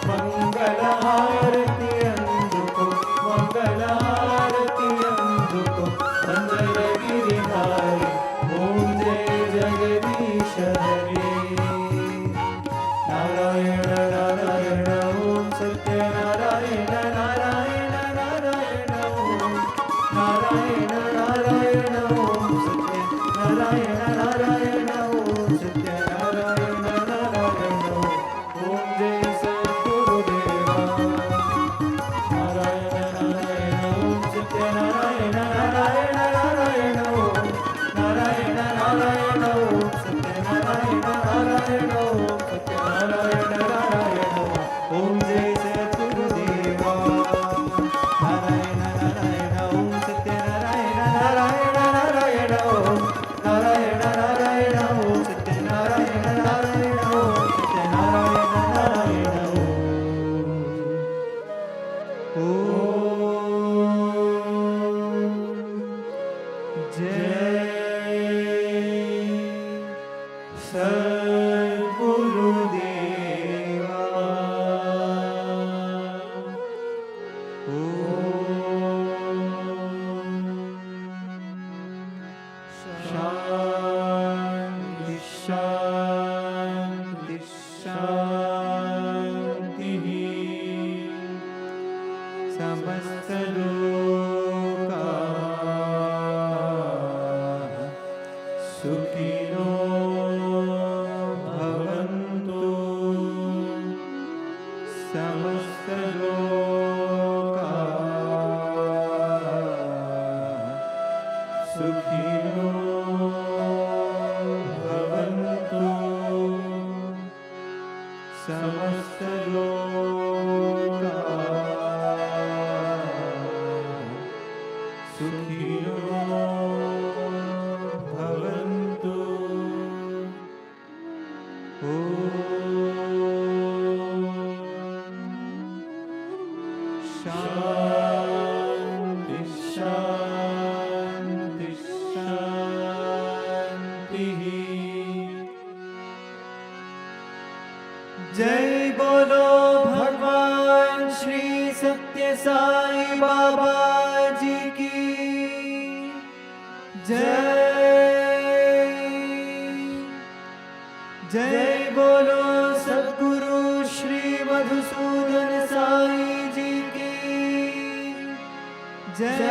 मंगल हारति अंधुको मंगल हारति अंधुको मंगल गिरिधारी। ओम जय जगदीश हरे नारायण नारायण ओम सत्य नारायण नारायण नारायण ओम नारायण नारायण ओम सत्य नारायण नारायण ओम सत्य नारायण नारायण ओम जय सद्गुरुदेवा नारायण नारायण ओम सत्य नारायण नारायण नारायण ओम नारायण नारायण ओम सत्य नारायण नारायण ओम सत्य नारायण नारायण ओम जय सद्गुरुदेवा नारायण नारायण ओम सत्य नारायण नारायण नारायण ओम नारायण नारायण ओम सत्य नारायण नारायण ओम सत्य नारायण नारायण ओम जय सद्गुरुदेवा। शांति शांति शांति समस्त लोका सुखिनो भवन्तु समस्त लोका सुखिनो भवन्तु समस्त लोका सुखिनो भवन्तु। शांति शांति शांति। जय बोलो भगवान श्री सत्य साई बाबा जी की जय। जय बोलो सद्गुरु श्री मधुसूदन साई जी की जय।